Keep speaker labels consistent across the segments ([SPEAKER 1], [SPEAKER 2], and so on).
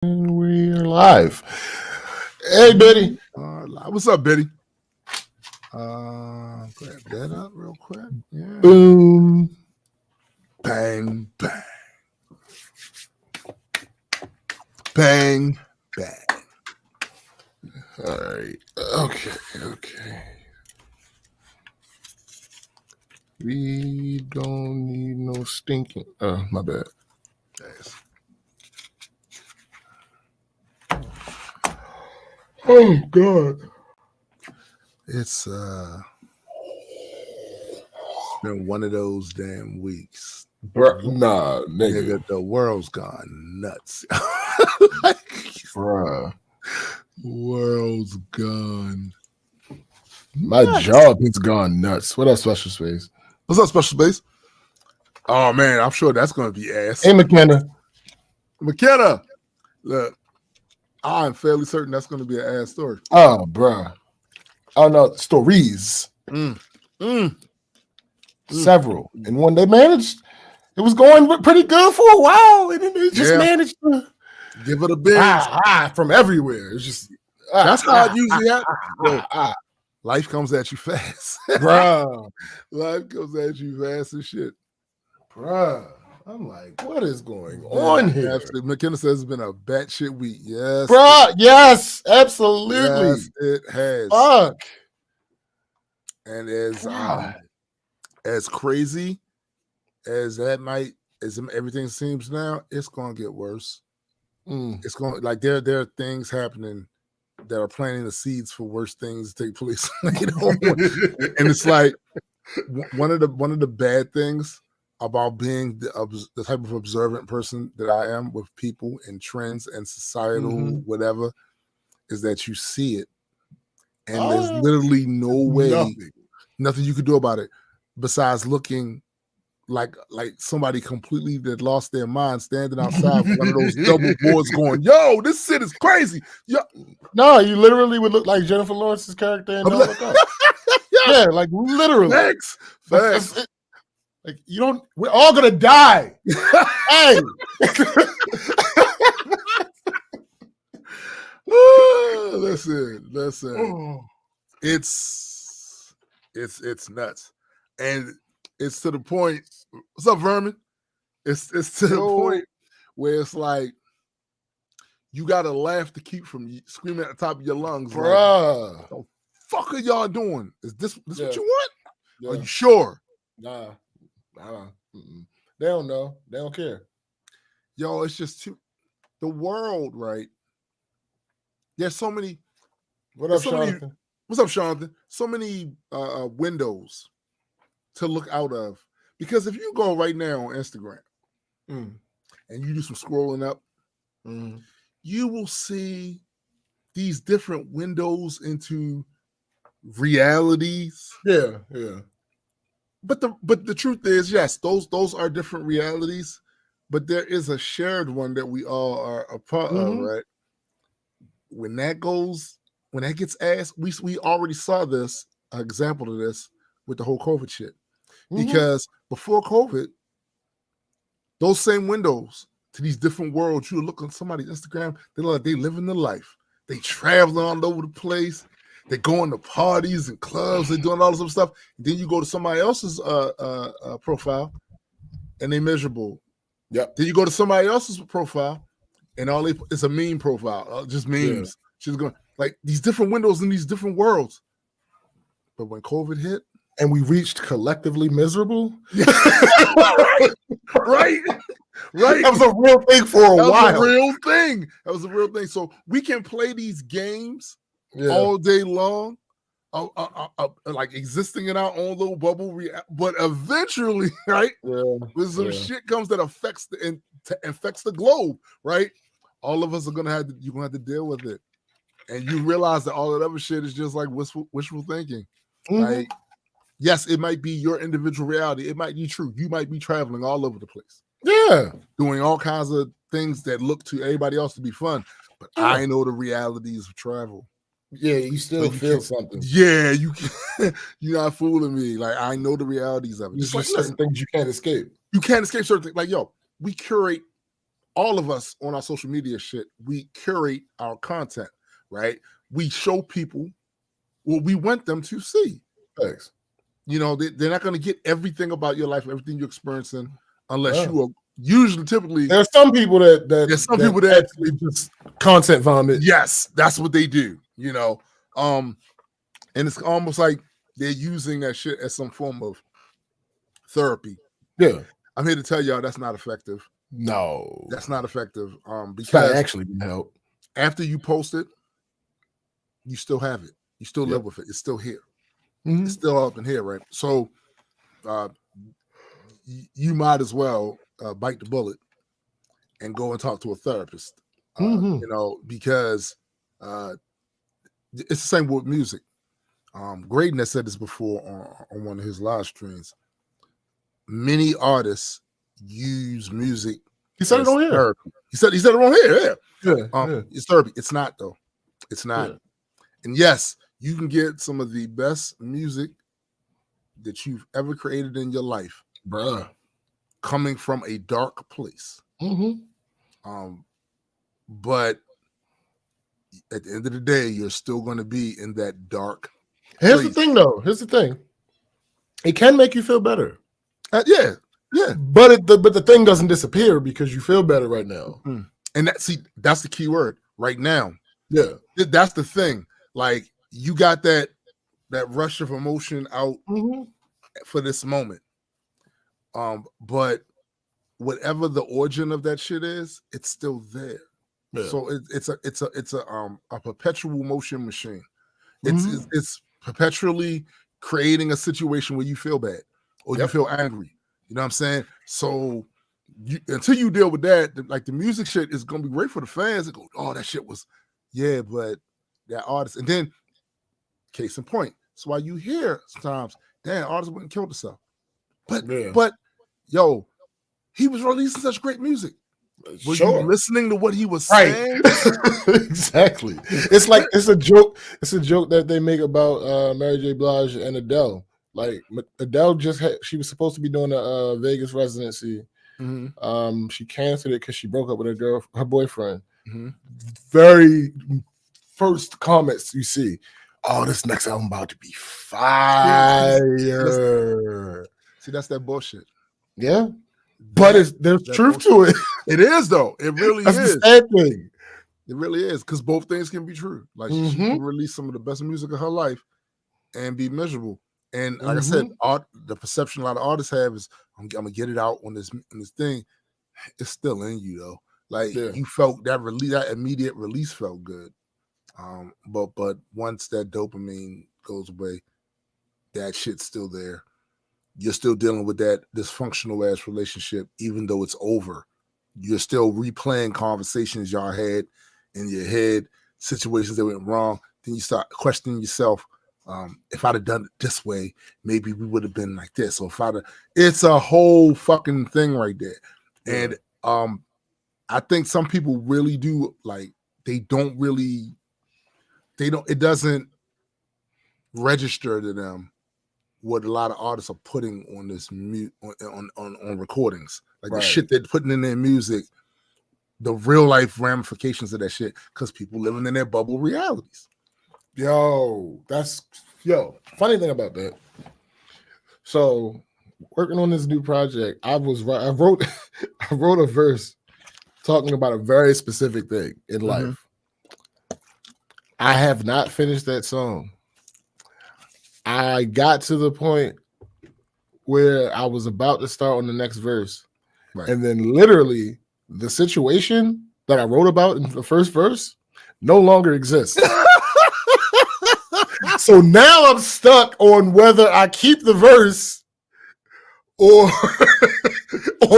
[SPEAKER 1] We're live. Hey, Betty.
[SPEAKER 2] What's up, Betty? Grab that up real quick. Yeah.
[SPEAKER 1] Boom.
[SPEAKER 2] Bang, bang. Bang, bang.
[SPEAKER 1] All right. Okay. We don't need no stinking. Oh, my bad.
[SPEAKER 2] Yes.
[SPEAKER 1] Oh, God.
[SPEAKER 2] It's been one of those damn weeks.
[SPEAKER 1] Nah, nigga.
[SPEAKER 2] The world's gone nuts.
[SPEAKER 1] Bruh.
[SPEAKER 2] World's gone.
[SPEAKER 1] My job has gone nuts. What up, Special Space?
[SPEAKER 2] What's up, Special Space? Oh, man, I'm sure that's going to be ass.
[SPEAKER 1] Hey, McKenna.
[SPEAKER 2] Look, I'm fairly certain that's going to be an ass story.
[SPEAKER 1] Oh, bruh. Oh, no, stories. Several. And when they managed, it was going pretty good for a while. And then they just managed to
[SPEAKER 2] give it a big
[SPEAKER 1] from everywhere. It's just
[SPEAKER 2] that's how it usually happens. Life comes at you fast.
[SPEAKER 1] Bruh.
[SPEAKER 2] Life comes at you fast and shit.
[SPEAKER 1] Bruh. I'm like, what is going on here?
[SPEAKER 2] Absolutely. McKenna says it's been a batshit week. Yes.
[SPEAKER 1] Bruh, yes, absolutely.
[SPEAKER 2] Yes, it has.
[SPEAKER 1] Fuck.
[SPEAKER 2] And as crazy as that might, as everything seems now, it's gonna get worse. It's going like there are things happening that are planting the seeds for worse things to take place. And it's like one of the bad things about being the type of observant person that I am with people and trends and societal whatever is that you see it, and there's literally no way, nothing you could do about it besides looking like somebody completely that lost their mind standing outside with one of those double boards going, yo, this shit is crazy. Yo.
[SPEAKER 1] No, you literally would look like Jennifer Lawrence's character in Don't Look Up. Yeah, like literally.
[SPEAKER 2] Facts.
[SPEAKER 1] Like we're all gonna die. Hey.
[SPEAKER 2] Listen. It's nuts. And it's to the point. What's up, Vermin? It's to the point where it's like you gotta laugh to keep from screaming at the top of your lungs.
[SPEAKER 1] Bruh.
[SPEAKER 2] Like, the fuck are y'all doing? Is this what you want?
[SPEAKER 1] Yeah.
[SPEAKER 2] Are you sure?
[SPEAKER 1] Nah. They don't know. They don't care.
[SPEAKER 2] Yo, it's just the world, right? There's so many.
[SPEAKER 1] What up, Jonathan?
[SPEAKER 2] What's up, Jonathan? So many windows to look out of. Because if you go right now on Instagram and you do some scrolling up, you will see these different windows into realities.
[SPEAKER 1] Yeah.
[SPEAKER 2] But the truth is, yes, those are different realities, but there is a shared one that we all are a part of, right? When that gets asked, we already saw this example of this with the whole COVID shit. Because before COVID, those same windows to these different worlds, you would look on somebody's Instagram, they look like they living the life. They traveling all over the place. They going to parties and clubs. They're doing all this other stuff. Then you go to somebody else's profile, and they miserable.
[SPEAKER 1] Yep.
[SPEAKER 2] Then you go to somebody else's profile, and it's a meme profile, just memes. Yeah. She's going like these different windows in these different worlds. But when COVID hit,
[SPEAKER 1] and we reached collectively miserable,
[SPEAKER 2] right.
[SPEAKER 1] That was a real thing for a while.
[SPEAKER 2] That was a real thing. So we can play these games all day long, like existing in our own little bubble. But eventually, right, when some shit comes that affects the globe, right? All of us are gonna have to deal with it, and you realize that all that other shit is just like wishful thinking. Like, yes, it might be your individual reality. It might be true. You might be traveling all over the place.
[SPEAKER 1] Yeah.
[SPEAKER 2] Doing all kinds of things that look to everybody else to be fun. But I know the realities of travel.
[SPEAKER 1] Yeah, you still feel something.
[SPEAKER 2] Yeah, you're not fooling me. Like, I know the realities of it.
[SPEAKER 1] Just like certain things you can't escape.
[SPEAKER 2] You can't escape certain things. Like, yo, we curate all of us on our social media shit, we curate our content, right? We show people what we want them to see.
[SPEAKER 1] Thanks.
[SPEAKER 2] You know, they're not going to get everything about your life, everything you're experiencing, unless you are usually typically.
[SPEAKER 1] There's some people
[SPEAKER 2] there's some people that
[SPEAKER 1] actually just content vomit.
[SPEAKER 2] Yes, that's what they do. You know, and it's almost like they're using that shit as some form of therapy.
[SPEAKER 1] Yeah,
[SPEAKER 2] I'm here to tell y'all that's not effective.
[SPEAKER 1] No,
[SPEAKER 2] that's not effective.
[SPEAKER 1] Because actually can help.
[SPEAKER 2] After you post it, you still have it. You still live with it. It's still here.
[SPEAKER 1] Mm-hmm.
[SPEAKER 2] It's still up in here, right? So, you might as well bite the bullet and go and talk to a therapist. You know, because it's the same with music. Graydon has said this before on one of his live streams. Many artists use music.
[SPEAKER 1] He said it on here.
[SPEAKER 2] Therapy. He said it on here.
[SPEAKER 1] Yeah.
[SPEAKER 2] It's therapy. It's not though. It's not.
[SPEAKER 1] Yeah.
[SPEAKER 2] And yes, you can get some of the best music that you've ever created in your life,
[SPEAKER 1] bruh,
[SPEAKER 2] coming from a dark place. But at the end of the day, you're still going to be in that dark.
[SPEAKER 1] Here's the thing, though. Here's the thing. It can make you feel better.
[SPEAKER 2] Yeah.
[SPEAKER 1] But the thing doesn't disappear because you feel better right now.
[SPEAKER 2] And that's the key word. Right now.
[SPEAKER 1] Yeah.
[SPEAKER 2] That's the thing. Like, you got that rush of emotion out for this moment. But whatever the origin of that shit is, it's still there. Yeah. So it's a perpetual motion machine. It's perpetually creating a situation where you feel bad or you feel angry. You know what I'm saying? So until you deal with that, like the music shit is gonna be great for the fans. They go, oh, that shit was, but that artist, and then case in point. That's why you hear sometimes, damn, artists wouldn't kill themselves. But yo, he was releasing such great music. Were you listening to what he was saying?
[SPEAKER 1] Exactly. It's like it's a joke. It's a joke that they make about Mary J. Blige and Adele. Like Adele she was supposed to be doing a Vegas residency. She canceled it because she broke up with her boyfriend. Very first comments you see, oh, this next album about to be fire.
[SPEAKER 2] See, that's that bullshit.
[SPEAKER 1] Yeah. But there's truth to it.
[SPEAKER 2] It is, though. It really
[SPEAKER 1] That's
[SPEAKER 2] is.
[SPEAKER 1] The sad thing.
[SPEAKER 2] It really is, because both things can be true. Like she can release some of the best music of her life and be miserable. And like I said, the perception a lot of artists have is, I'm gonna get it out on this thing. It's still in you though. Like you felt that release, that immediate release felt good. But once that dopamine goes away, that shit's still there. You're still dealing with that dysfunctional ass relationship, even though it's over. You're still replaying conversations y'all had in your head, situations that went wrong. Then you start questioning yourself. If I'd have done it this way, maybe we would have been like this. Or it's a whole fucking thing right there. And I think some people really do, like, it doesn't register to them what a lot of artists are putting on this on recordings, like the shit they're putting in their music, the real life ramifications of that shit, because people living in their bubble realities.
[SPEAKER 1] Funny thing about that. So working on this new project, I wrote a verse talking about a very specific thing in life. I have not finished that song. I got to the point where I was about to start on the next verse. And then literally the situation that I wrote about in the first verse no longer exists. So now I'm stuck on whether I keep the verse or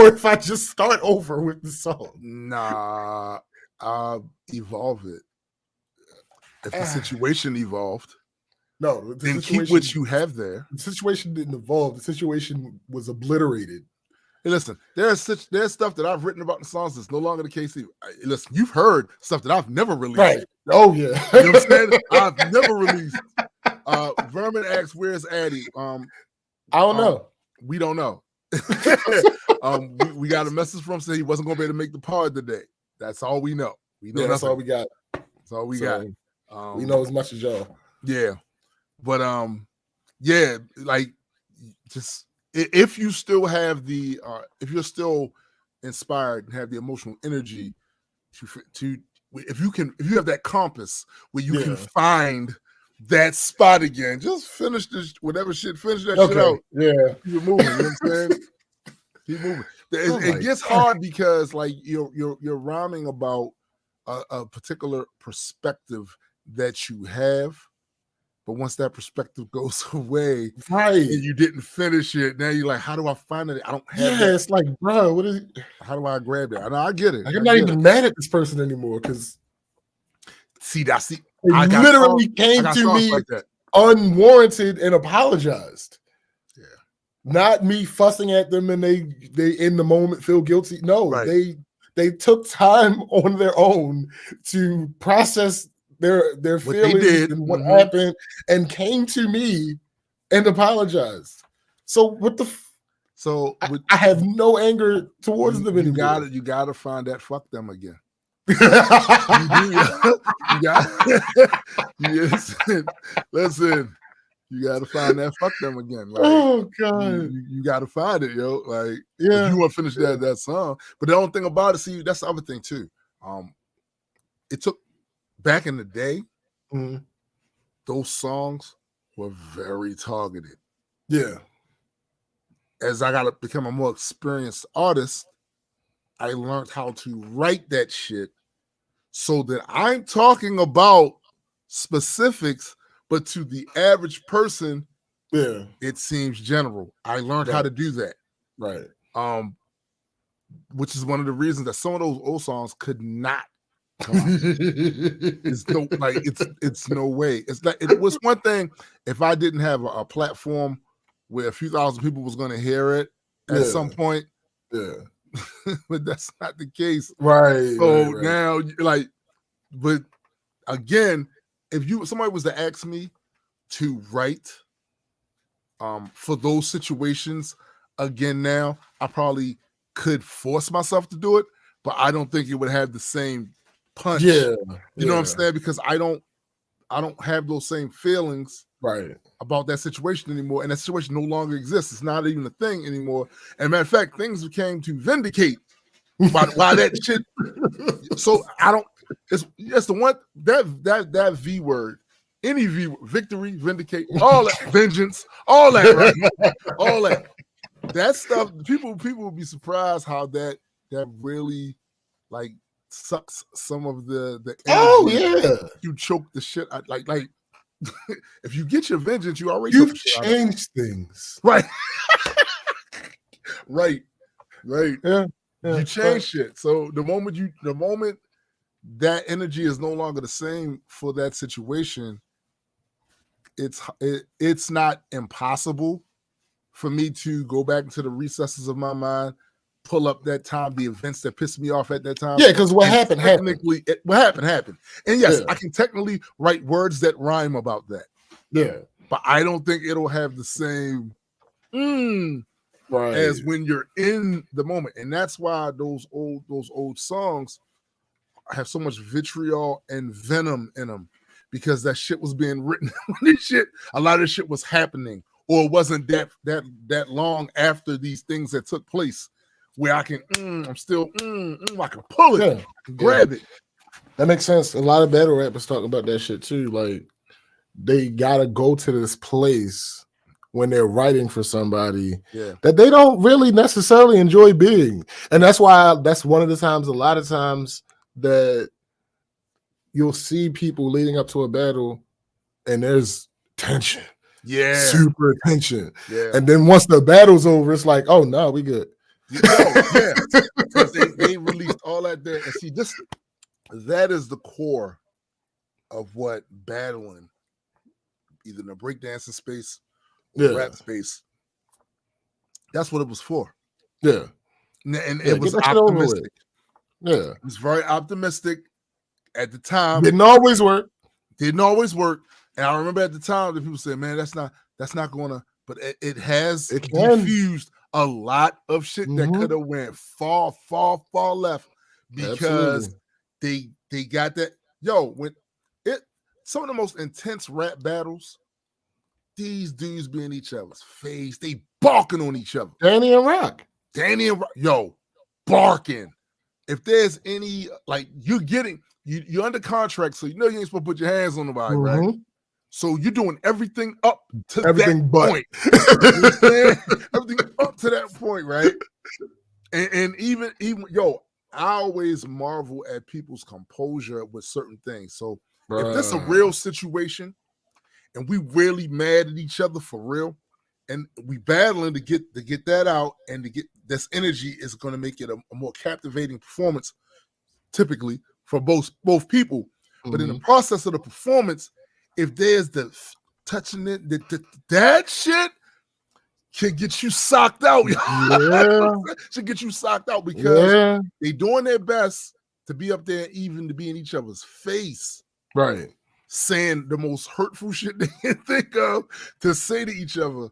[SPEAKER 1] if I just start over with the song.
[SPEAKER 2] Nah, evolve it. If the situation evolved, then keep what you have there.
[SPEAKER 1] The situation didn't evolve. The situation was obliterated.
[SPEAKER 2] Hey, listen, there's stuff that I've written about in songs that's no longer the case. Listen, you've heard stuff that I've never released.
[SPEAKER 1] Right. Oh, yeah.
[SPEAKER 2] You know what I'm saying? I've never released. Vermin asks, where's Addy?
[SPEAKER 1] I don't know.
[SPEAKER 2] We don't know. We got a message from him saying he wasn't gonna be able to make the pod today. That's all we know. We know
[SPEAKER 1] that's all we got.
[SPEAKER 2] That's all we got.
[SPEAKER 1] We know as much as y'all.
[SPEAKER 2] Yeah. But yeah, like just if you still have the if you're still inspired and have the emotional energy to if you have that compass where you can find that spot again, just finish this whatever shit, finish that shit out.
[SPEAKER 1] Yeah.
[SPEAKER 2] Keep it moving, you know what I'm saying? Keep moving. It gets hard because like you're rhyming about a particular perspective that you have. But once that perspective goes away, and you didn't finish it, now you're like, how do I find it? I don't have that.
[SPEAKER 1] It's like, bro, what is it?
[SPEAKER 2] How do I grab that? I get it.
[SPEAKER 1] Like, I'm not even mad at this person anymore because
[SPEAKER 2] I
[SPEAKER 1] literally came to me
[SPEAKER 2] like that.
[SPEAKER 1] Unwarranted and apologized.
[SPEAKER 2] Yeah.
[SPEAKER 1] Not me fussing at them and they in the moment feel guilty. No, they took time on their own to process their feelings and what happened and came to me and apologized. So what the I have no anger towards them anymore.
[SPEAKER 2] You gotta find that fuck them again. Listen, you gotta find that fuck them again. Like,
[SPEAKER 1] oh god,
[SPEAKER 2] you gotta find it, yo. Like, if you want to finish that song. But the only thing about it, see, that's the other thing too. It took back in the day, those songs were very targeted.
[SPEAKER 1] Yeah.
[SPEAKER 2] As I got to become a more experienced artist, I learned how to write that shit so that I'm talking about specifics, but to the average person, it seems general. I learned how to do that.
[SPEAKER 1] Right.
[SPEAKER 2] Which is one of the reasons that some of those old songs could not come out. It's no way. It's like it was one thing if I didn't have a platform where a few thousand people was going to hear it at some point.
[SPEAKER 1] Yeah.
[SPEAKER 2] But that's not the case.
[SPEAKER 1] Right.
[SPEAKER 2] So now, like, but again, if somebody was to ask me to write for those situations again now, I probably could force myself to do it, but I don't think it would have the same punch. You know what I'm saying? Because I don't have those same feelings about that situation anymore, and that situation no longer exists. It's not even a thing anymore. And matter of fact, things came to vindicate why that shit. So I don't. It's the one that V word. Any V, victory, vindicate, all that, vengeance, all that, right? All that. That stuff. People will be surprised how that really like sucks some of the energy. You choke the shit out, like if you get your vengeance, you've
[SPEAKER 1] changed things.
[SPEAKER 2] Right. right. Yeah. You change shit. So the moment that energy is no longer the same for that situation, it's not impossible for me to go back into the recesses of my mind, pull up that time, the events that pissed me off at that time.
[SPEAKER 1] Yeah, because what happened.
[SPEAKER 2] What happened. And yes, I can technically write words that rhyme about that.
[SPEAKER 1] Yeah.
[SPEAKER 2] But I don't think it'll have the same as when you're in the moment. And that's why those old songs have so much vitriol and venom in them, because that shit was being written when a lot of this shit was happening, or it wasn't that long after these things that took place where I can I'm still I can pull it, grab it.
[SPEAKER 1] That makes sense. A lot of battle rappers talking about that shit too. Like, they gotta go to this place when they're writing for somebody that they don't really necessarily enjoy being. And that's why that's one of the times, a lot of times, that you'll see people leading up to a battle and there's tension.
[SPEAKER 2] Yeah.
[SPEAKER 1] Super tension.
[SPEAKER 2] Yeah.
[SPEAKER 1] And then once the battle's over, it's like, oh no, we good.
[SPEAKER 2] Because they released all that there. And see, that is the core of what battling, either in the breakdancing space or rap space, that's what it was for.
[SPEAKER 1] Yeah.
[SPEAKER 2] And it was optimistic.
[SPEAKER 1] Yeah.
[SPEAKER 2] It was very optimistic at the time.
[SPEAKER 1] Didn't always work. And I remember at the time that people said, man, that's not gonna, but it has diffused
[SPEAKER 2] a lot of shit that could have went far, far, far left because they got that. Yo, when some of the most intense rap battles, these dudes be in each other's face. They barking on each other.
[SPEAKER 1] Danny and Rock,
[SPEAKER 2] yo, barking. If there's any, like, you're under contract, so you know you ain't supposed to put your hands on nobody, right? So you're doing everything up to that point. Everything up to that point, right? And even yo, I always marvel at people's composure with certain things. So if this a real situation and we really mad at each other for real, and we battling to get that out, and to get this energy is going to make it a more captivating performance, typically for both people. But in the process of the performance, if there's the touching it, that shit can get you socked out.
[SPEAKER 1] Yeah.
[SPEAKER 2] Should get you socked out because they doing their best to be up there, even to be in each other's face.
[SPEAKER 1] Right.
[SPEAKER 2] Saying the most hurtful shit they can think of to say to each other.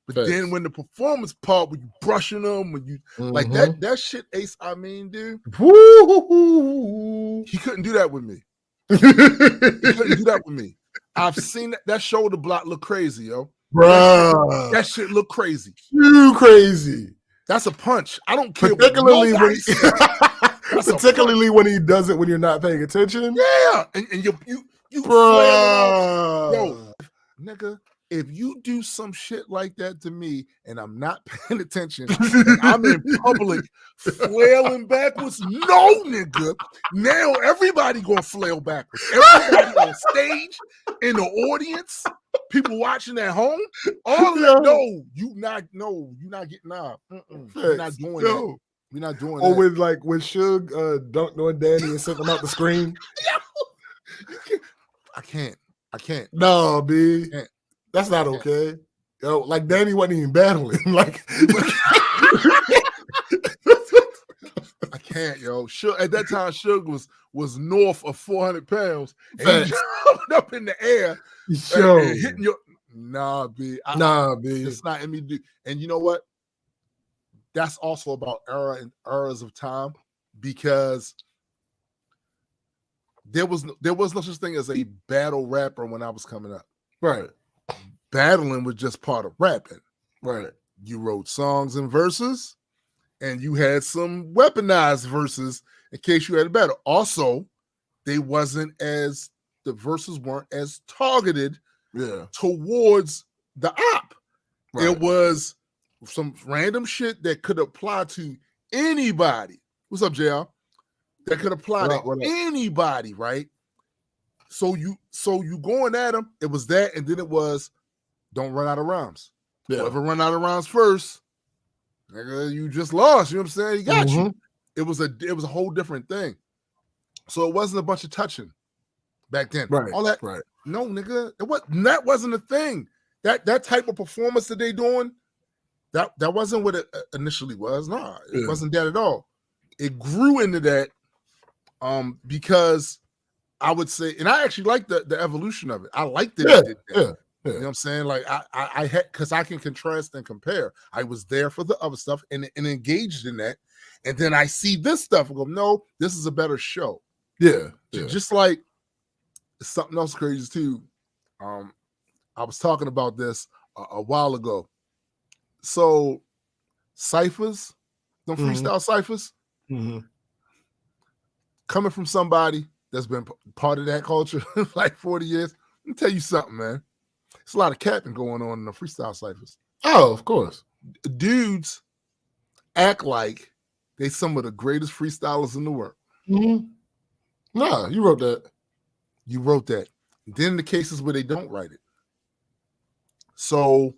[SPEAKER 2] But then when the performance part, when you brushing them, when you like that shit, Ace, I mean, dude, he couldn't do that with me. He couldn't do that with me. I've seen that shoulder block look crazy, yo.
[SPEAKER 1] Bruh.
[SPEAKER 2] That shit look crazy.
[SPEAKER 1] Too crazy.
[SPEAKER 2] That's a punch. I don't care.
[SPEAKER 1] Particularly when he does it when you're not paying attention.
[SPEAKER 2] Yeah. And you flailing out. Yo, nigga, if you do some shit like that to me and I'm not paying attention, and I'm in public flailing backwards, no, nigga. Now everybody gonna flail backwards. Everybody on stage, in the audience, people watching at home, all of that. You're not getting out. You're not doing that. You're not doing that.
[SPEAKER 1] Or with when Suge dunked on Danny and sent him out the screen.
[SPEAKER 2] I can't.
[SPEAKER 1] No, B. That's not okay. Yo, like Danny wasn't even battling. Like
[SPEAKER 2] I can't, yo. Suge, at that time, Suge was north of 400 pounds. And he jumped up in the air and hitting your. Nah, B. It's not in me. And you know what? That's also about eras of time, because there was no such thing as a battle rapper when I was coming up.
[SPEAKER 1] Right.
[SPEAKER 2] Battling was just part of rapping.
[SPEAKER 1] Right.
[SPEAKER 2] You wrote songs and verses, and you had some weaponized verses in case you had a battle. Also, the verses weren't as targeted towards the op. Right. It was some random shit that could apply to anybody. What's up, JR? That could apply to anybody, right? So you going at them, it was that, and then it was don't run out of rhymes. Yeah. Whoever run out of rhymes first, nigga, you just lost. You know what I'm saying? He got you. It was a whole different thing. So it wasn't a bunch of touching back then.
[SPEAKER 1] Right.
[SPEAKER 2] All that.
[SPEAKER 1] Right.
[SPEAKER 2] No, nigga. That wasn't a thing. That type of performance that they doing, that wasn't what it initially was. Nah, it wasn't that at all. It grew into that because I would say, and I actually like the evolution of it. I liked it.
[SPEAKER 1] Yeah.
[SPEAKER 2] You know what I'm saying? Like I had, because I can contrast and compare. I was there for the other stuff and engaged in that. And then I see this stuff and go, no, this is a better show.
[SPEAKER 1] Yeah.
[SPEAKER 2] Just like something else crazy too. I was talking about this a while ago. So ciphers, them freestyle ciphers, coming from somebody that's been part of that culture like 40 years, let me tell you something, man. It's a lot of capping going on in the freestyle ciphers.
[SPEAKER 1] Oh, of course.
[SPEAKER 2] Dudes act like they some of the greatest freestylers in the world.
[SPEAKER 1] Nah, you wrote that.
[SPEAKER 2] You wrote that. Then the cases where they don't write it. So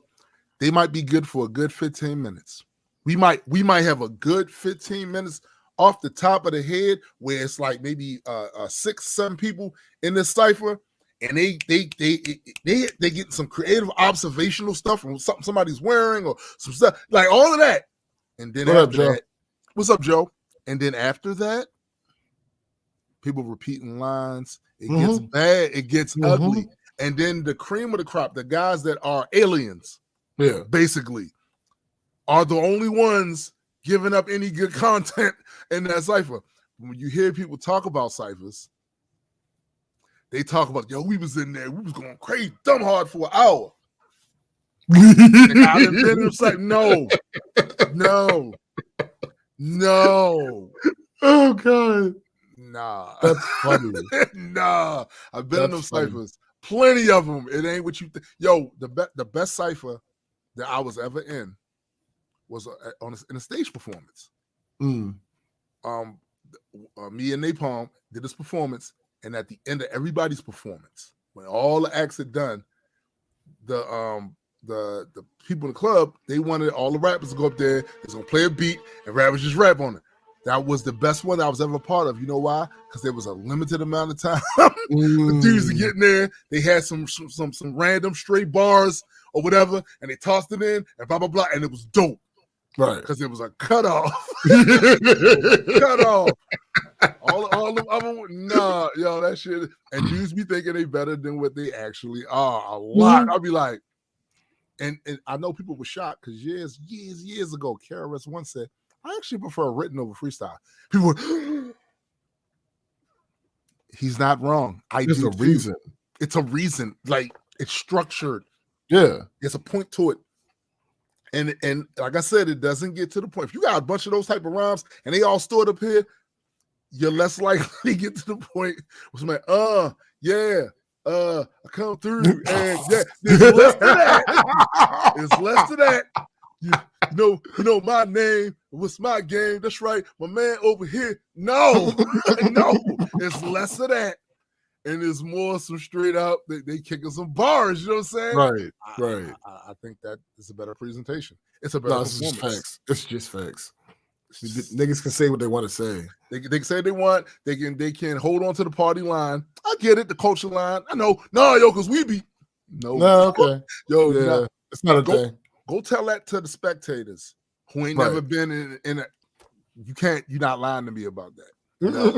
[SPEAKER 2] they might be good for a good 15 minutes. We might have a good 15 minutes off the top of the head where it's like maybe 6-7 people in this cipher, and they get some creative observational stuff from something somebody's wearing or some stuff like all of that. And then what's up, Joe? And then after that, people repeating lines. It gets bad. It gets ugly. And then the cream of the crop, the guys that are aliens, basically, are the only ones giving up any good content in that cipher. When you hear people talk about ciphers, they talk about, yo, we was in there, we was going crazy, dumb hard for an hour. I done been in the no.
[SPEAKER 1] Oh God.
[SPEAKER 2] Nah.
[SPEAKER 1] That's funny.
[SPEAKER 2] Nah. I've been in them ciphers. Plenty of them. It ain't what you think. Yo, the best cipher that I was ever in was in a stage performance. Me and Napalm did this performance, and at the end of everybody's performance, when all the acts had done, the people in the club, they wanted all the rappers to go up there. They're gonna play a beat and rappers just rap on it. That was the best one I was ever a part of. You know why? Because there was a limited amount of time. The dudes are getting there. They had some random straight bars or whatever, and they tossed it in and blah blah blah, and it was dope.
[SPEAKER 1] Right,
[SPEAKER 2] because it was a cutoff. Cutoff. All them other, nah, yo, that shit. And dudes be thinking they better than what they actually are. A lot. I'll be like, and I know people were shocked because years ago, KRS once said, I actually prefer written over freestyle. People were, he's not wrong. There's a reason. It's a reason. Like, it's structured.
[SPEAKER 1] Yeah.
[SPEAKER 2] There's a point to it. And like I said, it doesn't get to the point. If you got a bunch of those type of rhymes and they all stored up here, you're less likely to get to the point where somebody, I come through and yeah, there's less to that. There's less to that. You know my name. What's my game? That's right. My man over here. No, it's less of that. And it's more some straight up, they kicking some bars, you know what I'm saying?
[SPEAKER 1] Right.
[SPEAKER 2] I think that is a better presentation. It's a better performance.
[SPEAKER 1] It's just facts. Niggas can say what they want to say.
[SPEAKER 2] They can say they want. They can hold on to the party line. I get it, the culture line. I know. No, yo, because we be. No,
[SPEAKER 1] okay.
[SPEAKER 2] Yo,
[SPEAKER 1] yeah,
[SPEAKER 2] nah.
[SPEAKER 1] It's not a thing.
[SPEAKER 2] Go tell that to the spectators who ain't never been in a. You're not lying to me about that. You know?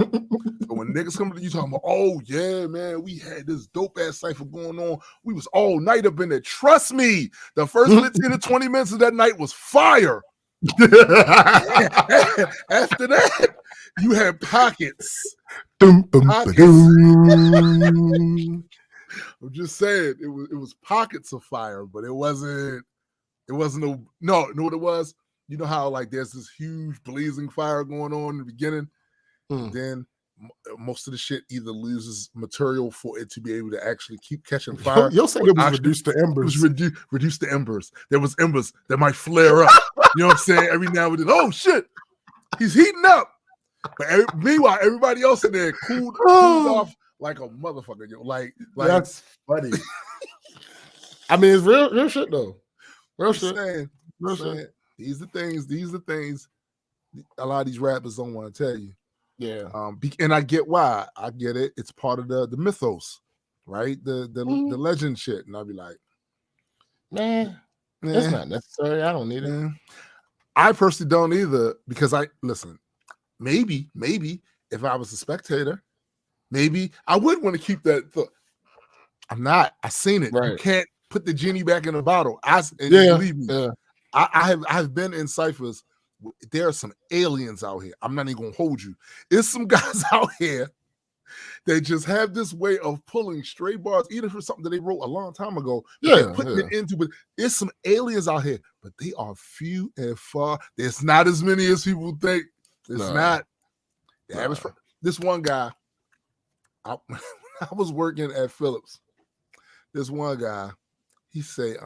[SPEAKER 2] So when niggas come to you talking about, oh yeah, man, we had this dope ass cipher going on. We was all night up in there. Trust me, the first 15 to 20 minutes of that night was fire. After that, you had pockets. I'm just saying, it was pockets of fire, but it wasn't no what it was. You know how like there's this huge blazing fire going on in the beginning. Then most of the shit either loses material for it to be able to actually keep catching fire.
[SPEAKER 1] You'll say it was reduced to embers.
[SPEAKER 2] It was reduced to embers. There was embers that might flare up. You know what I'm saying? Every now and then, oh shit, he's heating up. But meanwhile, everybody else in there cooled off like a motherfucker. Yo, like
[SPEAKER 1] that's funny. I mean, it's real shit though. Real shit.
[SPEAKER 2] Real shit. These are things. A lot of these rappers don't want to tell you.
[SPEAKER 1] Yeah.
[SPEAKER 2] And I get why. I get it. It's part of the mythos, right? The legend shit. And I'll be like,
[SPEAKER 1] man, it's not necessary. I don't need it.
[SPEAKER 2] I personally don't either because maybe if I was a spectator, maybe I would want to keep that thought. I'm not. I seen it. Right. You can't put the genie back in the bottle. Believe me. Yeah. I've been in ciphers. There are some aliens out here. I'm not even gonna hold you. There's some guys out here that just have this way of pulling stray bars, even for something that they wrote a long time ago. Putting it into, but there's some aliens out here, but they are few and far. There's not as many as people think. It's not. This one guy, I was working at Phillips. This one guy, he say,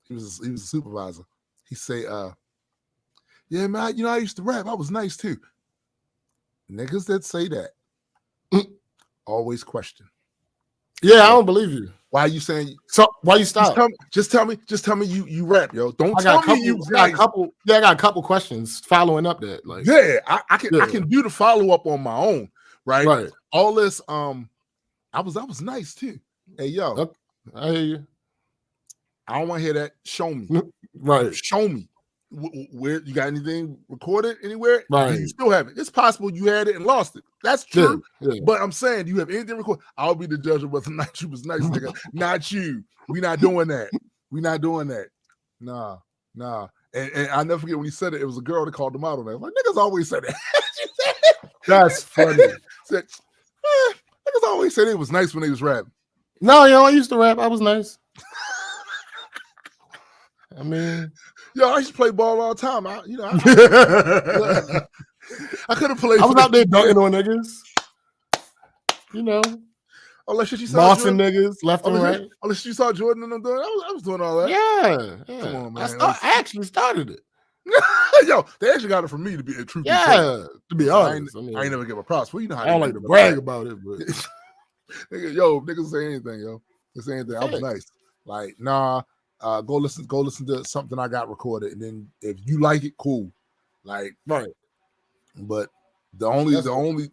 [SPEAKER 2] he was a supervisor. He say, yeah, man, I used to rap. I was nice too. Niggas that say that always question.
[SPEAKER 1] Yeah, I don't believe you.
[SPEAKER 2] Why are you saying?
[SPEAKER 1] So why you stop?
[SPEAKER 2] Just tell me you rap, yo. Don't tell me you.
[SPEAKER 1] I got a couple questions following up that. Like,
[SPEAKER 2] I can do the follow up on my own, right?
[SPEAKER 1] Right.
[SPEAKER 2] All this, I was nice too. Hey, yo,
[SPEAKER 1] I hear you.
[SPEAKER 2] I don't want to hear that. Show me,
[SPEAKER 1] right?
[SPEAKER 2] Show me. Where you got anything recorded anywhere?
[SPEAKER 1] Right.
[SPEAKER 2] You still have it. It's possible you had it and lost it. That's true.
[SPEAKER 1] Yeah.
[SPEAKER 2] But I'm saying, do you have anything recorded? I'll be the judge of whether or not you was nice, nigga. Not you. We not doing that. Nah. And I never forget when he said it. It was a girl that called him out on that. Like niggas always say that.
[SPEAKER 1] That's funny.
[SPEAKER 2] Said, niggas always said it was nice when they was rapping.
[SPEAKER 1] No, I used to rap. I was nice. I mean,
[SPEAKER 2] I used to play ball all the time. I could have played.
[SPEAKER 1] I was out there dunking on niggas.
[SPEAKER 2] Unless you saw
[SPEAKER 1] Mossing niggas left and right.
[SPEAKER 2] Unless you saw Jordan and them doing, I was doing all that.
[SPEAKER 1] Yeah.
[SPEAKER 2] Come on, man.
[SPEAKER 1] I actually started it.
[SPEAKER 2] They actually got it from me to be a truth.
[SPEAKER 1] Yeah, to be honest.
[SPEAKER 2] I ain't never give a props. Well, you know how
[SPEAKER 1] I don't like to brag about it, but
[SPEAKER 2] niggas say anything, They say anything. I was nice. Like, nah, go listen to something I got recorded, and then if you like it, cool. Like,
[SPEAKER 1] right.
[SPEAKER 2] But the only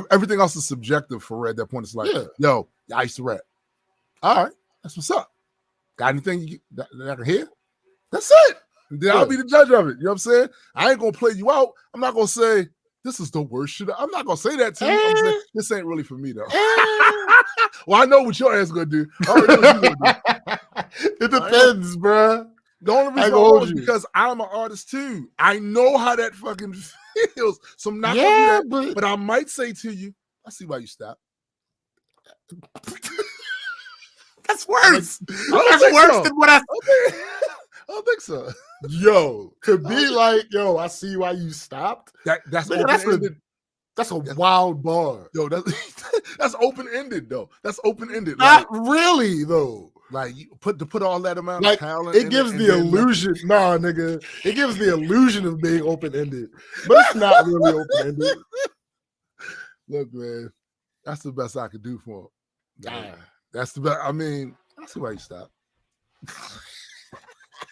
[SPEAKER 2] everything else is subjective for Red. At that point, it's like, I used to rap. All right, that's what's up. Got anything that I can hear? That's it. Then I'll be the judge of it. You know what I'm saying? I ain't gonna play you out. I'm not gonna say this is the worst shit. I'm not gonna say that to you. I'm saying this ain't really for me though. Well, I know what your ass gonna do. I already know what you gonna do.
[SPEAKER 1] It depends, bruh.
[SPEAKER 2] The only reason is because I'm an artist too. I know how that fucking feels. So I'm not gonna do that. But I might say to you, I see why you stopped.
[SPEAKER 1] That's worse. That's worse than what I
[SPEAKER 2] don't think so.
[SPEAKER 1] To be like, I see why you stopped.
[SPEAKER 2] That's open-ended.
[SPEAKER 1] That's a wild bar.
[SPEAKER 2] That's open-ended though. That's open-ended.
[SPEAKER 1] Not really though.
[SPEAKER 2] Like you put all that amount of talent.
[SPEAKER 1] It gives the illusion. Nah, nigga. It gives the illusion of being open-ended, but it's not really open-ended.
[SPEAKER 2] Look, man, that's the best I could do for him. That's the best. I mean, I see why you stopped.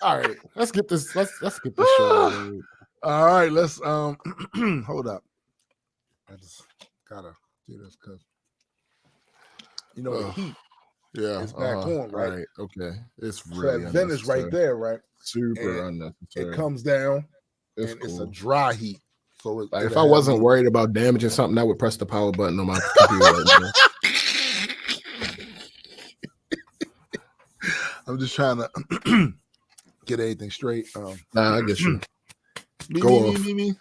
[SPEAKER 1] All right, let's get this. Let's get this show.
[SPEAKER 2] All right, let's hold up. I just gotta do this because the heat.
[SPEAKER 1] Yeah,
[SPEAKER 2] it's back on, right?
[SPEAKER 1] Okay, it's really
[SPEAKER 2] that vent is right there, right?
[SPEAKER 1] Super unnecessary.
[SPEAKER 2] It comes down, it's a dry heat. So
[SPEAKER 1] if I wasn't worried about damaging something, I would press the power button on my computer right now.
[SPEAKER 2] I'm just trying to get everything straight.
[SPEAKER 1] Nah, I get you.
[SPEAKER 2] Me.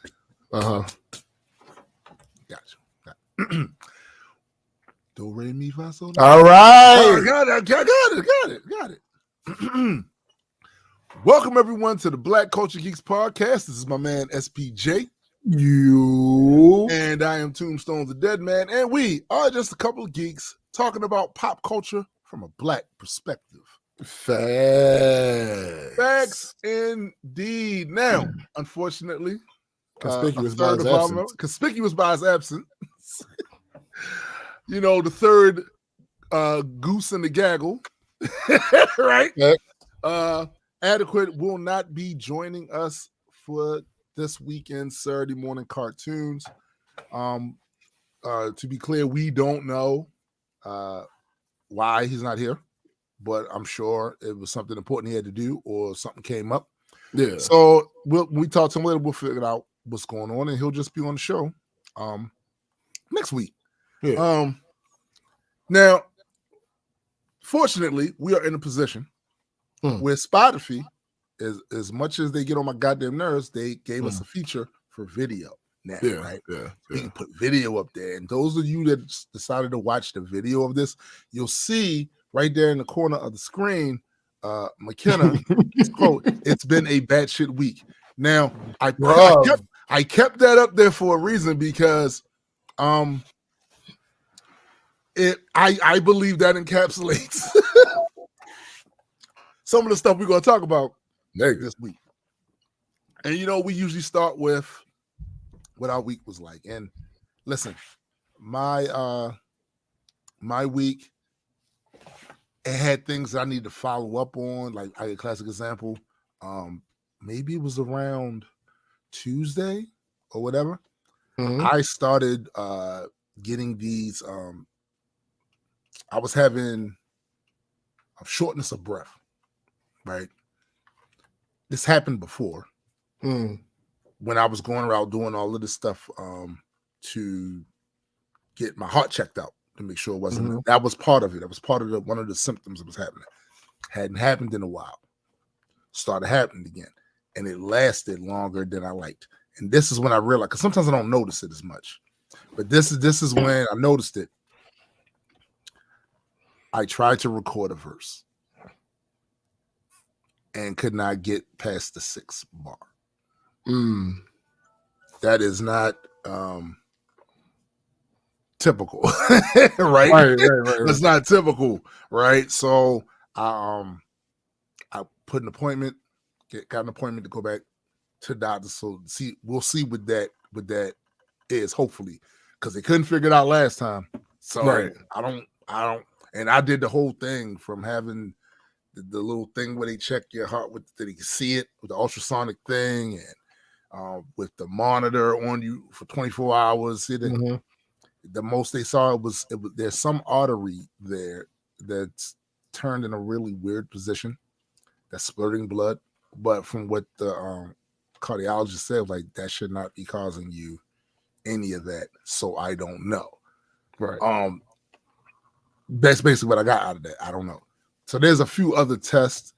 [SPEAKER 2] Gotcha. Do re mi fa sol.
[SPEAKER 1] All right.
[SPEAKER 2] Got it. Welcome everyone to the Black Culture Geeks podcast. This is my man SPJ. And I am Tombstone the Dead Man, and we are just a couple of geeks talking about pop culture from a black perspective. Facts indeed. Now, unfortunately,
[SPEAKER 1] conspicuous
[SPEAKER 2] by his absence. The third goose in the gaggle, right?
[SPEAKER 1] Yep.
[SPEAKER 2] Adequate will not be joining us for this weekend's Saturday morning cartoons. To be clear, we don't know why he's not here, but I'm sure it was something important he had to do or something came up.
[SPEAKER 1] Yeah.
[SPEAKER 2] So when we talk to him later, we'll figure out what's going on, and he'll just be on the show next week.
[SPEAKER 1] Yeah.
[SPEAKER 2] Now, fortunately, we are in a position where Spotify, as much as they get on my goddamn nerves, they gave us a feature for video now, right?
[SPEAKER 1] Yeah.
[SPEAKER 2] We can put video up there. And those of you that decided to watch the video of this, you'll see right there in the corner of the screen, McKenna quote, "It's been a batshit week." Now, I kept that up there for a reason because I believe that encapsulates some of the stuff we're going to talk about this week. And we usually start with what our week was like. And listen, my week, it had things that I need to follow up on. Like a classic example, maybe it was around Tuesday or whatever. I started getting these. I was having a shortness of breath, right? This happened before when I was going around doing all of this stuff to get my heart checked out to make sure it wasn't. That was part of it. That was part of one of the symptoms that was happening. Hadn't happened in a while. Started happening again. and it lasted longer than I liked. And this is when I realized, because sometimes I don't notice it as much, but this is when I noticed it. I tried to record a verse and could not get past the 6th bar. That is not typical, right? That's not typical, right? So I put an appointment, got an appointment to go back to doctor. So we'll see what that is, hopefully, because they couldn't figure it out last time. So I don't, and I did the whole thing from having the little thing where they check your heart with, that you can see it with the ultrasonic thing, and with the monitor on you for 24 hours. The most they saw was there's some artery there that's turned in a really weird position that's splurting blood. But from what the cardiologist said, like, that should not be causing you any of that. So I don't know. That's basically what I got out of that. I don't know. So there's a few other tests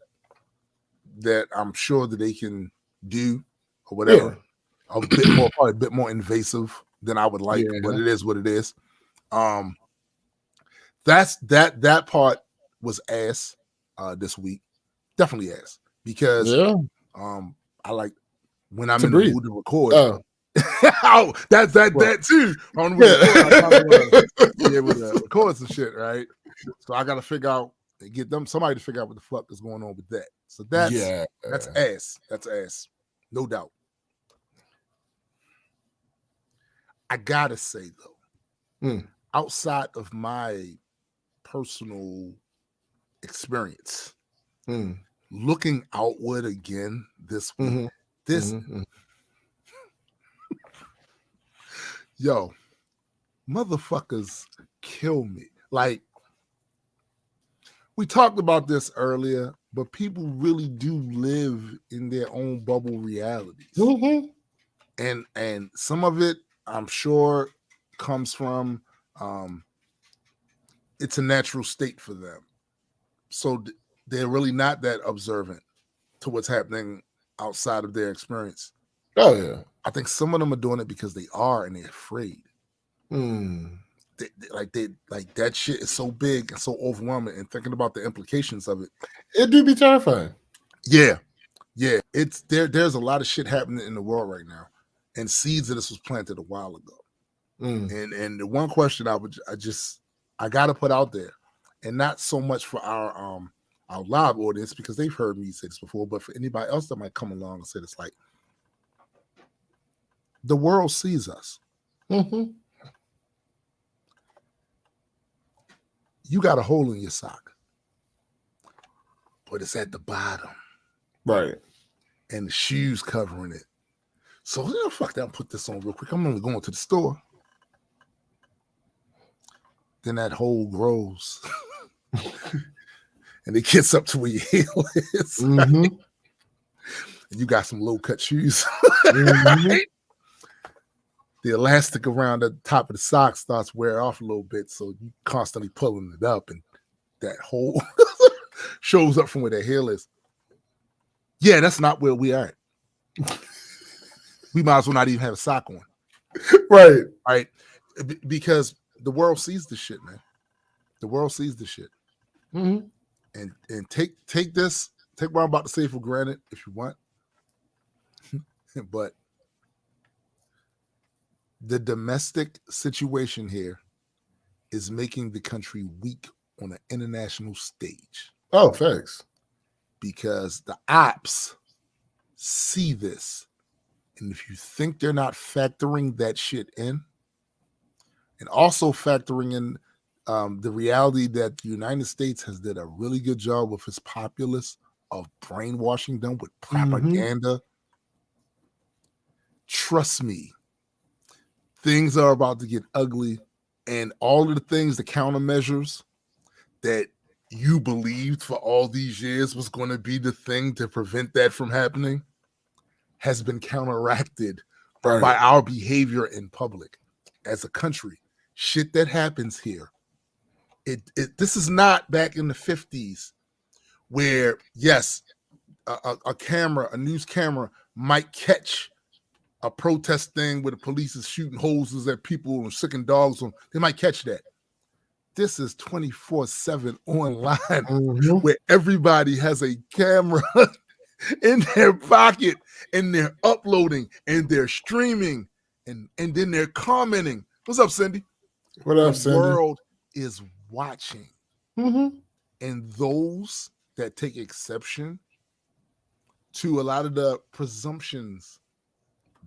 [SPEAKER 2] that I'm sure that they can do or whatever. Probably a bit more invasive than I would like, but it is what it is. That's that part was ass this week. Definitely ass. Because I like when I'm in the mood to record. That too. I be able to record some shit, right? So I got to figure out and get somebody to figure out what the fuck is going on with that. So that's ass. That's ass, no doubt. I gotta say though, outside of my personal experience, looking outward again this week, yo, motherfuckers kill me. Like, we talked about this earlier, but people really do live in their own bubble realities. And some of it, I'm sure, comes from it's a natural state for them. So they're really not that observant to what's happening outside of their experience.
[SPEAKER 1] Oh, yeah.
[SPEAKER 2] I think some of them are doing it because they are and they're afraid. Like that shit is so big and so overwhelming, and thinking about the implications of it.
[SPEAKER 1] It do be terrifying.
[SPEAKER 2] Yeah. It's there's a lot of shit happening in the world right now. And seeds of this was planted a while ago. And the one question I gotta put out there, and not so much for our live audience, because they've heard me say this before, but for anybody else that might come along and say this, like, the world sees us. You got a hole in your sock, but it's at the bottom.
[SPEAKER 1] Right.
[SPEAKER 2] And the shoes covering it. So, fuck that, I'll put this on real quick. I'm only going to the store. Then that hole grows. And it gets up to where your heel is. Right? And you got some low-cut shoes. Right? The elastic around the top of the sock starts wearing off a little bit, so you constantly pulling it up, and that hole shows up from where the heel is. Yeah, that's not where we are at. We might as well not even have a sock on. Right. Because the world sees the shit, man. The world sees the shit. And take what I'm about to say for granted if you want. But the domestic situation here is making the country weak on an international stage.
[SPEAKER 1] Oh, thanks.
[SPEAKER 2] Because the ops see this. And if you think they're not factoring that shit in, and also factoring in the reality that the United States has did a really good job with its populace of brainwashing them with propaganda, trust me, things are about to get ugly. And all of the things, the countermeasures that you believed for all these years was going to be the thing to prevent that from happening, has been counteracted by our behavior in public as a country. Shit that happens here. This is not back in the 50s where, yes, a camera, a news camera, might catch a protest thing where the police is shooting hoses at people and sicking dogs on. They might catch that. This is 24/7 online, where everybody has a camera in their pocket and they're uploading and they're streaming and then they're commenting. What's up, Cindy?
[SPEAKER 1] What up, Cindy?
[SPEAKER 2] The world is watching. And those that take exception to a lot of the presumptions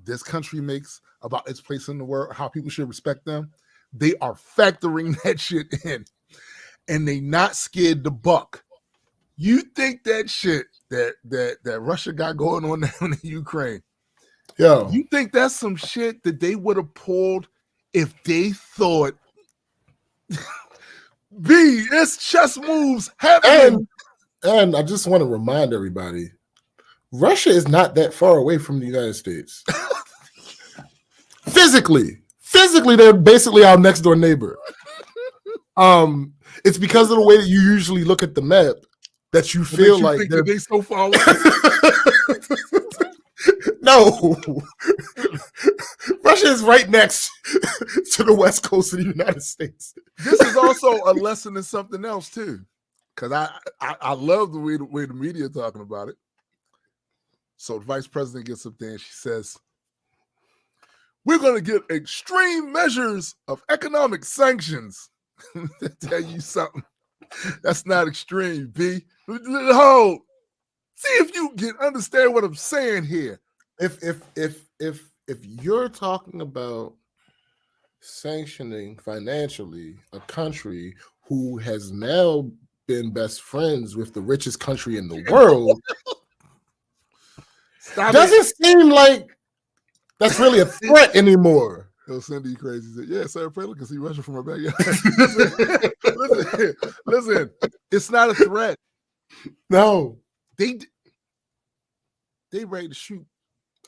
[SPEAKER 2] this country makes about its place in the world, how people should respect them, they are factoring that shit in. And they not scared to buck. You think that shit that Russia got going on down in Ukraine, you think that's some shit that they would have pulled if they thought it's chess moves happening.
[SPEAKER 1] And I just want to remind everybody, Russia is not that far away from the United States. Physically, they're basically our next door neighbor. It's because of the way that you usually look at the map that you feel like
[SPEAKER 2] they're so far away.
[SPEAKER 1] No, Russia is right next to the west coast of the United States.
[SPEAKER 2] This is also a lesson in something else too, because I love the way the media are talking about it. So the vice president gets up there and she says, "We're going to get extreme measures of economic sanctions." Tell you something, that's not extreme, B. Hold. See if you can understand what I'm saying here.
[SPEAKER 1] If you're talking about sanctioning financially a country who has now been best friends with the richest country in the world, doesn't seem like that's really a threat anymore.
[SPEAKER 2] Yo, Cindy, you crazy. Yeah, Sarah Palin can see Russia from her backyard. listen, it's not a threat.
[SPEAKER 1] No.
[SPEAKER 2] They ready to shoot.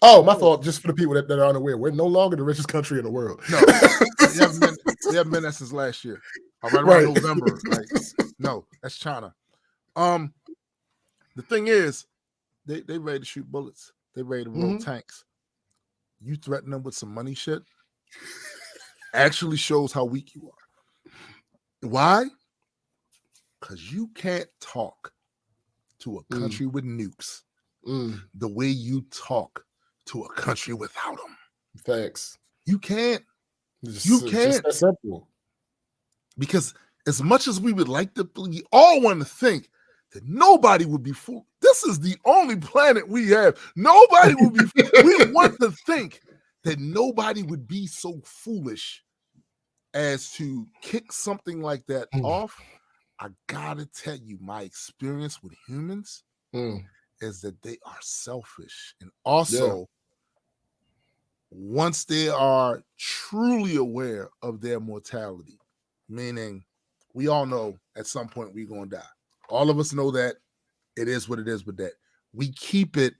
[SPEAKER 1] Oh, my fault. Just for the people that are unaware, we're no longer the richest country in the world.
[SPEAKER 2] No, they haven't been that since last year. Right. November. Like, no, that's China. The thing is, they ready to shoot bullets. They ready to roll tanks. You threaten them with some money shit actually shows how weak you are. Why? Because you can't talk to a country with nukes the way you talk to a country without them.
[SPEAKER 1] Facts.
[SPEAKER 2] You can't.
[SPEAKER 1] You can't. Just that simple.
[SPEAKER 2] Because as much as we would like to, we all want to think that nobody would be fooled. This is the only planet we have. Nobody would be fooled. We want to think that nobody would be so foolish as to kick something like that off. I gotta tell you, my experience with humans is that they are selfish. And also, once they are truly aware of their mortality, meaning we all know at some point we're going to die. All of us know that. It is what it is with that. We keep it,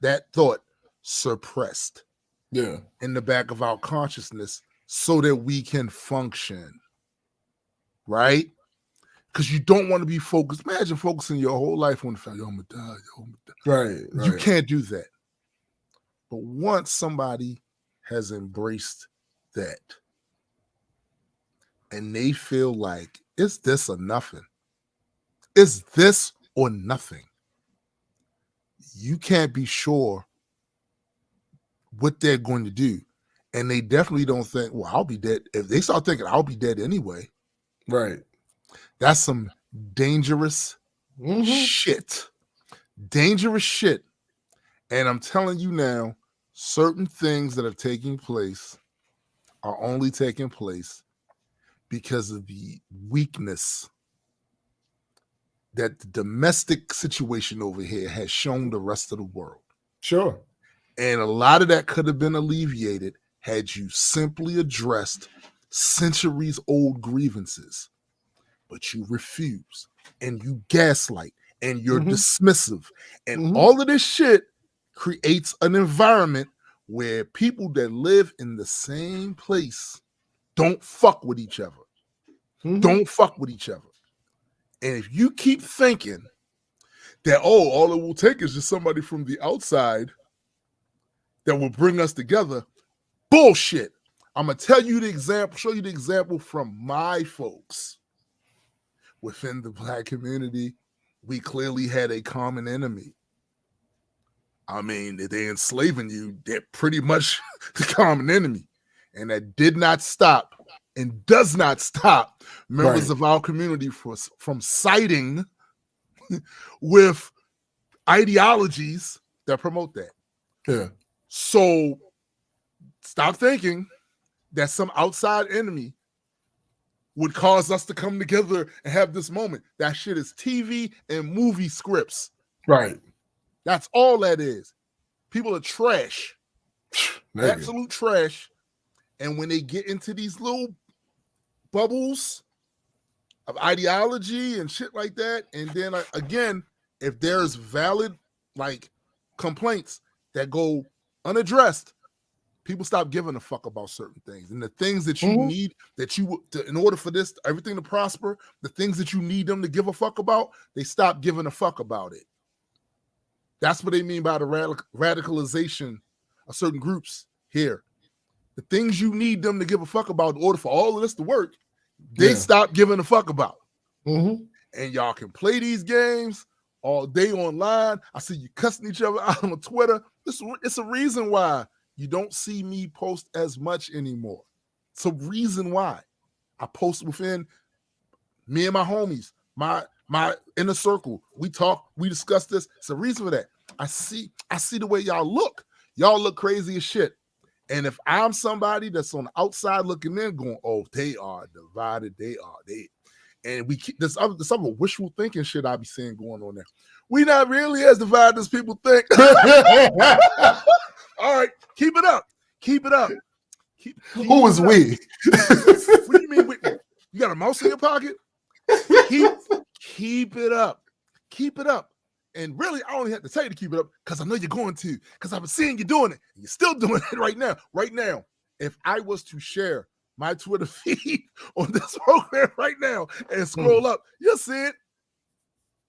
[SPEAKER 2] that thought, suppressed in the back of our consciousness so that we can function, right? Because you don't want to be focused. Imagine focusing your whole life on the fact, I'm going to die.
[SPEAKER 1] Right.
[SPEAKER 2] You can't do that. But once somebody has embraced that and they feel like it's this or nothing, it's this or nothing, you can't be sure what they're going to do. And they definitely don't think, well, I'll be dead. If they start thinking I'll be dead anyway,
[SPEAKER 1] right?
[SPEAKER 2] That's some dangerous shit. Dangerous shit. And I'm telling you now, certain things that are taking place are only taking place because of the weakness that the domestic situation over here has shown the rest of the world.
[SPEAKER 1] Sure.
[SPEAKER 2] And a lot of that could have been alleviated had you simply addressed centuries-old grievances. But you refuse, and you gaslight, and you're dismissive. And all of this shit creates an environment where people that live in the same place don't fuck with each other. Don't fuck with each other. And if you keep thinking that, all it will take is just somebody from the outside that will bring us together. Bullshit. I'm going to show you the example from my folks. Within the Black community, we clearly had a common enemy. I mean, they're enslaving you. They're pretty much the common enemy. And that did not stop and does not stop members of our community from siding with ideologies that promote that.
[SPEAKER 1] Yeah.
[SPEAKER 2] So stop thinking that some outside enemy would cause us to come together and have this moment. That shit is TV and movie scripts.
[SPEAKER 1] Right.
[SPEAKER 2] That's all that is. People are trash. Absolute trash. And when they get into these little bubbles of ideology and shit like that, and then again, if there's valid like complaints that go unaddressed, people stop giving a fuck about certain things. And the things that you need, that you in order for this everything to prosper, the things that you need them to give a fuck about, they stop giving a fuck about it. That's what they mean by the radicalization of certain groups here. The things you need them to give a fuck about in order for all of this to work, they stop giving a fuck about. And y'all can play these games all day online. I see you cussing each other out on Twitter. It's a reason why you don't see me post as much anymore. It's a reason why. I post within me and my homies, my inner circle. We talk, we discuss this. It's a reason for that. I see the way y'all look. Y'all look crazy as shit. And if I'm somebody that's on the outside looking in, going, oh, they are divided, and we keep this other wishful thinking shit I be seeing going on there. We not really as divided as people think. All right, keep it up. Keep it up.
[SPEAKER 1] Who is we?
[SPEAKER 2] What do you mean? You got a mouse in your pocket? Keep it up. Keep it up. And really, I only have to tell you to keep it up because I know you're going to, because I've been seeing you doing it. You're still doing it right now. Right now, if I was to share my Twitter feed on this program right now and scroll up, you'll see it.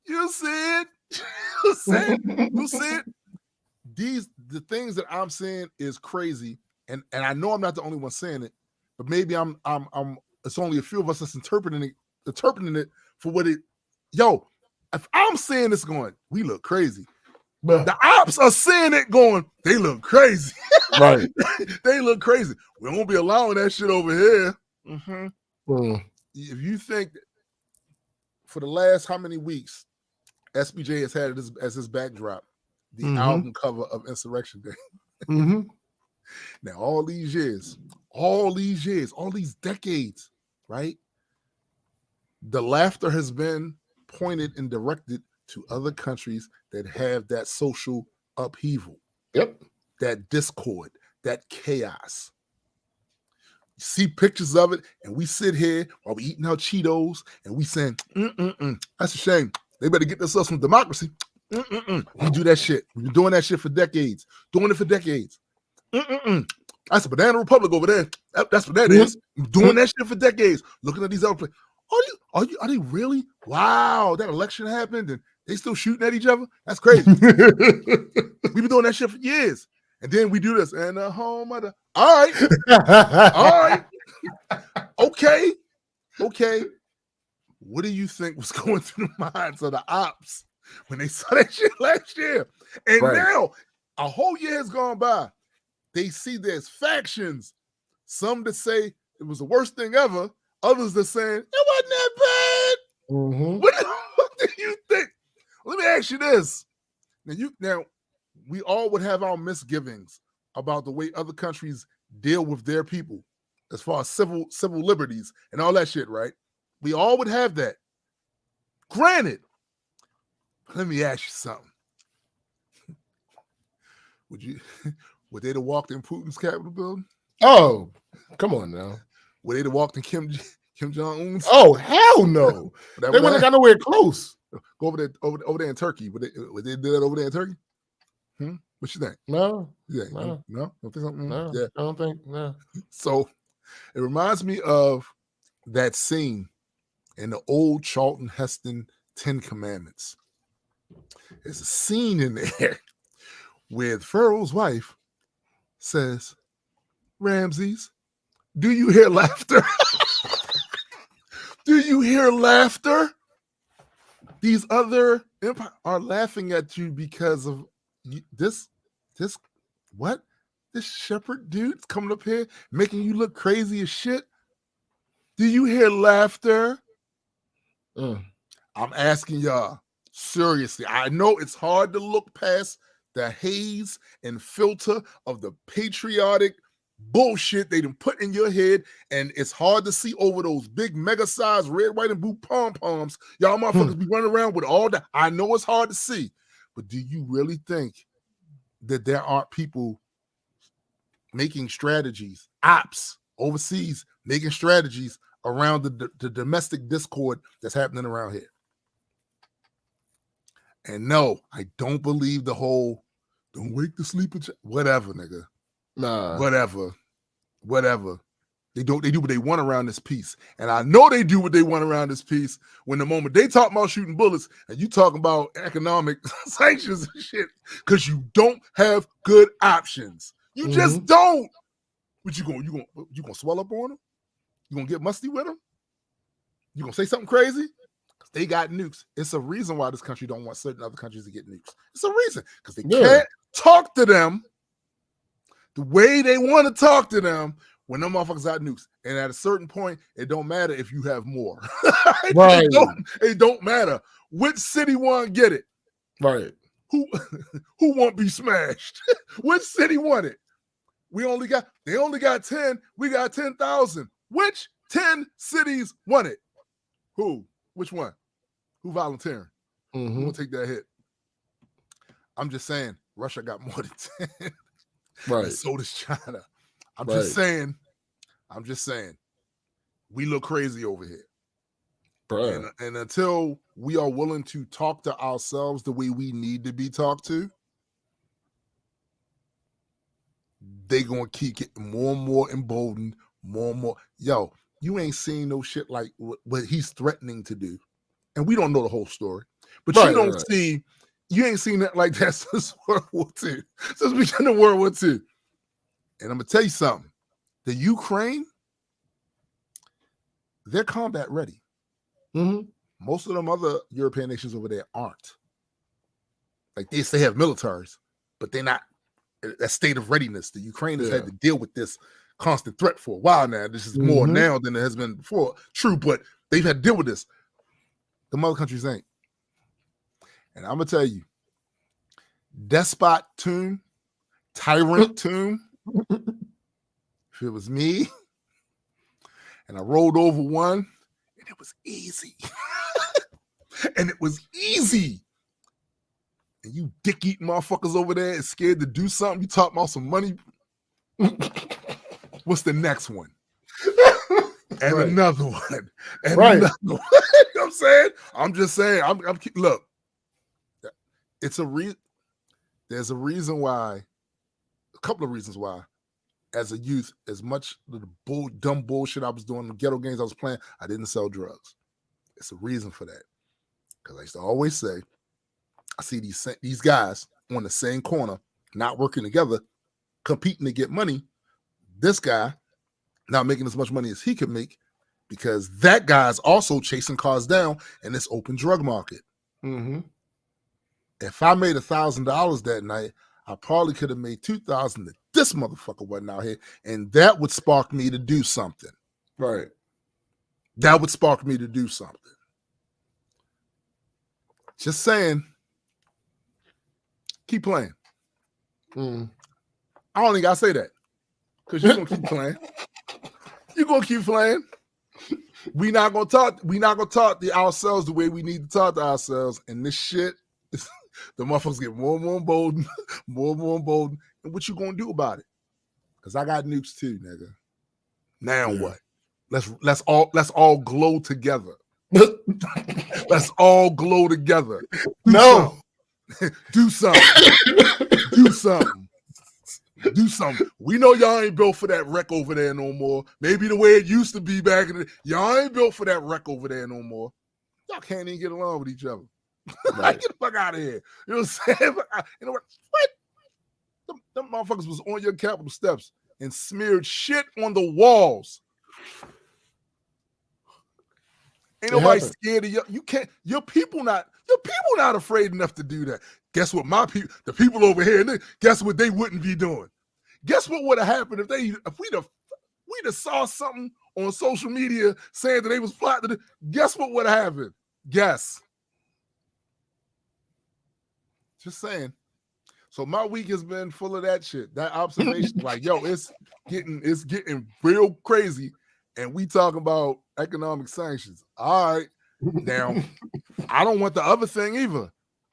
[SPEAKER 2] You'll see it. You'll see it. You'll see it. The things that I'm saying is crazy, and I know I'm not the only one saying it, but maybe I'm it's only a few of us that's interpreting it for what it. Yo, if I'm saying this going, we look crazy. The ops are saying it going, they look crazy.
[SPEAKER 1] Right.
[SPEAKER 2] They look crazy. We won't be allowing that shit over here. If you think for the last how many weeks SBJ has had it as his backdrop, the album cover of Insurrection Day. Now, all these years, all these decades, right? The laughter has been pointed and directed to other countries that have that social upheaval.
[SPEAKER 1] Yep. That
[SPEAKER 2] discord, that chaos. You see pictures of it, and we sit here while we eating our Cheetos, and we saying, that's a shame. They better get themselves some democracy. We do that shit. We've been doing that shit for decades. Doing it for decades. That's a banana republic over there. That's what that is. Doing that shit for decades. Looking at these other places. Are they really? Wow, that election happened and they still shooting at each other? That's crazy. We've been doing that shit for years. And then we do this. And the home of the. All right. Okay. What do you think was going through the minds of the ops when they saw that shit last year? And now a whole year has gone by. They see there's factions. Some that say it was the worst thing ever. Others that saying it wasn't that bad. What do you think? Let me ask you this. Now we all would have our misgivings about the way other countries deal with their people as far as civil liberties and all that shit, right? We all would have that. Granted, let me ask you something. Would they have walked in Putin's Capitol building?
[SPEAKER 1] Oh, come on now.
[SPEAKER 2] Would they have walked in Kim Jong-un's?
[SPEAKER 1] Oh, hell no. They wouldn't have got nowhere close.
[SPEAKER 2] Go over there in Turkey. Would they do that over there in Turkey? What you think?
[SPEAKER 1] No.
[SPEAKER 2] Yeah. No? Don't think something?
[SPEAKER 1] No.
[SPEAKER 2] Yeah.
[SPEAKER 1] I don't think, no.
[SPEAKER 2] So it reminds me of that scene in the old Charlton Heston 10 Commandments There's a scene in there where Pharaoh's wife says, Ramses, do you hear laughter? Do you hear laughter? These other empires are laughing at you because of this, what? This shepherd dude's coming up here making you look crazy as shit. Do you hear laughter? I'm asking y'all, seriously. I know it's hard to look past the haze and filter of the patriotic bullshit they done put in your head, and it's hard to see over those big mega-sized red, white, and blue pom-poms. Y'all motherfuckers be running around with all that. I know it's hard to see, but do you really think that there aren't people making strategies, ops overseas, making strategies around the domestic discord that's happening around here? And no, I don't believe the whole don't wake the sleeping whatever, nigga.
[SPEAKER 1] Nah.
[SPEAKER 2] Whatever. They do what they want around this piece. And I know they do what they want around this piece when the moment they talk about shooting bullets and you talking about economic sanctions and shit, because you don't have good options. You just don't. What you gonna swell up on them? You gonna get musty with them? You gonna say something crazy? Because they got nukes. It's a reason why this country don't want certain other countries to get nukes. It's a reason. Because they can't talk to them the way they want to talk to them when them motherfuckers got nukes. And at a certain point, it don't matter if you have more.
[SPEAKER 1] Right.
[SPEAKER 2] It don't matter. Which city want to get it?
[SPEAKER 1] Right.
[SPEAKER 2] Who won't be smashed? Which city want it? They only got 10. We got 10,000. Which 10 cities want it? Who? Which one? Who volunteering? Who will take that hit? I'm just saying, Russia got more than 10.
[SPEAKER 1] Right.
[SPEAKER 2] And so does China. I'm just saying, we look crazy over here. And until we are willing to talk to ourselves the way we need to be talked to, they gonna keep getting more and more emboldened, more and more. Yo, you ain't seen no shit like what he's threatening to do. And we don't know the whole story. But you ain't seen that like that since World War II. Since we began of World War II. And I'm gonna tell you something. The Ukraine, they're combat ready. Most of them other European nations over there aren't. Like they have militaries, but they're not a state of readiness. The Ukraine has had to deal with this constant threat for a while now. This is more now than it has been before. True, but they've had to deal with this. The mother countries ain't. And I'm gonna tell you, despot tomb, tyrant tomb. If it was me, and I rolled over one, and it was easy. And it was easy. And you dick-eating motherfuckers over there is scared to do something. You talking about some money. What's the next one? And another one. And another one. You know what I'm saying? I'm just saying. Look, it's there's a reason why, a couple of reasons why, as a youth, as much the dumb bullshit I was doing, the ghetto games I was playing, I didn't sell drugs. It's a reason for that. Because I used to always say, I see these guys on the same corner, not working together, competing to get money. This guy not making as much money as he could make because that guy's also chasing cars down in this open drug market. If I made $1,000 that night, I probably could have made $2,000 if this motherfucker wasn't out here, and that would spark me to do something.
[SPEAKER 1] Right.
[SPEAKER 2] That would spark me to do something. Just saying. Keep playing. I don't even gotta say that. Because you're gonna keep playing. You're gonna keep playing. We're not gonna talk to ourselves the way we need to talk to ourselves. And this shit, the motherfuckers get more and more emboldened, more and more emboldened. And what you gonna do about it? Because I got nukes too, nigga. Now what? Let's all glow together. Let's all glow together. Do something. Do something. Do something. We know y'all ain't built for that wreck over there no more. Maybe the way it used to be back in the y'all ain't built for that wreck over there no more. Y'all can't even get along with each other. Like, get the fuck out of here. You know what I'm saying? You know what? Them motherfuckers was on your Capitol steps and smeared shit on the walls. Ain't nobody scared of you. You can't. Your people not afraid enough to do that. Guess what? The people over here, guess what they wouldn't be doing? Guess what would have happened if we'd have saw something on social media saying that they was plotting? Guess what would have happened? Guess. Just saying. So my week has been full of that shit. That observation, like, yo, it's getting real crazy, and we talking about economic sanctions. All right, now I don't want the other thing either.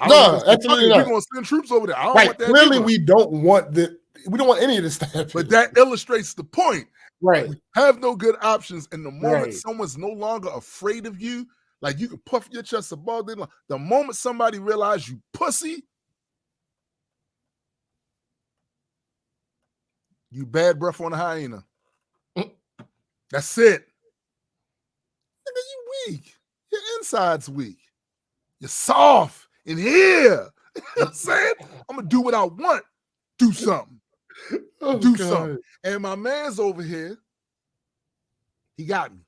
[SPEAKER 1] No, absolutely not.
[SPEAKER 2] We're gonna send troops over there. I don't want that.
[SPEAKER 1] Clearly,
[SPEAKER 2] either.
[SPEAKER 1] we don't want any of this to happen.
[SPEAKER 2] But that illustrates the point.
[SPEAKER 1] Right.
[SPEAKER 2] We have no good options, and the moment someone's no longer afraid of you, like you can puff your chest above them. The moment somebody realizes you pussy, you bad breath on a hyena. That's it. Nigga, you weak. Your inside's weak. You're soft in here. You know what I'm saying? I'm going to do what I want. Do something. Something. And my man's over here, he got me.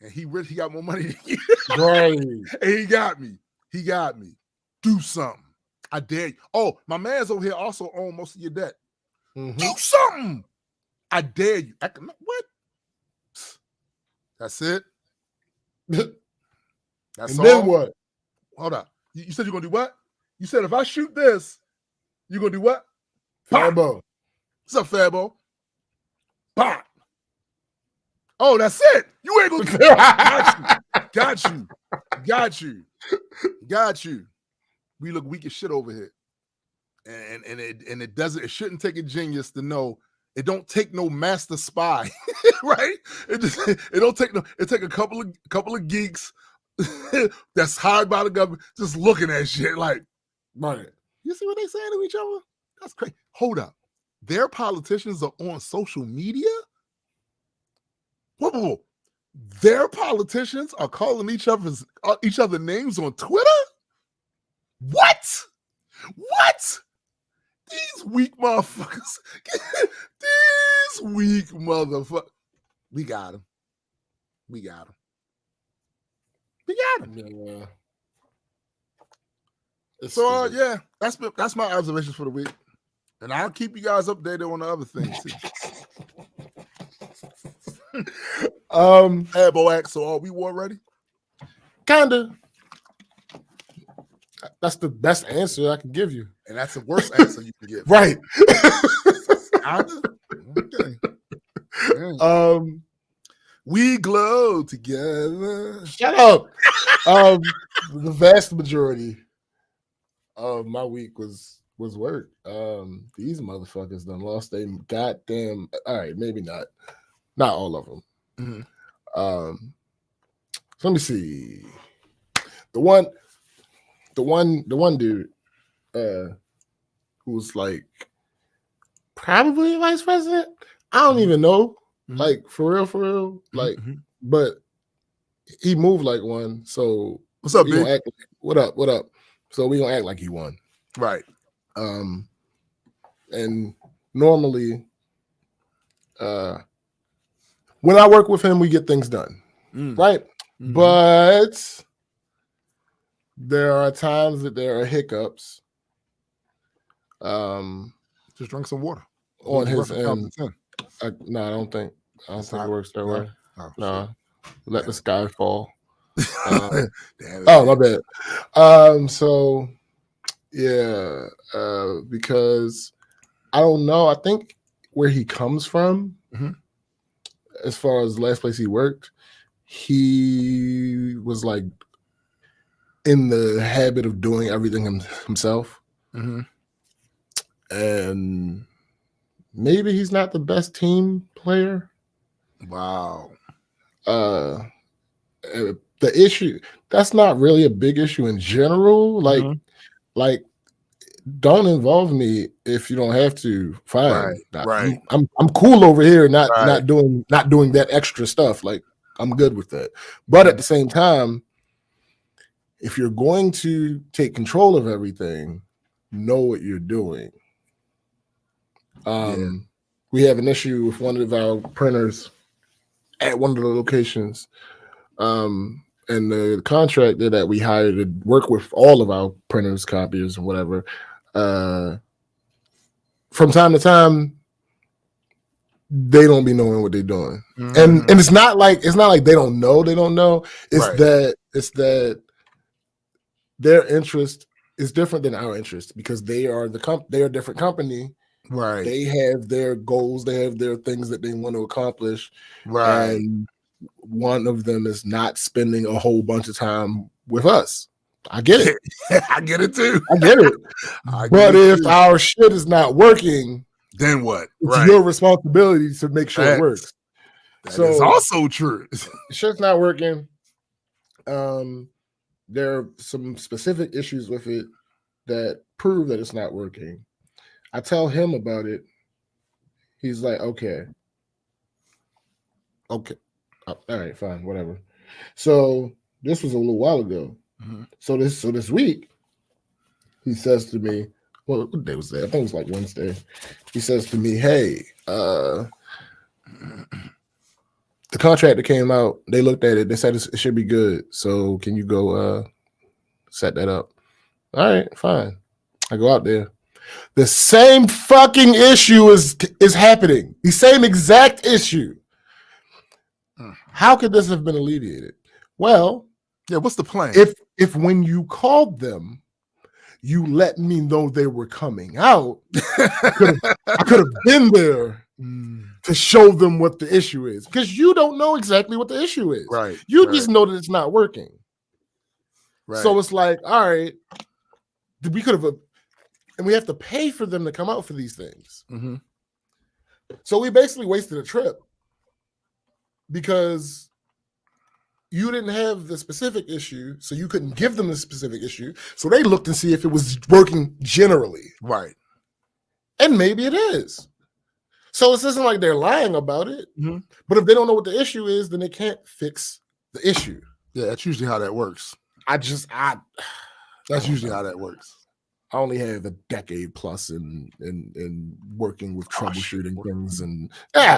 [SPEAKER 2] And he got more money than you.
[SPEAKER 1] Right.
[SPEAKER 2] And he got me. Do something. I dare you. Oh, my man's over here also own most of your debt. Mm-hmm. Do something. I dare you. What? That's it. That's all.
[SPEAKER 1] Then what?
[SPEAKER 2] Hold up. You said you're gonna do what? You said if I shoot this, you're gonna do what?
[SPEAKER 1] Fabo.
[SPEAKER 2] What's up, Fabo? Pop. Oh, that's it. You ain't gonna Got you. We look weak as shit over here. And it shouldn't take a genius to know it don't take no master spy, right? It take a couple of geeks that's hired by the government just looking at shit like,
[SPEAKER 1] right.
[SPEAKER 2] You see what they saying to each other? That's crazy. Hold up. Their politicians are on social media? Whoa. Their politicians are calling each other names on Twitter? What? These weak motherfuckers. We got him. Yeah. So yeah, that's my observations for the week. And I'll keep you guys updated on the other things too. Hey, Boax, so are we war ready?
[SPEAKER 1] Kinda. That's the best answer I can give you.
[SPEAKER 2] And that's the worst answer you can give.
[SPEAKER 1] Right.
[SPEAKER 2] Okay. We glow together.
[SPEAKER 1] Shut up. The vast majority of my week was work. These motherfuckers done lost their goddamn. All right, maybe not all of them. Mm-hmm. So let me see. The one dude, who's like probably vice president. I don't even know. Mm-hmm. Like for real. Like, mm-hmm. But he moved like one. So
[SPEAKER 2] what's up, big?
[SPEAKER 1] What up? So we gonna act like he won.
[SPEAKER 2] Right.
[SPEAKER 1] And normally, when I work with him, we get things done. Right. Mm-hmm. But there are times that there are hiccups.
[SPEAKER 2] Just drink some water.
[SPEAKER 1] On his end. No, I don't think it works that way. No. Let the sky fall. My bad. So yeah, because I don't know. I think where he comes from, mm-hmm. as far as the last place he worked, he was like in the habit of doing everything himself. Mm-hmm. And maybe he's not the best team player.
[SPEAKER 2] Wow.
[SPEAKER 1] The issue, that's not really a big issue in general. Like, mm-hmm. like, don't involve me if you don't have to. Fine.
[SPEAKER 2] Right.
[SPEAKER 1] I'm cool over here, not doing that extra stuff. Like, I'm good with that. But at the same time, if you're going to take control of everything, know what you're doing. We have an issue with one of our printers at one of the locations. And the contractor that we hired to work with all of our printers, copiers, and whatever, from time to time, they don't be knowing what they're doing. And it's not like they don't know. It's that their interest is different than our interest because they are a different company.
[SPEAKER 2] Right.
[SPEAKER 1] They have their goals. They have their things that they want to accomplish.
[SPEAKER 2] Right.
[SPEAKER 1] And one of them is not spending a whole bunch of time with us. I get it.
[SPEAKER 2] I get it too.
[SPEAKER 1] I get it. But if our shit is not working,
[SPEAKER 2] then what?
[SPEAKER 1] It's your responsibility to make sure it works.
[SPEAKER 2] That is also true.
[SPEAKER 1] Shit's not working. There are some specific issues with it that prove that it's not working. I tell him about it. He's like, okay. All right, fine, whatever. So this was a little while ago. So this week, he says to me, well, what day was that? I think it was like Wednesday. He says to me, hey, the contractor came out. They looked at it. They said it should be good. So can you go set that up? All right, fine. I go out there. The same fucking issue is happening. The same exact issue. How could this have been alleviated? Well,
[SPEAKER 2] yeah. What's the plan?
[SPEAKER 1] If when you called them, you let me know they were coming out, I could have been there to show them what the issue is because you don't know exactly what the issue is.
[SPEAKER 2] Right.
[SPEAKER 1] You just know that it's not working.
[SPEAKER 2] Right.
[SPEAKER 1] So it's like, all right, we could have, and we have to pay for them to come out for these things. So we basically wasted a trip because you didn't have the specific issue, so you couldn't give them the specific issue. So they looked and see if it was working generally.
[SPEAKER 2] Right.
[SPEAKER 1] And maybe it is. So it isn't like they're lying about it. But if they don't know what the issue is, then they can't fix the issue.
[SPEAKER 2] Yeah, that's usually how that works. That's usually how that works.
[SPEAKER 1] I only have a decade plus in working with troubleshooting things, and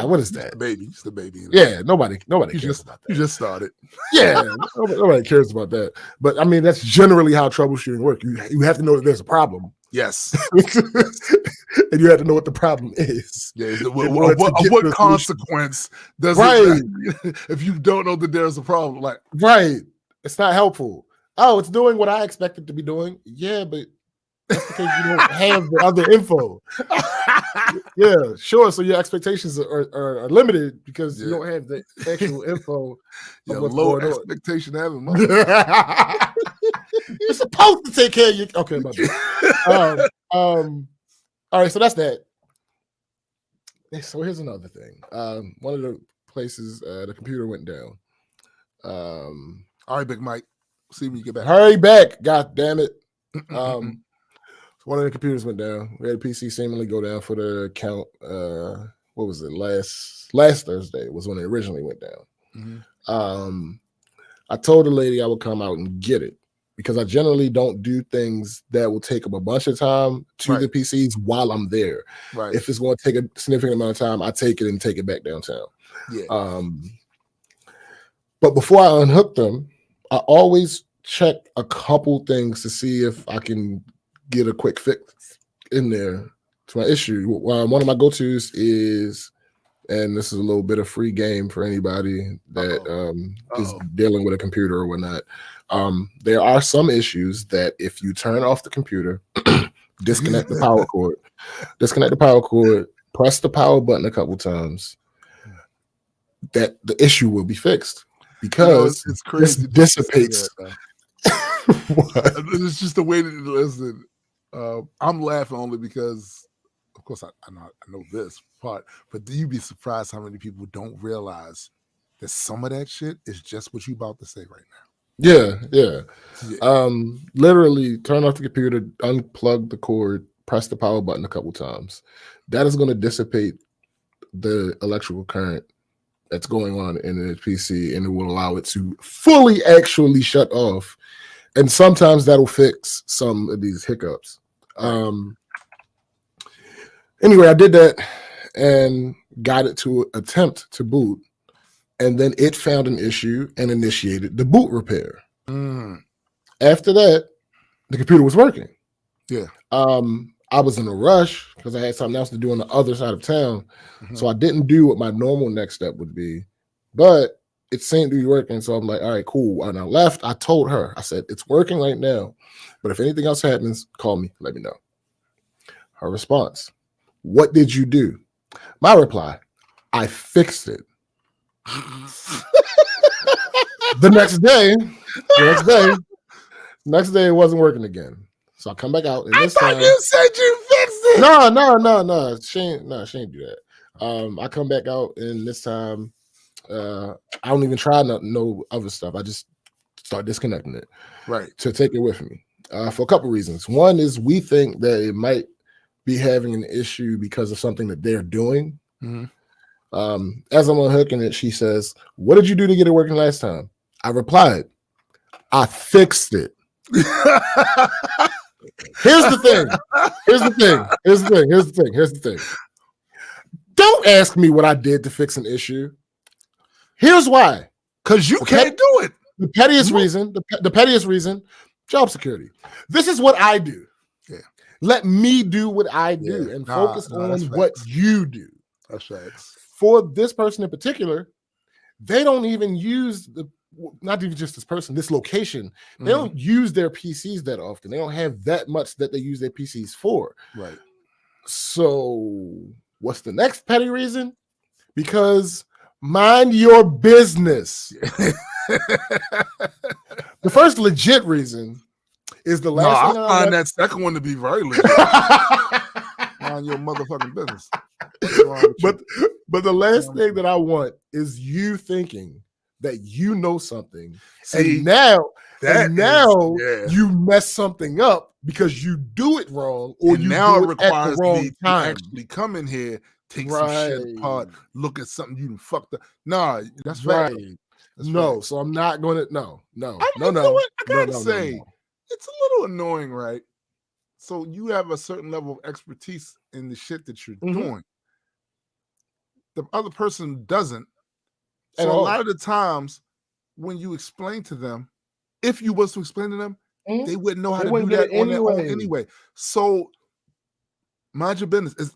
[SPEAKER 1] what is that?
[SPEAKER 2] It's the baby.
[SPEAKER 1] Yeah, nobody cares about that.
[SPEAKER 2] You just started.
[SPEAKER 1] Yeah, nobody cares about that. But I mean, that's generally how troubleshooting works. You have to know that there's a problem.
[SPEAKER 2] Yes.
[SPEAKER 1] And you have to know what the problem is.
[SPEAKER 2] Yeah. What consequence does it? If you don't know that there's a problem, like
[SPEAKER 1] it's not helpful. Oh, it's doing what I expect it to be doing. Yeah, but that's because you don't have the other info. Yeah, sure. So your expectations are limited because you don't have the actual info.
[SPEAKER 2] Low expectation having money.
[SPEAKER 1] You're supposed to take care of you. Okay, my bad. All right, so that's that. So here's another thing. One of the places the computer went down.
[SPEAKER 2] All right, Big Mike. See when you get back.
[SPEAKER 1] Hurry back, god damn it. One of the computers went down. We had a PC seemingly go down for the count. What was it? Last Thursday was when it originally went down. I told the lady I would come out and get it because I generally don't do things that will take up a bunch of time to the PCs while I'm there. Right. If it's going to take a significant amount of time, I take it and take it back downtown. Yeah. But before I unhook them, I always check a couple things to see if I can get a quick fix in there to my issue. One of my go-tos is, and this is a little bit of free game for anybody that is dealing with a computer or whatnot. There are some issues that if you turn off the computer, disconnect the power cord, press the power button a couple times, that the issue will be fixed because
[SPEAKER 2] it's crazy.
[SPEAKER 1] This dissipates.
[SPEAKER 2] It's just the way that listen. I'm laughing only because, of course, I know this part, but do you be surprised how many people don't realize that some of that shit is just what you about to say right now?
[SPEAKER 1] Yeah. Literally turn off the computer, unplug the cord, press the power button a couple times. That is going to dissipate the electrical current that's going on in the PC, and it will allow it to fully actually shut off. And sometimes that'll fix some of these hiccups. Anyway, I did that and got it to attempt to boot. And then it found an issue and initiated the boot repair. After that, the computer was working.
[SPEAKER 2] Yeah.
[SPEAKER 1] I was in a rush because I had something else to do on the other side of town. So I didn't do what my normal next step would be. But it seemed to be working. So I'm like, all right, cool. When I left, I told her, I said, it's working right now. But if anything else happens, call me. Let me know. Her response, what did you do? My reply, I fixed it. The next day, it wasn't working again. So I come back out. And this time,
[SPEAKER 2] you said you fixed it.
[SPEAKER 1] No. She ain't do that. I come back out, and this time, I don't even try no other stuff. I just start disconnecting it, to take it with me for a couple reasons. One is we think that it might be having an issue because of something that they're doing. As I'm unhooking it, she says, what did you do to get it working last time? I replied, I fixed it. Here's the thing. Don't ask me what I did to fix an issue. Here's why.
[SPEAKER 2] Because you can't do it.
[SPEAKER 1] The pettiest reason, job security. This is what I do.
[SPEAKER 2] Yeah.
[SPEAKER 1] Let me do what I do and focus on what you do.
[SPEAKER 2] That's right.
[SPEAKER 1] For this person in particular, they don't even use not even just this person, this location. They don't use their PCs that often. They don't have that much that they use their PCs for. Right. So what's the next petty reason? Because mind your business. The first legit reason is the last thing
[SPEAKER 2] I find that second one to be very legit. Mind your motherfucking business.
[SPEAKER 1] But the last thing that I want is you thinking that you know something. See, and now you mess something up because you do it wrong, or
[SPEAKER 2] and
[SPEAKER 1] you
[SPEAKER 2] now
[SPEAKER 1] do
[SPEAKER 2] it requires
[SPEAKER 1] at the wrong
[SPEAKER 2] me
[SPEAKER 1] time.
[SPEAKER 2] to actually come in here, take some shit apart, look at something you fucked up. Nah, that's right.
[SPEAKER 1] So I'm not going to. No.
[SPEAKER 2] I gotta say, it's a little annoying, right? So you have a certain level of expertise in the shit that you're doing. The other person doesn't. So a lot of the times when you explain to them, if you was to explain to them, they wouldn't know how to do that on their own anyway. So mind your business.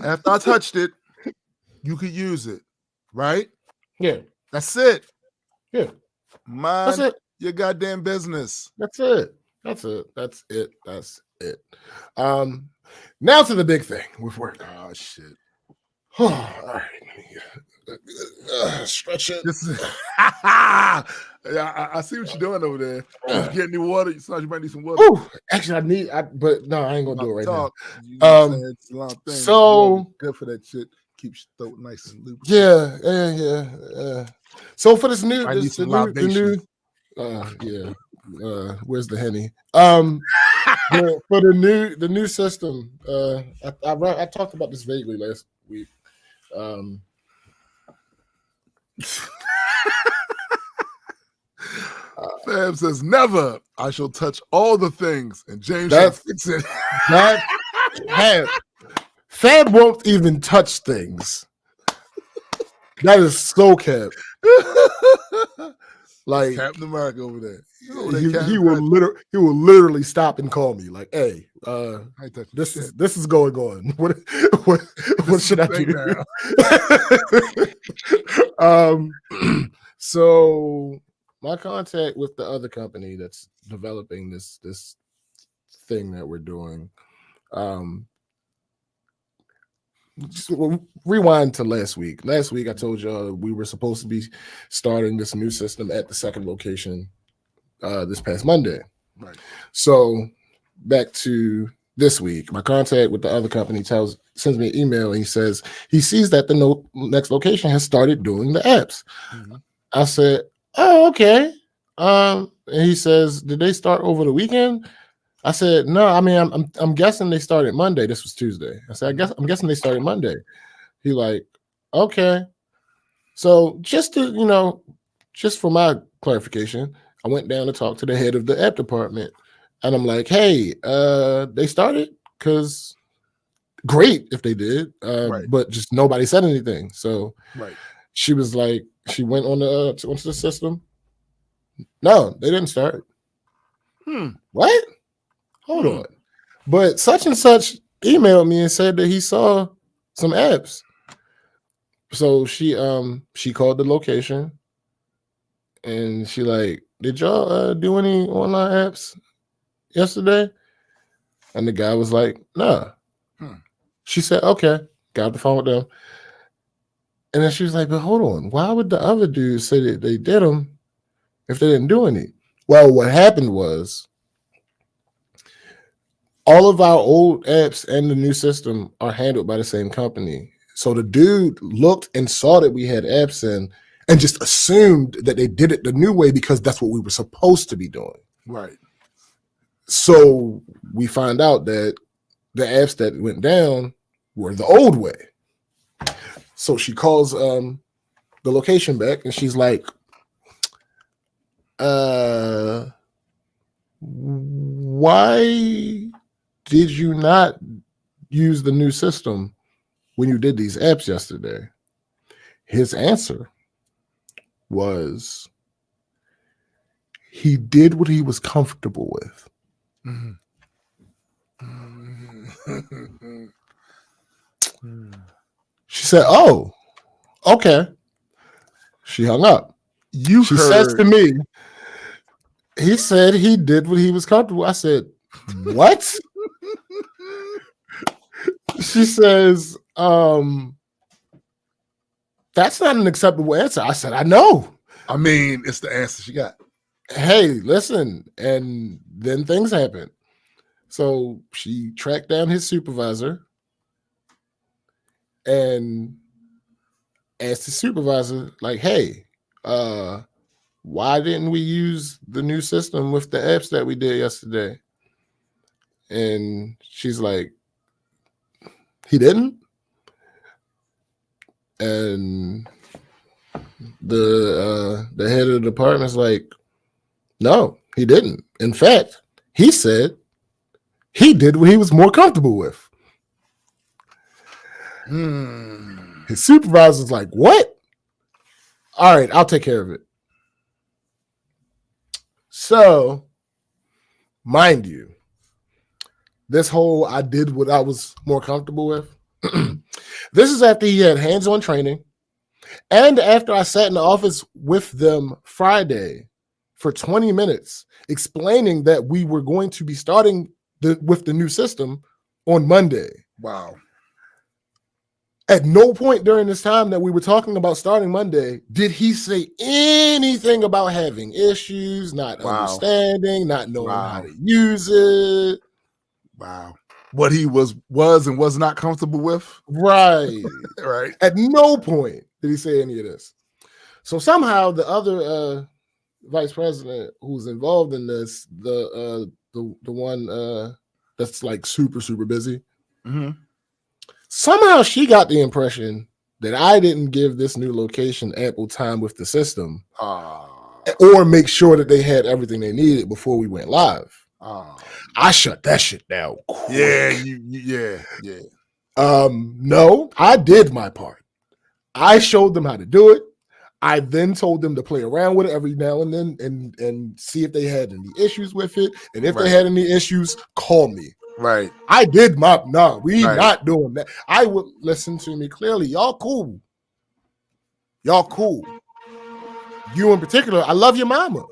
[SPEAKER 2] After I touched it, you could use it, right?
[SPEAKER 1] Yeah.
[SPEAKER 2] That's it.
[SPEAKER 1] Yeah.
[SPEAKER 2] Mind your goddamn business.
[SPEAKER 1] That's it. Now to the big thing with work.
[SPEAKER 2] Oh shit.
[SPEAKER 1] All right. Stretch it.
[SPEAKER 2] Yeah, I see what you're doing over there. Get any water. You might need some water.
[SPEAKER 1] Ooh, actually, but no, I ain't gonna do it right now.
[SPEAKER 2] It's a long thing.
[SPEAKER 1] So
[SPEAKER 2] good for that shit. Keeps your throat nice and loose.
[SPEAKER 1] Yeah. So for this new, where's the Henny? For the new system, I talked about this vaguely last week.
[SPEAKER 2] Fab says, never. I shall touch all the things, and James shall fix it.
[SPEAKER 1] Fab won't even touch things. That is so cap. Like
[SPEAKER 2] Captain America over there.
[SPEAKER 1] He will literally stop and call me like, "Hey, this is going on. What should I do?" So my contact with the other company that's developing this thing that we're doing. Just rewind to last week. Last week, I told y'all we were supposed to be starting this new system at the second location this past Monday.
[SPEAKER 2] Right.
[SPEAKER 1] So back to this week, my contact with the other company sends me an email, and he says he sees that the next location has started doing the apps. I said, "Oh, okay." And he says, "Did they start over the weekend?" I said, "No, I mean, I'm guessing they started Monday." This was Tuesday. I said, I'm guessing they started Monday." He like, "Okay." So just for my clarification, I went down to talk to the head of the app department, and I'm like, "Hey, they started? Because great if they did, but just nobody said anything." So she was like, she went on onto the system. No, they didn't start. What? Hold on. But such and such emailed me and said that he saw some apps. So she called the location and she like, did y'all do any online apps yesterday? And the guy was like, nah. She said, okay, got off the phone with them. And then she was like, but hold on, why would the other dudes say that they did them if they didn't do any? Well, what happened was all of our old apps and the new system are handled by the same company. So the dude looked and saw that we had apps in and just assumed that they did it the new way because that's what we were supposed to be doing.
[SPEAKER 2] Right.
[SPEAKER 1] So we find out that the apps that went down were the old way. So she calls the location back and she's like, why did you not use the new system when you did these apps yesterday? His answer was he did what he was comfortable with. She said, oh, okay. She hung up. She says to me, he said he did what he was comfortable. I said, what? She says, that's not an acceptable answer. I said, I know.
[SPEAKER 2] I mean, it's the answer she got.
[SPEAKER 1] Hey, listen. And then things happen. So she tracked down his supervisor and asked his supervisor, like, hey, why didn't we use the new system with the apps that we did yesterday? And she's like, he didn't? And the head of the department's like, no, he didn't. In fact, he said he did what he was more comfortable with. His supervisor's like, what? All right, I'll take care of it. So, mind you, this whole I did what I was more comfortable with. This is after he had hands-on training and after I sat in the office with them Friday for 20 minutes explaining that we were going to be starting with the new system on Monday.
[SPEAKER 2] Wow.
[SPEAKER 1] At no point during this time that we were talking about starting Monday did he say anything about having issues, not understanding, not knowing how to use it.
[SPEAKER 2] Wow. What he was and was not comfortable with.
[SPEAKER 1] Right.
[SPEAKER 2] Right.
[SPEAKER 1] At no point did he say any of this. So somehow the other vice president who's involved in this, the one that's like super, super busy, somehow she got the impression that I didn't give this new location ample time with the system or make sure that they had everything they needed before we went live. I shut that shit down quick.
[SPEAKER 2] Yeah.
[SPEAKER 1] No, I did my part. I showed them how to do it. I then told them to play around with it every now and then and see if they had any issues with it. And if they had any issues, call me.
[SPEAKER 2] Right.
[SPEAKER 1] I did my not doing that. I would listen to me clearly. Y'all cool. You in particular, I love your mama.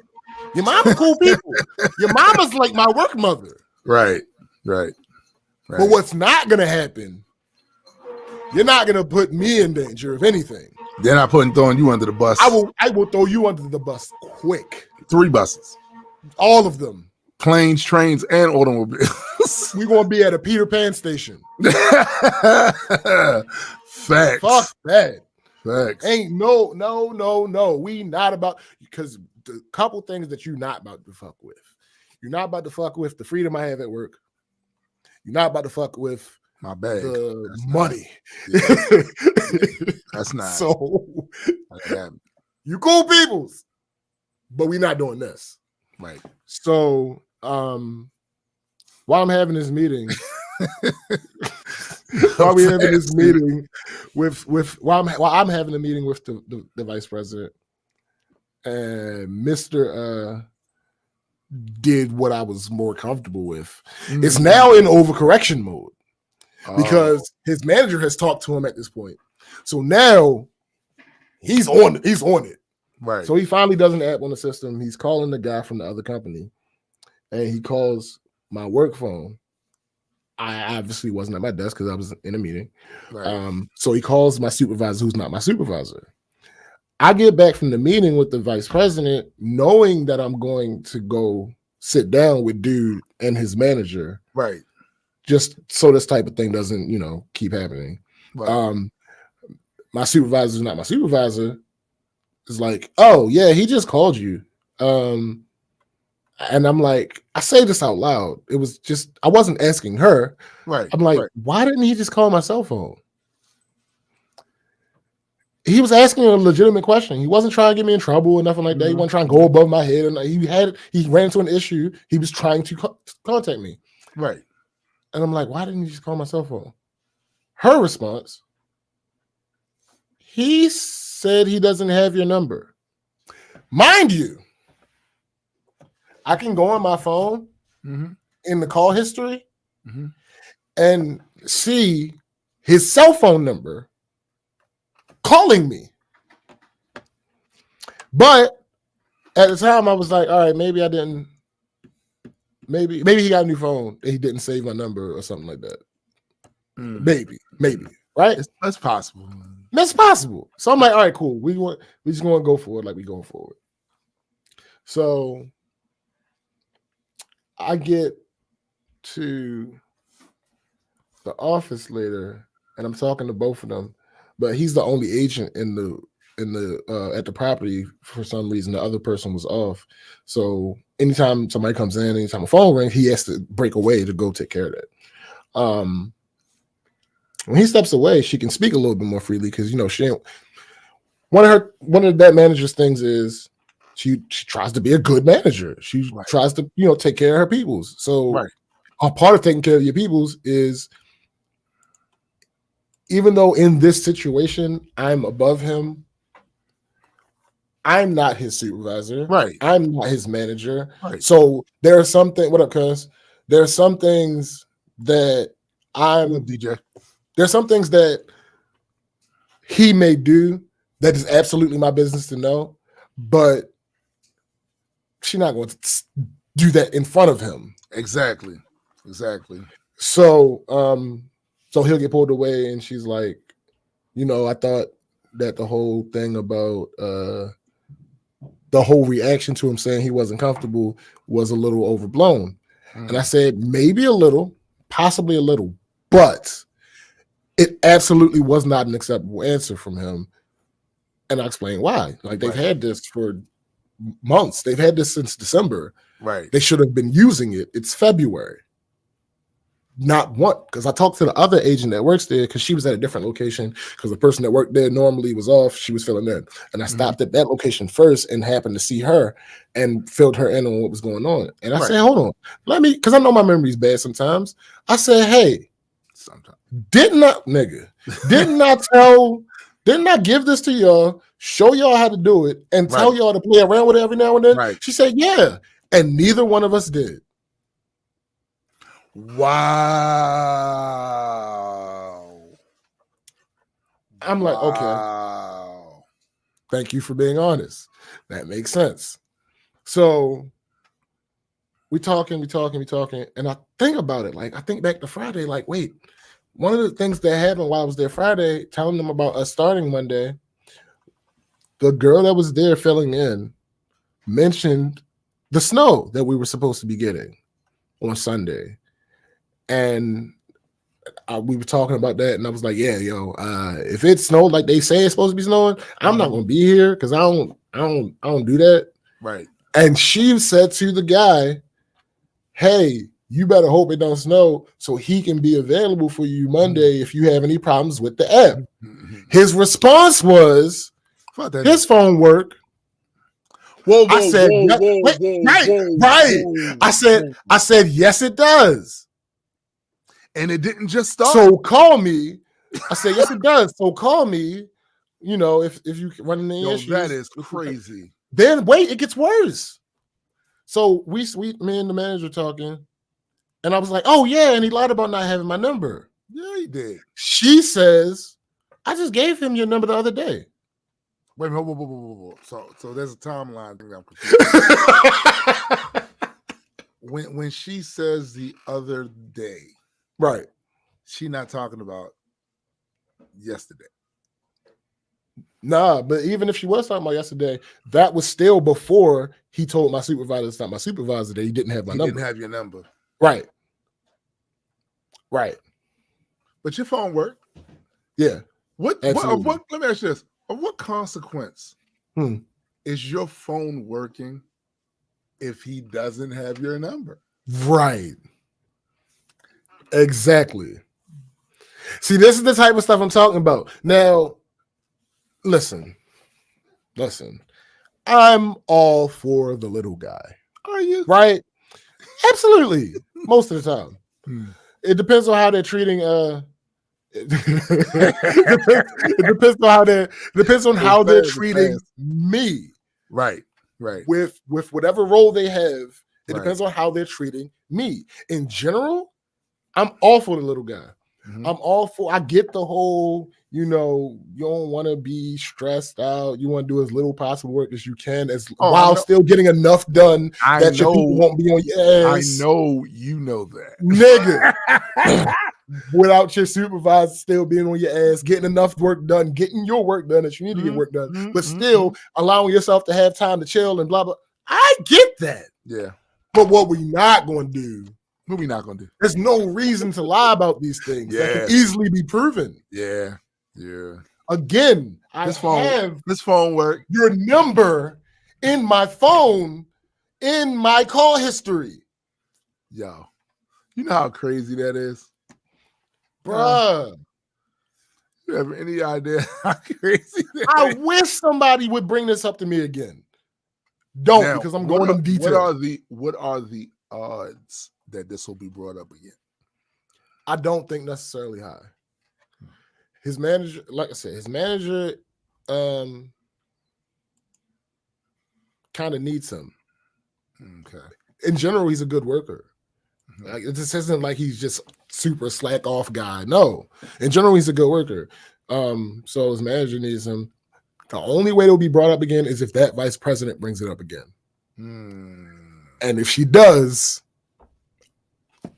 [SPEAKER 1] Your mama cool people. Your mama's like my work mother.
[SPEAKER 2] Right.
[SPEAKER 1] But what's not gonna happen, you're not gonna put me in danger of anything.
[SPEAKER 2] They're not throwing you under the bus.
[SPEAKER 1] I will throw you under the bus quick.
[SPEAKER 2] 3 buses.
[SPEAKER 1] All of them.
[SPEAKER 2] Planes, trains, and automobiles.
[SPEAKER 1] We're gonna be at a Peter Pan station.
[SPEAKER 2] Facts.
[SPEAKER 1] Fuck that.
[SPEAKER 2] Facts.
[SPEAKER 1] Ain't no. We not about, because the couple things that you're not about to fuck with. You're not about to fuck with the freedom I have at work. You're not about to fuck with
[SPEAKER 2] my bag.
[SPEAKER 1] The money.
[SPEAKER 2] That's not.
[SPEAKER 1] So you cool peoples, but we not doing this.
[SPEAKER 2] Right.
[SPEAKER 1] So while I'm having this meeting, while we're having this meeting while I'm having a meeting with the vice president, and Mr. Did what I was more comfortable with. It's now in overcorrection mode because his manager has talked to him at this point. So now he's on it.
[SPEAKER 2] Right.
[SPEAKER 1] So he finally does an app on the system. He's calling the guy from the other company, and he calls my work phone. I obviously wasn't at my desk because I was in a meeting. Right. So he calls my supervisor, who's not my supervisor. I get back from the meeting with the vice president, knowing that I'm going to go sit down with dude and his manager.
[SPEAKER 2] Right.
[SPEAKER 1] Just so this type of thing doesn't, keep happening. Right. My supervisor is not my supervisor. Is like, oh yeah, he just called you. And I'm like, I say this out loud. It was just, I wasn't asking her.
[SPEAKER 2] Right.
[SPEAKER 1] I'm like, why didn't he just call my cell phone? He was asking a legitimate question. He wasn't trying to get me in trouble or nothing like that. He wasn't trying to go above my head. And he ran into an issue. He was trying to contact me.
[SPEAKER 2] Right.
[SPEAKER 1] And I'm like, why didn't you just call my cell phone? Her response, he said he doesn't have your number. Mind you, I can go on my phone in the call history and see his cell phone number calling me. But at the time I was like, all right, maybe I didn't, maybe he got a new phone and he didn't save my number or something like that. Maybe, right?
[SPEAKER 2] That's possible.
[SPEAKER 1] That's possible. So I'm like, all right, cool. We just going to go for it like we going forward. So I get to the office later and I'm talking to both of them, but he's the only agent in the at the property for some reason. The other person was off. So anytime somebody comes in, anytime a phone rings, he has to break away to go take care of that. When he steps away, she can speak a little bit more freely because she one of that manager's things is she tries to be a good manager. She tries to take care of her peoples. So a part of taking care of your peoples is, even though in this situation I'm above him, I'm not his supervisor.
[SPEAKER 2] Right.
[SPEAKER 1] I'm not his manager.
[SPEAKER 2] Right.
[SPEAKER 1] So there are something. What up, cuz? There are some things that there's some things that he may do that is absolutely my business to know, but she's not going to do that in front of him.
[SPEAKER 2] Exactly.
[SPEAKER 1] So, so he'll get pulled away, and she's like, I thought that the whole thing about the whole reaction to him saying he wasn't comfortable was a little overblown. And I said, maybe a little, possibly a little, but it absolutely was not an acceptable answer from him. And I explained why. Like, they've had this for months. They've had this since December.
[SPEAKER 2] Right.
[SPEAKER 1] They should have been using it. It's February. Not one, because I talked to the other agent that works there because she was at a different location because the person that worked there normally was off. She was filling in. And I stopped at that location first and happened to see her and filled her in on what was going on. And I said, hold on, because I know my memory's bad sometimes. I said, hey, didn't I give this to y'all, show y'all how to do it, and tell y'all to play around with it every now and then? Right. She said, yeah. And neither one of us did.
[SPEAKER 2] Wow.
[SPEAKER 1] I'm like, okay. Thank you for being honest. That makes sense. So we talking, and I think about it. Like, I think back to Friday, like, wait, one of the things that happened while I was there Friday, telling them about us starting Monday, the girl that was there filling in mentioned the snow that we were supposed to be getting on Sunday. And we were talking about that, and I was like, yeah, if it snowed like they say it's supposed to be snowing, I'm not going to be here because I don't do that.
[SPEAKER 2] Right.
[SPEAKER 1] And she said to the guy, hey, you better hope it don't snow so he can be available for you Monday if you have any problems with the app. His response was, his phone worked.
[SPEAKER 2] Whoa,
[SPEAKER 1] I said, right. I said, yes, it does.
[SPEAKER 2] And it didn't just start.
[SPEAKER 1] So call me. I said, yes, it does. So call me. You know, if you run into issues.
[SPEAKER 2] That is crazy.
[SPEAKER 1] Then wait, it gets worse. So me and the manager talking, and I was like, oh yeah, and he lied about not having my number.
[SPEAKER 2] Yeah, he did.
[SPEAKER 1] She says, I just gave him your number the other day.
[SPEAKER 2] Wait a minute, whoa. So there's a timeline thing I'm confused. when she says the other day,
[SPEAKER 1] right?
[SPEAKER 2] She not talking about yesterday.
[SPEAKER 1] Nah, but even if she was talking about yesterday, that was still before he told my supervisor, it's not my supervisor, that he didn't have my number.
[SPEAKER 2] Didn't have your number.
[SPEAKER 1] Right.
[SPEAKER 2] But your phone worked.
[SPEAKER 1] Yeah.
[SPEAKER 2] What let me ask you this. Of what consequence is your phone working if he doesn't have your number?
[SPEAKER 1] Right. Exactly. See, this is the type of stuff I'm talking about. Now, listen. I'm all for the little guy.
[SPEAKER 2] Are you?
[SPEAKER 1] Right? Absolutely. Most of the time. It depends on how they're treating it depends on how they're treating me.
[SPEAKER 2] Right.
[SPEAKER 1] With whatever role they have, it depends on how they're treating me. In general, I'm all for the little guy. I get the whole, you don't want to be stressed out. You want to do as little possible work as you can while still getting enough done that your people won't be on your ass.
[SPEAKER 2] I know you know that.
[SPEAKER 1] Nigga. Without your supervisor still being on your ass, getting enough work done, getting your work done that you need to get work done, but still allowing yourself to have time to chill and blah, blah. I get that.
[SPEAKER 2] Yeah.
[SPEAKER 1] But what we're not going to do, there's no reason to lie about these things that can easily be proven.
[SPEAKER 2] Yeah.
[SPEAKER 1] Again,
[SPEAKER 2] this phone work.
[SPEAKER 1] Your number in my phone, in my call history.
[SPEAKER 2] Yo, you know how crazy that is?
[SPEAKER 1] Bruh.
[SPEAKER 2] You have any idea how crazy that
[SPEAKER 1] I
[SPEAKER 2] is?
[SPEAKER 1] wish somebody would bring this up to me again. Don't, because I'm going in detail.
[SPEAKER 2] What are the odds that this will be brought up again?
[SPEAKER 1] I don't think necessarily high. His manager, like I said, kind of needs him.
[SPEAKER 2] Okay.
[SPEAKER 1] In general, he's a good worker. Like, this isn't like he's just super slack off guy. No. In general, he's a good worker. So his manager needs him. The only way it'll be brought up again is if that vice president brings it up again. And if she does,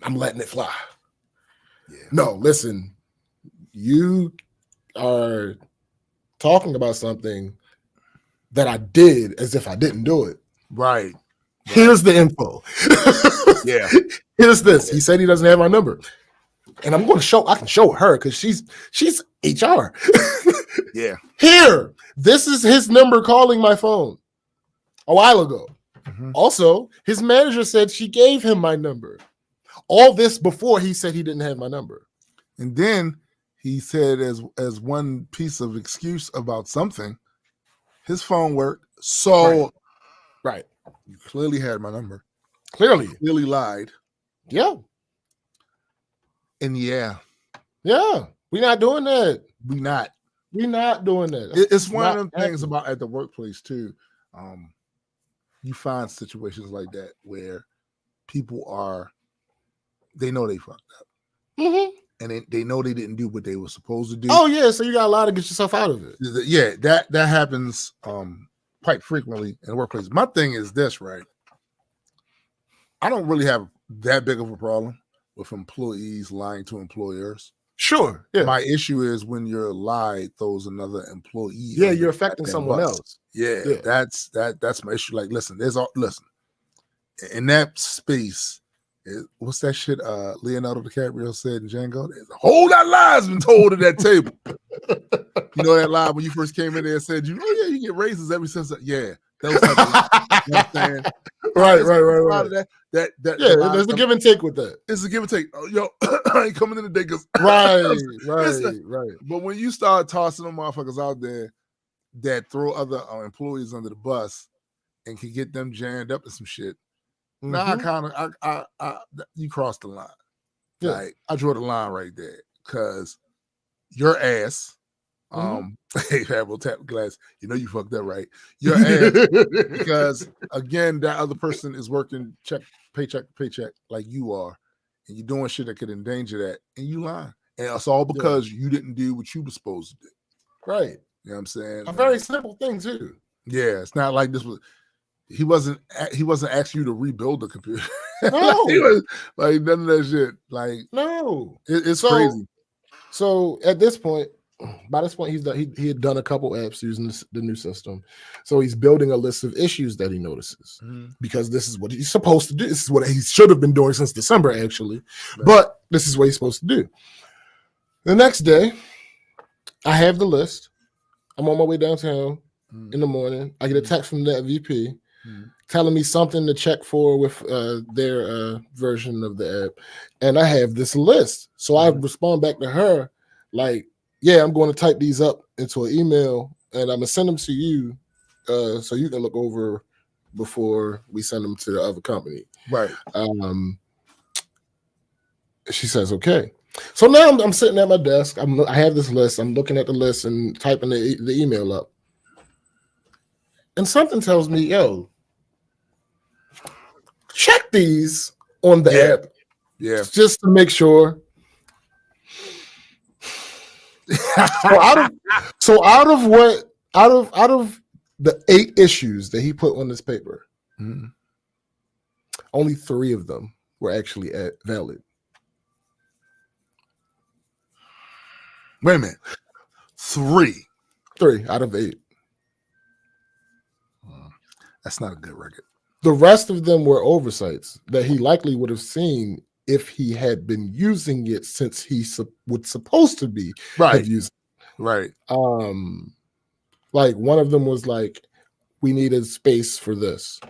[SPEAKER 1] I'm letting it fly. Yeah. No, listen, you are talking about something that I did as if I didn't do it.
[SPEAKER 2] Right.
[SPEAKER 1] Here's the info.
[SPEAKER 2] Yeah.
[SPEAKER 1] Here's this. He said he doesn't have our number. And I can show her because she's HR.
[SPEAKER 2] Yeah.
[SPEAKER 1] Here, this is his number calling my phone a while ago. Also, his manager said she gave him my number. All this before he said he didn't have my number.
[SPEAKER 2] And then he said as one piece of excuse about something, his phone worked. So
[SPEAKER 1] right.
[SPEAKER 2] You clearly had my number.
[SPEAKER 1] Clearly
[SPEAKER 2] lied.
[SPEAKER 1] Yeah.
[SPEAKER 2] And yeah.
[SPEAKER 1] We're not doing that.
[SPEAKER 2] We're not
[SPEAKER 1] doing that.
[SPEAKER 2] It's one of them things about at the workplace too. You find situations like that where people they know they fucked up. And they know they didn't do what they were supposed to do.
[SPEAKER 1] Oh yeah, so you got a lot to get yourself out of it.
[SPEAKER 2] Yeah, that happens quite frequently in the workplace. My thing is this, right? I don't really have that big of a problem with employees lying to employers.
[SPEAKER 1] Sure. Yeah.
[SPEAKER 2] My issue is when your lie throws another employee.
[SPEAKER 1] Yeah, you're affecting someone else.
[SPEAKER 2] Yeah, that's my issue. Like, listen, in that space. What's that shit Leonardo DiCaprio said in Django? There's a whole lot of lies been told at that table. You know that lie when you first came in there and said, you get raises ever since. Yeah, those type of lies. You know what I'm saying?
[SPEAKER 1] Right.
[SPEAKER 2] There's
[SPEAKER 1] a give and take with that.
[SPEAKER 2] It's a give and take. Oh, yo, I ain't coming in today because
[SPEAKER 1] right.
[SPEAKER 2] But when you start tossing them motherfuckers out there that throw other employees under the bus, and can get them jammed up in some shit. Now I kind of I you crossed the line. Yeah. Like I draw the line right there because your ass. Hey, Pablo, tap glass. You know you fucked up, right? Your ass because again that other person is working paycheck to paycheck like you are, and you're doing shit that could endanger that, and you lying, and it's all because you didn't do what you were supposed to do.
[SPEAKER 1] Right.
[SPEAKER 2] You know what I'm saying?
[SPEAKER 1] A very simple thing too.
[SPEAKER 2] Yeah, it's not like this was. He wasn't asking you to rebuild the computer.
[SPEAKER 1] No,
[SPEAKER 2] he was like none of that shit. Like
[SPEAKER 1] no,
[SPEAKER 2] it's crazy.
[SPEAKER 1] So at this point, by this point, he had done a couple apps using the new system. So he's building a list of issues that he notices because this is what he's supposed to do. This is what he should have been doing since December, actually. Right. But this is what he's supposed to do. The next day, I have the list. I'm on my way downtown in the morning. I get a text from that VP telling me something to check for with their version of the app. And I have this list. So I respond back to her like, yeah, I'm going to type these up into an email and I'm going to send them to you so you can look over before we send them to the other company.
[SPEAKER 2] Right.
[SPEAKER 1] She says, okay. So now I'm sitting at my desk. I have this list. I'm looking at the list and typing the email up. And something tells me, yo, check these on the app.
[SPEAKER 2] Yeah.
[SPEAKER 1] Just to make sure. So out of the 8 issues that he put on this paper, only 3 of them were actually valid.
[SPEAKER 2] Wait a minute. 3
[SPEAKER 1] out of 8.
[SPEAKER 2] That's not a good record.
[SPEAKER 1] The rest of them were oversights that he likely would have seen if he had been using it since he was supposed to be using it.
[SPEAKER 2] Right.
[SPEAKER 1] Like one of them was like, we needed space for this.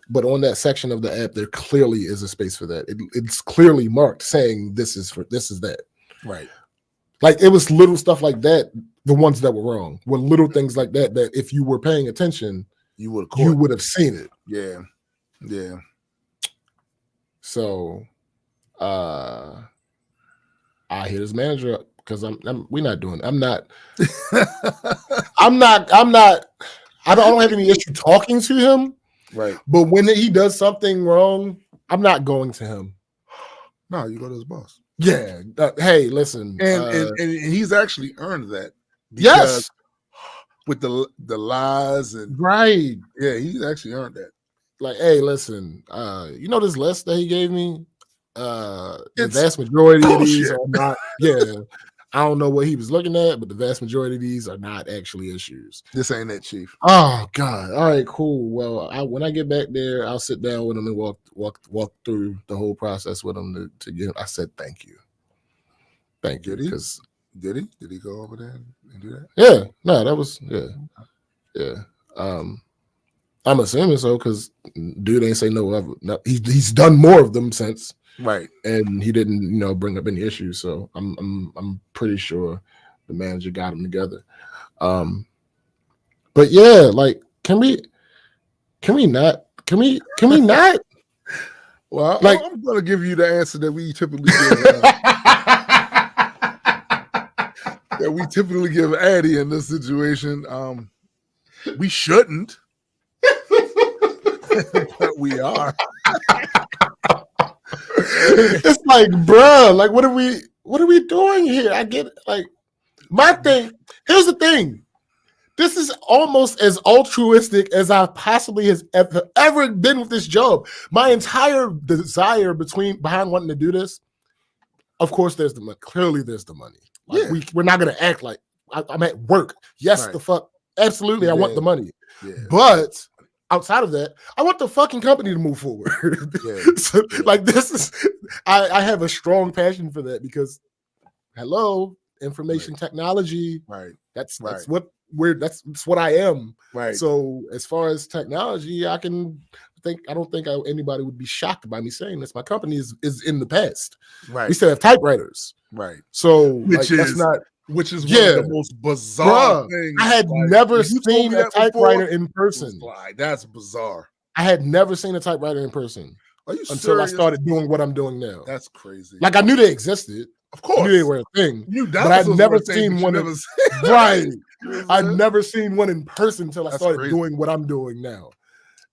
[SPEAKER 1] But on that section of the app, there clearly is a space for that. It's clearly marked saying this is that.
[SPEAKER 2] Right.
[SPEAKER 1] Like it was little stuff like that. The ones that were wrong were little things like that if you were paying attention, you would have seen it.
[SPEAKER 2] Yeah. Yeah.
[SPEAKER 1] So I hit his manager up because we're not doing it. I don't have any issue talking to him.
[SPEAKER 2] Right.
[SPEAKER 1] But when he does something wrong, I'm not going to him.
[SPEAKER 2] No, you go to his boss.
[SPEAKER 1] Yeah. Hey, listen.
[SPEAKER 2] And he's actually earned that.
[SPEAKER 1] Yes.
[SPEAKER 2] With the lies and
[SPEAKER 1] right.
[SPEAKER 2] Yeah, he's actually earned that.
[SPEAKER 1] Like, hey, listen, you know this list that he gave me? The vast majority of these are not, I don't know what he was looking at, but the vast majority of these are not actually issues.
[SPEAKER 2] This ain't that, Chief.
[SPEAKER 1] Oh God. All right, cool. Well, when I get back there, I'll sit down with him and walk through the whole process with him to get. I said thank you. Thank you. Because
[SPEAKER 2] did he go over there and do that?
[SPEAKER 1] Yeah. No, that was yeah. I'm assuming so because dude ain't say no ever. No, he's done more of them since.
[SPEAKER 2] Right.
[SPEAKER 1] And he didn't, bring up any issues. So I'm pretty sure the manager got him together. But yeah, like, can we not?
[SPEAKER 2] Well,
[SPEAKER 1] like,
[SPEAKER 2] I'm gonna give you the answer that we typically give. That we typically give Addy in this situation. We shouldn't. But we are.
[SPEAKER 1] It's like, bruh, like what are we doing here? I get it. Like my thing. Here's the thing. This is almost as altruistic as I possibly has ever been with this job. My entire desire behind wanting to do this, of course, there's the money. Clearly, there's the money. Like we're not gonna act like I'm at work. Yes, the fuck, absolutely. I want the money, but outside of that, I want the fucking company to move forward. So, like this is, I have a strong passion for that because, information technology.
[SPEAKER 2] Right.
[SPEAKER 1] That's what what I am.
[SPEAKER 2] Right.
[SPEAKER 1] So as far as technology, I don't think anybody would be shocked by me saying this. My company is in the past.
[SPEAKER 2] Right.
[SPEAKER 1] We still have typewriters.
[SPEAKER 2] Right.
[SPEAKER 1] So
[SPEAKER 2] which is
[SPEAKER 1] that's not
[SPEAKER 2] which is one of the most bizarre things.
[SPEAKER 1] I had never seen a typewriter in person.
[SPEAKER 2] Like, that's bizarre.
[SPEAKER 1] I had never seen a typewriter in person.
[SPEAKER 2] Are you
[SPEAKER 1] until I started doing what I'm doing now.
[SPEAKER 2] That's crazy.
[SPEAKER 1] Like I knew they existed.
[SPEAKER 2] Of course,
[SPEAKER 1] I knew they were a thing. But I'd never seen one. Right. I'd never seen one in person until I started doing what I'm doing now.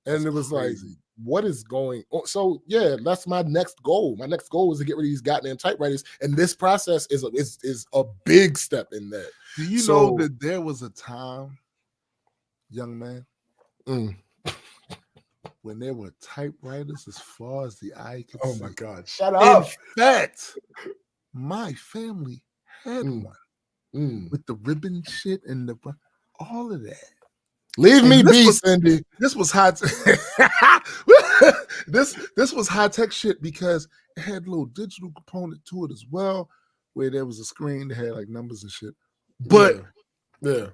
[SPEAKER 1] And it was like, what is going on? So yeah, that's my next goal. My next goal is to get rid of these goddamn typewriters. And this process is a big step in that.
[SPEAKER 2] Do you know that there was a time, young man, when there were typewriters as far as the eye could see?
[SPEAKER 1] Oh my God, shut up.
[SPEAKER 2] In fact, my family had one with the ribbon shit and all of that.
[SPEAKER 1] Leave me be, Cindy.
[SPEAKER 2] This was high. This was high tech shit because it had a little digital component to it as well, where there was a screen that had like numbers and shit. But yeah,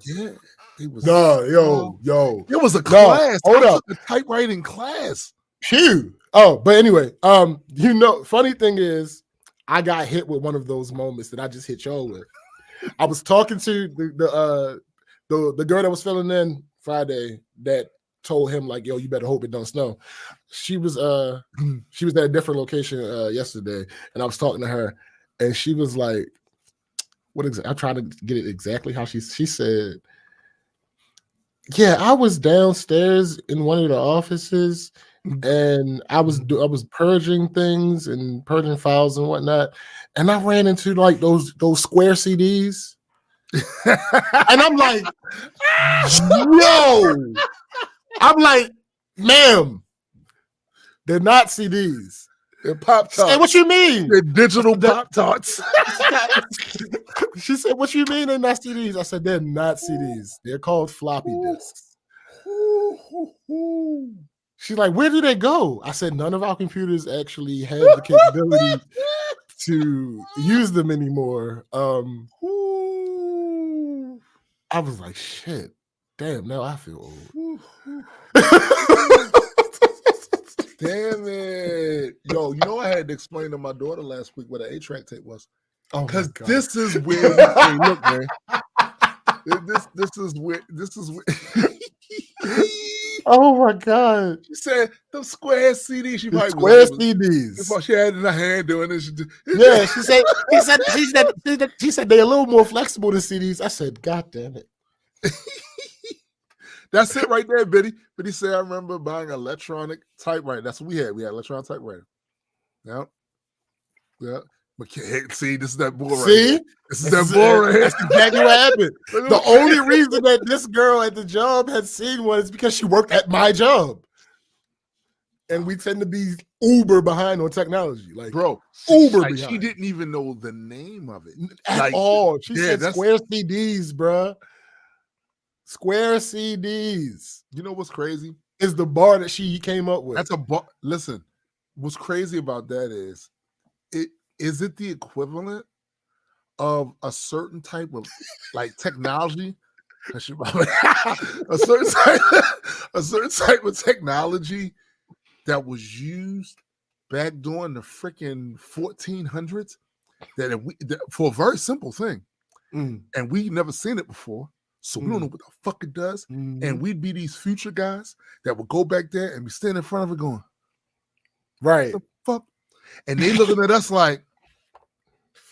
[SPEAKER 2] it was
[SPEAKER 1] yo.
[SPEAKER 2] It was a class. Hold up, a typewriting class.
[SPEAKER 1] Phew. But anyway, funny thing is, I got hit with one of those moments that I just hit y'all with. I was talking to the girl that was filling in Friday that told him like, yo, you better hope it don't snow. She was at a different location yesterday, and I was talking to her, and she was like, what exactly? I'm trying to get it exactly how she said, yeah, I was downstairs in one of the offices and I was purging things and purging files and whatnot, and I ran into like those square CDs. And I'm like, yo, I'm like, ma'am, they're not CDs. They're Pop Tarts. Hey, what you mean?
[SPEAKER 2] They're digital Pop Tarts.
[SPEAKER 1] She said, what you mean they're not CDs? I said, they're not CDs. They're called floppy disks. She's like, where do they go? I said, none of our computers actually have the capability to use them anymore. I was like, shit, damn, now I feel old.
[SPEAKER 2] Damn it. Yo, you know I had to explain to my daughter last week what an 8-track tape was. Because this is where hey, look, man. This is where
[SPEAKER 1] oh my God.
[SPEAKER 2] She said the square CDs. She probably
[SPEAKER 1] square CDs.
[SPEAKER 2] She had it in her hand doing this.
[SPEAKER 1] Yeah, she said they're a little more flexible than CDs. I said, God damn it.
[SPEAKER 2] That's it right there, Biddy. Biddy said, I remember buying an electronic typewriter. That's what we had. We had electronic typewriter. Yep. Yeah. See, this is that bull right here. This is that bull right here.
[SPEAKER 1] That's exactly what happened. The only reason that this girl at the job had seen one is because she worked at my job. And we tend to be uber behind on technology. Like,
[SPEAKER 2] bro,
[SPEAKER 1] uber
[SPEAKER 2] like
[SPEAKER 1] behind.
[SPEAKER 2] She didn't even know the name of it.
[SPEAKER 1] At all. She said square CDs, bro. Square CDs.
[SPEAKER 2] You know what's crazy?
[SPEAKER 1] Is the bar that she came up with.
[SPEAKER 2] That's a bar. Listen, what's crazy about that is it the equivalent of a certain type of like technology? a certain type of technology that was used back during the freaking 1400s that for a very simple thing, and we never seen it before. So we don't know what the fuck it does. And we'd be these future guys that would go back there and be standing in front of it going,
[SPEAKER 1] right.
[SPEAKER 2] What the fuck? And they looking at us like,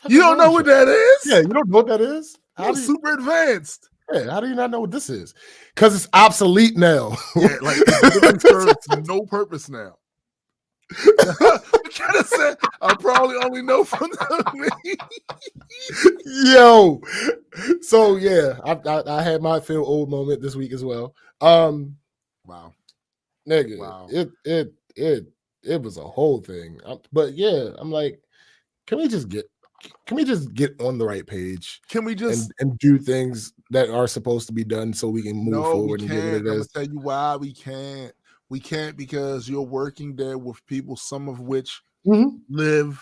[SPEAKER 2] you don't know what that is?
[SPEAKER 1] Yeah, you don't know what that is?
[SPEAKER 2] Super advanced.
[SPEAKER 1] Yeah, how do you not know what this is? Because it's obsolete now.
[SPEAKER 2] Yeah, like it serves no purpose now. I probably only know from me.
[SPEAKER 1] Yo, so yeah, I had my feel old moment this week as well.
[SPEAKER 2] Wow,
[SPEAKER 1] nigga,
[SPEAKER 2] wow.
[SPEAKER 1] It was a whole thing. But yeah, I'm like, can we just get on the right page?
[SPEAKER 2] Can we just
[SPEAKER 1] and do things that are supposed to be done so we can move forward and get rid of this?
[SPEAKER 2] I'm gonna tell you why we can't. We can't because you're working there with people, some of which lived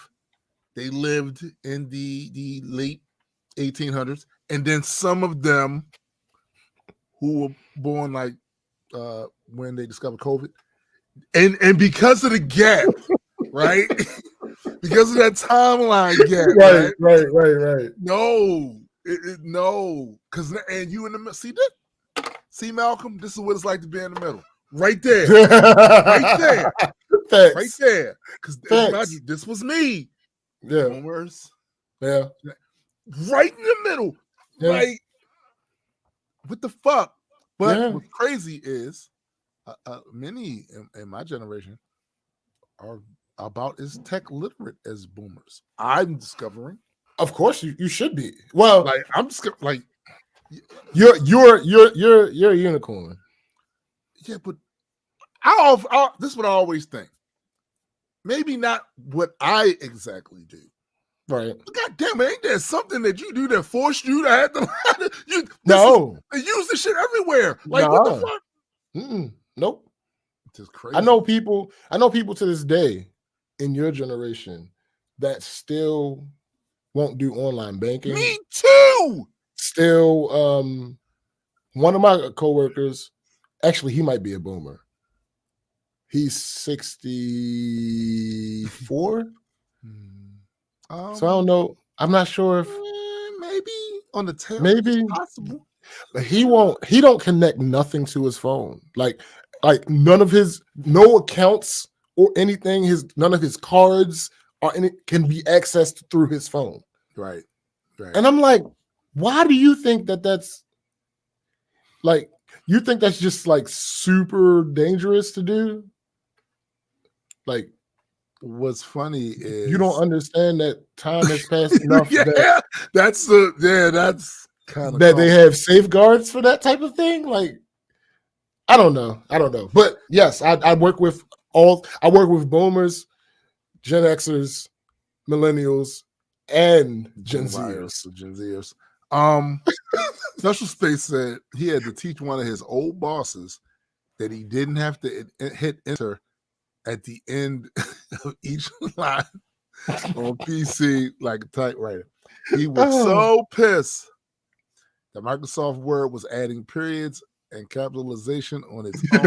[SPEAKER 2] in the late 1800s, and then some of them who were born like when they discovered COVID, and because of the gap, right? Because of that timeline gap,
[SPEAKER 1] right.
[SPEAKER 2] No, No, because and you in the middle. See, Malcolm, this is what it's like to be in the middle. Right there. Right there.
[SPEAKER 1] Facts.
[SPEAKER 2] Right there. Because imagine this was me.
[SPEAKER 1] Yeah.
[SPEAKER 2] Boomers.
[SPEAKER 1] Yeah.
[SPEAKER 2] Right in the middle.
[SPEAKER 1] Yeah.
[SPEAKER 2] Like, what the fuck? But what's crazy is many in my generation are about as tech literate as boomers. I'm discovering.
[SPEAKER 1] Of course, you should be. Well,
[SPEAKER 2] like I'm like
[SPEAKER 1] you're a unicorn.
[SPEAKER 2] Yeah, but this is what I always think. Maybe not what I exactly do.
[SPEAKER 1] Right.
[SPEAKER 2] But God damn it, ain't there something that you do that forced you to have to use this shit everywhere? Like what the fuck?
[SPEAKER 1] Nope.
[SPEAKER 2] It's crazy.
[SPEAKER 1] I know people to this day in your generation that still won't do online banking.
[SPEAKER 2] Me too.
[SPEAKER 1] Still, one of my coworkers, actually, he might be a boomer. He's 64. So I don't know. I'm not sure if
[SPEAKER 2] maybe on the tail.
[SPEAKER 1] Maybe
[SPEAKER 2] possible.
[SPEAKER 1] But he don't connect nothing to his phone. Like none of no accounts or anything, none of his cards or any can be accessed through his phone.
[SPEAKER 2] Right.
[SPEAKER 1] And I'm like, why do you think that's like, you think that's just like super dangerous to do? Like,
[SPEAKER 2] what's funny is
[SPEAKER 1] you don't understand that time has passed enough.
[SPEAKER 2] That's kind of
[SPEAKER 1] that they have safeguards for that type of thing. Like, I don't know. But yes, I work with boomers, Gen Xers, millennials, and Gen Zers.
[SPEAKER 2] Special Space said he had to teach one of his old bosses that he didn't have to hit enter at the end of each line on PC like a typewriter. He was so pissed that Microsoft Word was adding periods and capitalization on its own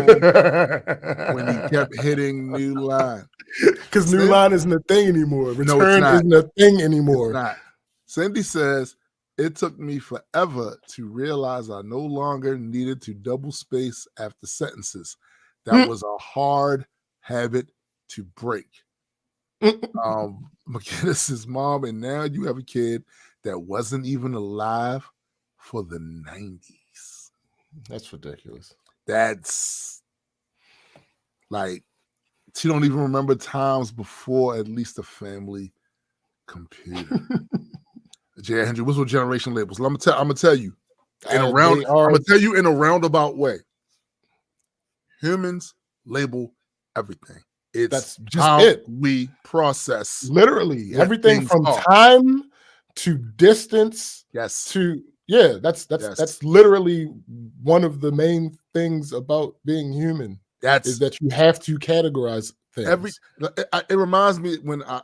[SPEAKER 2] when he kept hitting new line.
[SPEAKER 1] Because new line isn't a thing anymore. Return isn't a thing anymore.
[SPEAKER 2] It's not. Cindy says, it took me forever to realize I no longer needed to double space after sentences. That was a hard habit to break. McGinnis's mom, and now you have a kid that wasn't even alive for the 90s.
[SPEAKER 1] That's ridiculous.
[SPEAKER 2] That's like, she don't even remember times before at least a family computer. J. Hendry, what's with generation labels? I'm gonna tell you in a roundabout way. Humans label everything. That's just how we process
[SPEAKER 1] literally everything from time to distance.
[SPEAKER 2] Yes.
[SPEAKER 1] To that's literally one of the main things about being human. Is that you have to categorize things.
[SPEAKER 2] It reminds me when I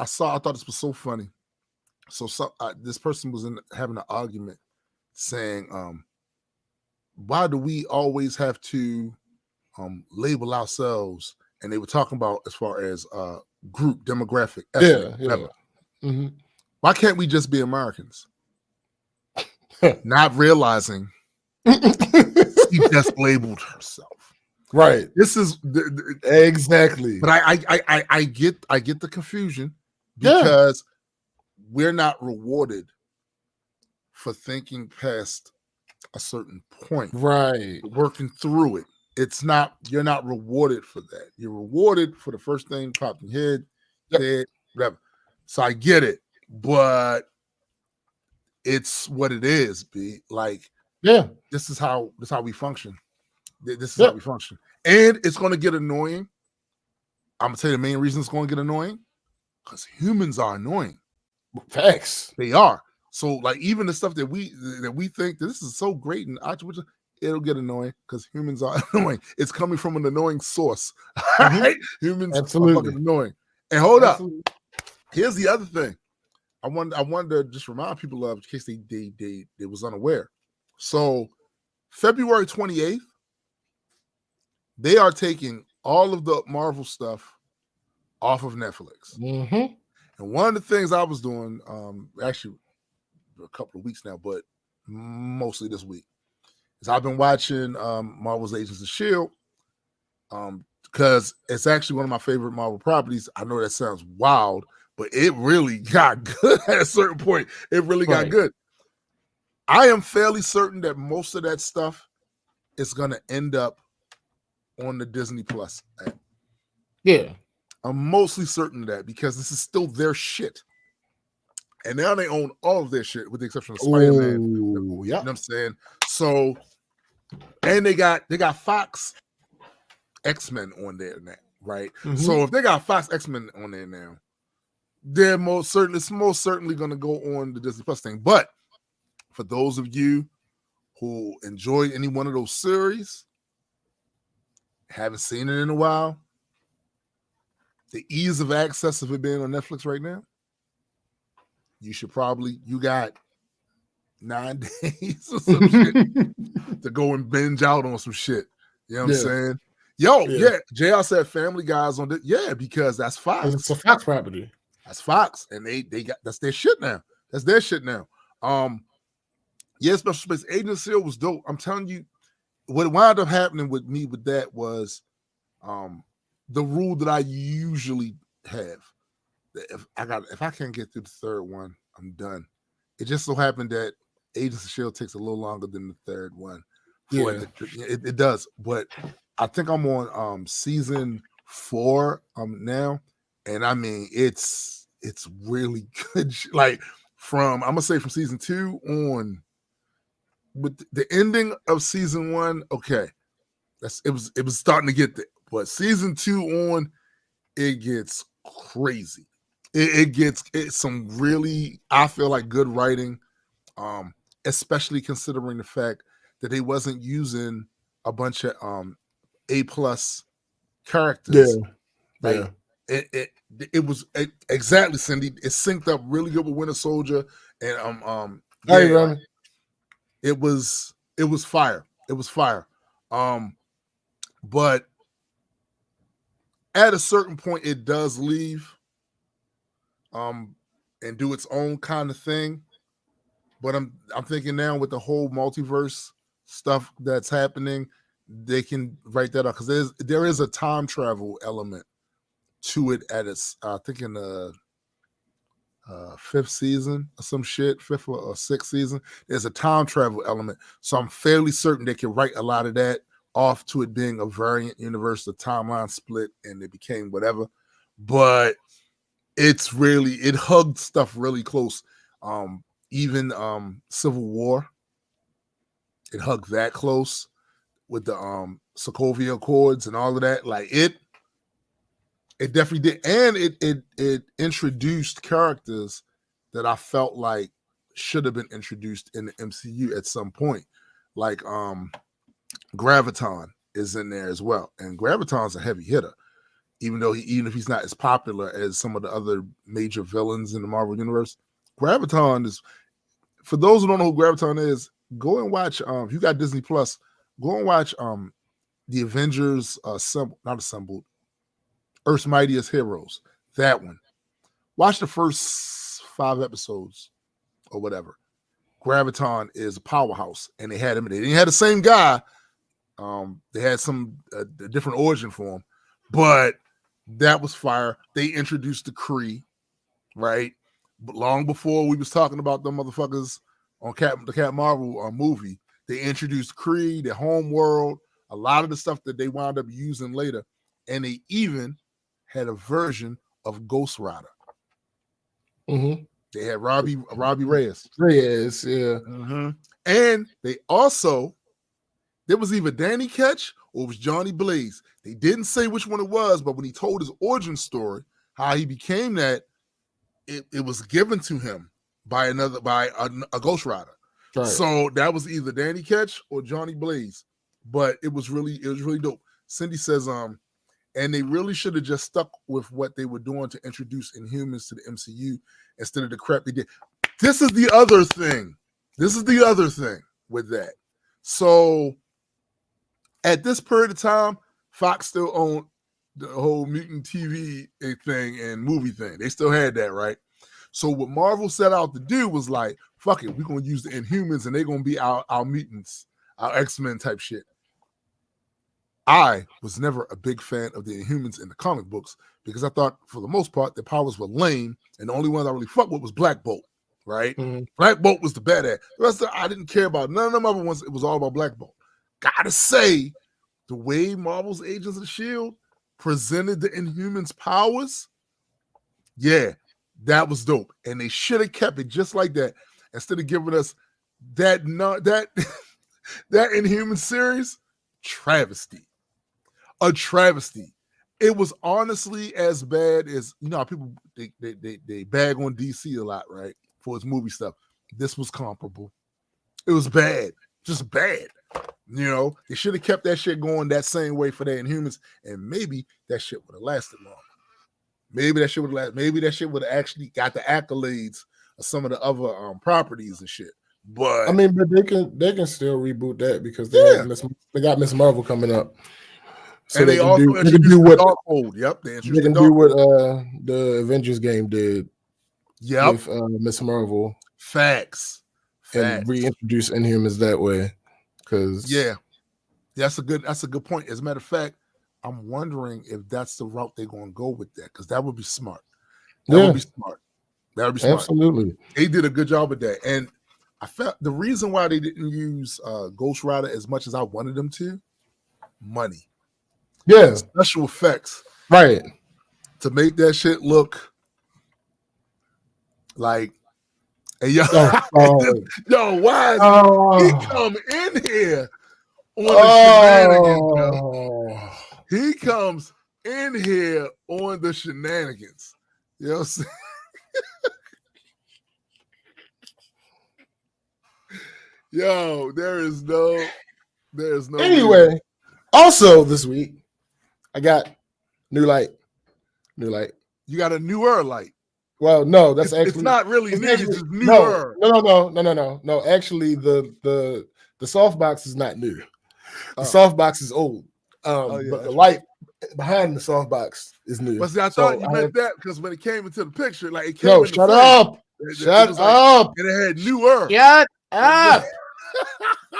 [SPEAKER 2] thought this was so funny. So this person was having an argument saying, why do we always have to label ourselves? And they were talking about as far as group, demographic, ethnic, whatever.
[SPEAKER 1] Mm-hmm.
[SPEAKER 2] Why can't we just be Americans? Not realizing she just labeled herself.
[SPEAKER 1] Right.
[SPEAKER 2] This is
[SPEAKER 1] exactly.
[SPEAKER 2] But I get the confusion because we're not rewarded for thinking past a certain point.
[SPEAKER 1] Right.
[SPEAKER 2] Working through it. You're not rewarded for that. You're rewarded for the first thing popped in your head, whatever. So I get it, but it's what it is, B. Like, this is how we function. This is how we function. And it's gonna get annoying. I'm gonna tell you the main reason it's gonna get annoying, because humans are annoying.
[SPEAKER 1] Facts.
[SPEAKER 2] They are. So like even the stuff that we think that this is so great and it'll get annoying because humans are annoying. It's coming from an annoying source. Right? Humans are fucking annoying. And hold up. Here's the other thing. I wanted to just remind people of in case they was unaware. So February 28th, they are taking all of the Marvel stuff off of Netflix.
[SPEAKER 1] Mm-hmm.
[SPEAKER 2] And one of the things I was doing, actually, a couple of weeks now, but mostly this week. So I've been watching Marvel's Agents of S.H.I.E.L.D. Because it's actually one of my favorite Marvel properties. I know that sounds wild, but it really got good at a certain point. It really got good. I am fairly certain that most of that stuff is going to end up on the Disney Plus app.
[SPEAKER 1] Yeah.
[SPEAKER 2] I'm mostly certain of that because this is still their shit. And now they own all of their shit with the exception of Spider-Man. You know what I'm saying? So, and they got Fox X-Men on there now, right? Mm-hmm. So if they got Fox X-Men on there now, it's most certainly going to go on the Disney Plus thing. But for those of you who enjoyed any one of those series, haven't seen it in a while, the ease of access of it being on Netflix right now, you got 9 days or some shit to go and binge out on some shit. You know what I'm saying? JR said Family Guy's on this. Yeah, because that's Fox.
[SPEAKER 1] It's a Fox property.
[SPEAKER 2] That's Fox. And they got, that's their shit now. That's their shit now. Special Space Agent of S.H.I.E.L.D. was dope. I'm telling you, what wound up happening with me with that was the rule that I usually have. If I can't get through the third one, I'm done. It just so happened that Agents of S.H.I.E.L.D. takes a little longer than the third one. It does. But I think I'm on season 4 now, and I mean it's really good. Like I'm gonna say from season 2 on, with the ending of season 1, okay, it was starting to get there. But season 2 on, it gets crazy. It's some really, I feel like, good writing, especially considering the fact that they wasn't using a bunch of A+ characters. It was exactly, Cindy. It synced up really good with Winter Soldier, and it was fire. It was fire. But at a certain point, it does leave and do its own kind of thing. But I'm thinking now with the whole multiverse stuff that's happening, they can write that up because there is a time travel element to it at its I think in the 5th season or some shit, 5th or 6th season. There's a time travel element, so I'm fairly certain they can write a lot of that off to it being a variant universe, the timeline split, and it became whatever. But it hugged stuff really close. Even Civil War, it hugged that close with the Sokovia Accords and all of that. Like it definitely did, and it introduced characters that I felt like should have been introduced in the MCU at some point. Like Graviton is in there as well, and Graviton's a heavy hitter. Even if he's not as popular as some of the other major villains in the Marvel Universe, Graviton is, for those who don't know who Graviton is, go and watch, if you got Disney Plus, go and watch the Avengers Earth's Mightiest Heroes. That one. Watch the first 5 episodes or whatever. Graviton is a powerhouse, and they had him. They didn't have the same guy. They had some different origin for him, but that was fire. They introduced the Kree, right? But long before we was talking about them motherfuckers on the Captain Marvel movie, they introduced Kree, their home world, a lot of the stuff that they wound up using later, and they even had a version of Ghost Rider.
[SPEAKER 1] Mm-hmm.
[SPEAKER 2] They had Robbie Reyes.
[SPEAKER 1] Mm-hmm.
[SPEAKER 2] And they also, there was either Danny Ketch or it was Johnny Blaze. They didn't say which one it was, but when he told his origin story, how he became that, it was given to him by a Ghost Rider. Right. So that was either Danny Ketch or Johnny Blaze. But it was really dope. Cindy says, and they really should have just stuck with what they were doing to introduce Inhumans to the MCU instead of the crap they did. This is the other thing with that. So at this period of time, Fox still owned the whole mutant TV thing and movie thing. They still had that, right? So what Marvel set out to do was like, fuck it, we're gonna use the Inhumans and they're gonna be our mutants, our X-Men type shit. I was never a big fan of the Inhumans in the comic books because I thought, for the most part, their powers were lame, and the only one I really fucked with was Black Bolt, right?
[SPEAKER 1] Mm-hmm.
[SPEAKER 2] Black Bolt was the badass. The rest of I didn't care about. None of them other ones. It was all about Black Bolt. Gotta say, the way Marvel's Agents of S.H.I.E.L.D. presented the Inhumans' powers, yeah, that was dope. And they should have kept it just like that instead of giving us that that Inhuman series. Travesty. A travesty. It was honestly as bad as, you know, how people they bag on DC a lot, right? For its movie stuff. This was comparable. It was bad. Just bad. You know, they should have kept that shit going that same way for their Inhumans, and maybe that shit would have lasted longer. Maybe that shit would have lasted. Maybe that shit would have actually got the accolades of some of the other properties and shit. But
[SPEAKER 1] I mean, but they can still reboot that because they got Miss Marvel coming up. So
[SPEAKER 2] and they also
[SPEAKER 1] can do what
[SPEAKER 2] Darkhold. Yep,
[SPEAKER 1] they can do what the Avengers game did.
[SPEAKER 2] Yep,
[SPEAKER 1] with Miss Marvel.
[SPEAKER 2] Facts.
[SPEAKER 1] And reintroduce Inhumans that way. Because
[SPEAKER 2] that's a good point. As a matter of fact, I'm wondering if that's the route they're going to go with that, because that would be smart. That would be smart.
[SPEAKER 1] Absolutely.
[SPEAKER 2] They did a good job with that, and I felt the reason why they didn't use Ghost Rider as much as I wanted them to, money.
[SPEAKER 1] Yeah,
[SPEAKER 2] special effects,
[SPEAKER 1] right?
[SPEAKER 2] To make that shit look like, hey, yo, yo, why is he come in here on the shenanigans? He comes in here on the shenanigans. You know what I'm saying? Yo, there's no.
[SPEAKER 1] Anyway, also this week, I got new light.
[SPEAKER 2] You got a newer light.
[SPEAKER 1] Well, no, that's
[SPEAKER 2] it's not really new. It's just newer.
[SPEAKER 1] No. Actually, the softbox is not new. The softbox is old. But the light behind the softbox is new.
[SPEAKER 2] But see, I thought you meant that because when it came into the picture, like it came.
[SPEAKER 1] No, shut up. Shut up.
[SPEAKER 2] And it had newer.
[SPEAKER 1] Shut up.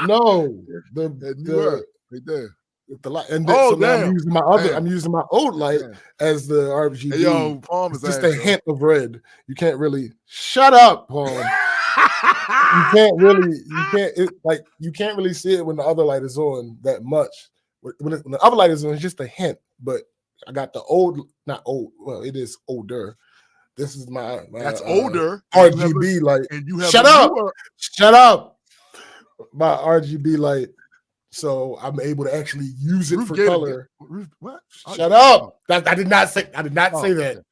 [SPEAKER 1] No, the
[SPEAKER 2] right there.
[SPEAKER 1] The light, and then, so now I'm using my I'm using my old light as the RGB.
[SPEAKER 2] Hey, yo, Palm is
[SPEAKER 1] just a hint of red. You can't really shut up, Palm. You can't really see it when the other light is on that much. When the other light is on, it's just a hint. But I got the not old. Well, it is older. This is my
[SPEAKER 2] that's older
[SPEAKER 1] RGB light.
[SPEAKER 2] And you have
[SPEAKER 1] shut up. My RGB light. So I'm able to actually use it for color.
[SPEAKER 2] What?
[SPEAKER 1] Shut up! I did not say that.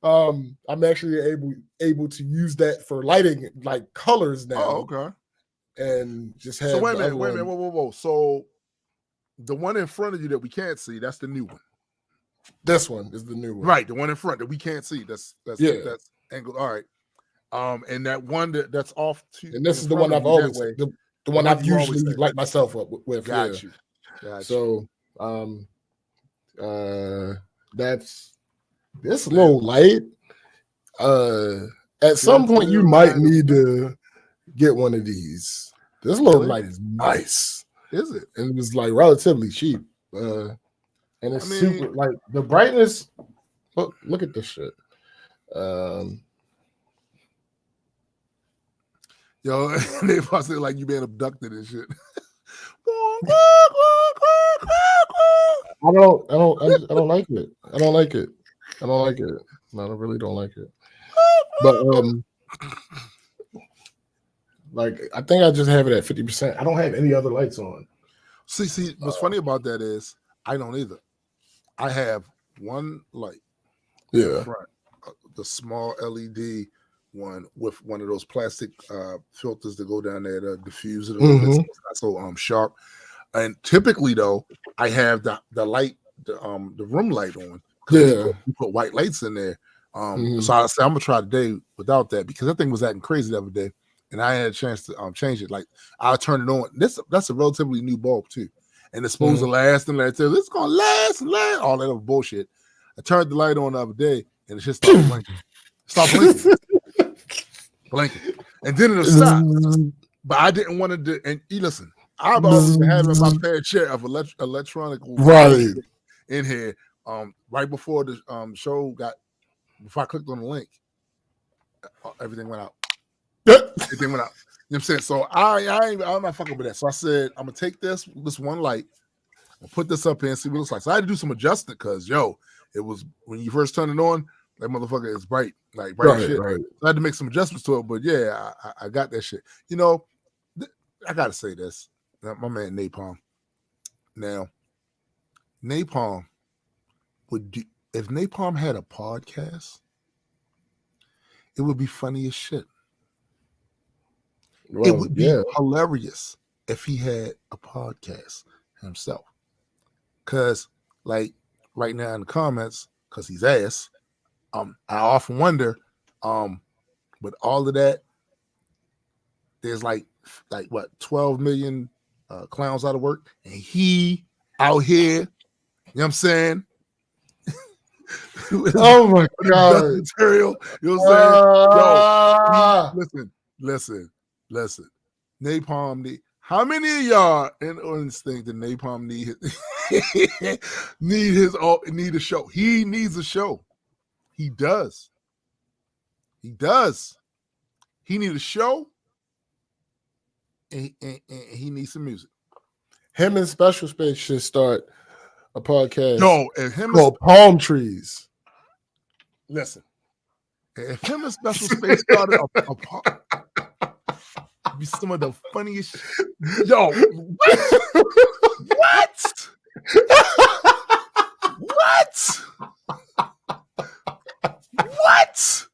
[SPEAKER 1] I'm actually able to use that for lighting, like colors now.
[SPEAKER 2] Oh, okay.
[SPEAKER 1] And just have.
[SPEAKER 2] So wait a minute, whoa. So the one in front of you that we can't see, that's the new one.
[SPEAKER 1] This one is the new one,
[SPEAKER 2] right? The one in front that we can't see. That's angled. All right. And that one that's off.
[SPEAKER 1] And this is the one I've always. The one I've usually light myself up with.
[SPEAKER 2] Got you.
[SPEAKER 1] So, that's this low light. At some point, you might need to get one of these. This low light is nice.
[SPEAKER 2] Is it?
[SPEAKER 1] And it was like relatively cheap. And it's super like the brightness. Look at this shit.
[SPEAKER 2] Yo, they probably like you being abducted and shit.
[SPEAKER 1] I don't like it. I don't like it. No, I really don't like it. But like I think I just have it at 50%. I don't have any other lights on.
[SPEAKER 2] See, what's funny about that is I don't either. I have one light.
[SPEAKER 1] Yeah.
[SPEAKER 2] Front, the small LED one with one of those plastic filters that go down there to diffuse it a little bit, so it's not so sharp. And typically though, I have the light, the room light on.
[SPEAKER 1] Yeah,
[SPEAKER 2] you put white lights in there. So I said I'm gonna try today without that because that thing was acting crazy the other day, and I had a chance to change it. Like I'll turn it on. That's a relatively new bulb too, and it's supposed to last and last. It's gonna last all that other bullshit. I turned the light on the other day, and it just stopped blinking. Stop blinking. blinking, and then it'll stop. But I didn't want to do. And listen, I've always been having my fair share of electronic in here. Right before the show before I clicked on the link, everything went out. Everything went out. You know what I'm saying? So I'm not fucking with that. So I said, I'm gonna take this one light and put this up here and see what it looks like. So I had to do some adjustment because it was when you first turn it on, that motherfucker is bright, like bright shit. Right. So I had to make some adjustments to it, but yeah, I got that shit. I gotta say this. My man Napalm. Now, Napalm would do if Napalm had a podcast, it would be funny as shit. Well, it would be hilarious if he had a podcast himself. Cause like right now in the comments, cause he's ass, I often wonder, with all of that, there's like what 12 million clowns out of work, and he out here, you know what I'm saying?
[SPEAKER 1] Oh my god,
[SPEAKER 2] material, you know what I'm saying? Listen. Napalm how many of y'all in this thing that Napalm need need a show? He needs a show. He does. He needs a show, and he needs some music.
[SPEAKER 1] Him and Special Space should start a podcast.
[SPEAKER 2] And him
[SPEAKER 1] called Palm Trees.
[SPEAKER 2] Listen, if him and Special Space started a be some of the funniest. What? What?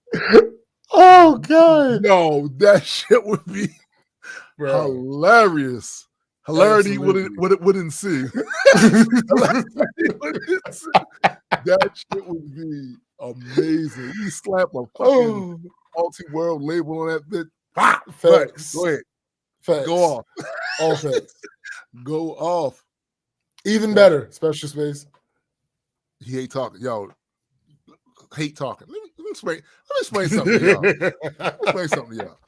[SPEAKER 1] Oh god!
[SPEAKER 2] No, that shit would be hilarious. Hilarity wouldn't see. That shit would be amazing. You slap a fucking multi-world label on that bit.
[SPEAKER 1] Facts.
[SPEAKER 2] Go ahead.
[SPEAKER 1] Facts.
[SPEAKER 2] Go off.
[SPEAKER 1] All facts.
[SPEAKER 2] Go off.
[SPEAKER 1] Even better. Special Space.
[SPEAKER 2] He hate talking. Hate talking. Let me explain something to y'all.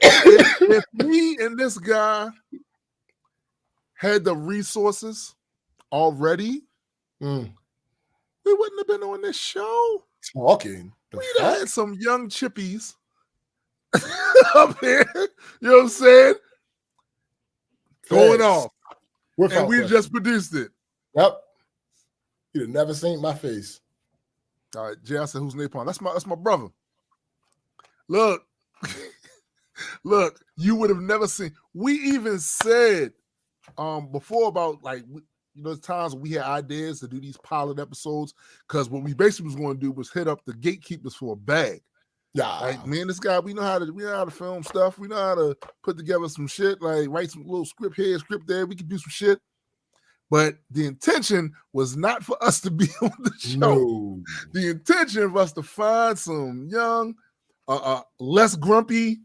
[SPEAKER 2] If me and this guy had the resources already, we wouldn't have been on this show.
[SPEAKER 1] Talking.
[SPEAKER 2] We'd have had some young chippies up here, you know what I'm saying? Going off. And we just produced it.
[SPEAKER 1] Yep. You'd have never seen my face.
[SPEAKER 2] All right, Jay, I said, who's Napalm? That's my brother. Look, you would have never seen. We even said before about times we had ideas to do these pilot episodes, because what we basically was going to do was hit up the gatekeepers for a bag. Yeah, like me and this guy, we know how to film stuff. We know how to put together some shit, like write some little script here, script there. We could do some shit. But the intention was not for us to be on the show. No. The intention was to find some young, less grumpy,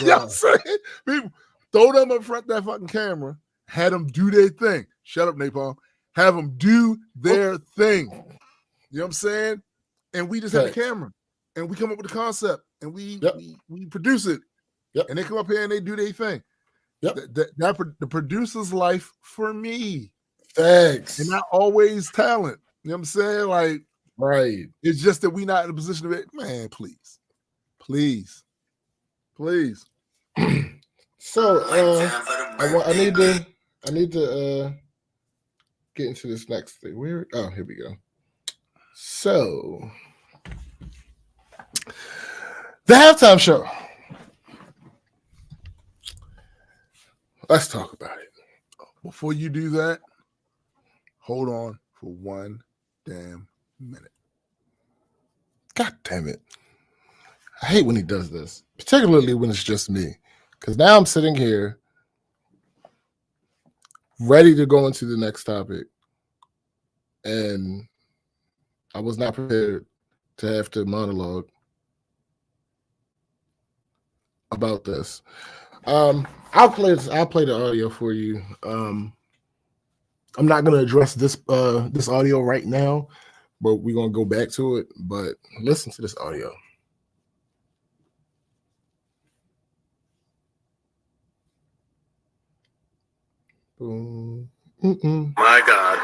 [SPEAKER 2] you know what I'm saying? People, throw them up front of that fucking camera, had them do their thing. Shut up, Napalm. Have them do their thing. You know what I'm saying? And we just had the camera. And we come up with the concept, and we produce it. Yep. And they come up here and they do their thing. Yep. The producer's life for me.
[SPEAKER 1] Thanks.
[SPEAKER 2] And not always talent. You know what I'm saying? Like,
[SPEAKER 1] right.
[SPEAKER 2] It's just that we're not in a position to be, man, please.
[SPEAKER 1] So I need to get into this next thing. Here we go. So the halftime show. Let's talk about it.
[SPEAKER 2] Before you do that, hold on for one damn minute.
[SPEAKER 1] God damn it. I hate when he does this, particularly when it's just me. Because now I'm sitting here ready to go into the next topic. And I was not prepared to have to monologue about this. I'll play the audio for you. I'm not going to address this audio right now, but we're going to go back to it. But listen to this audio.
[SPEAKER 3] My God.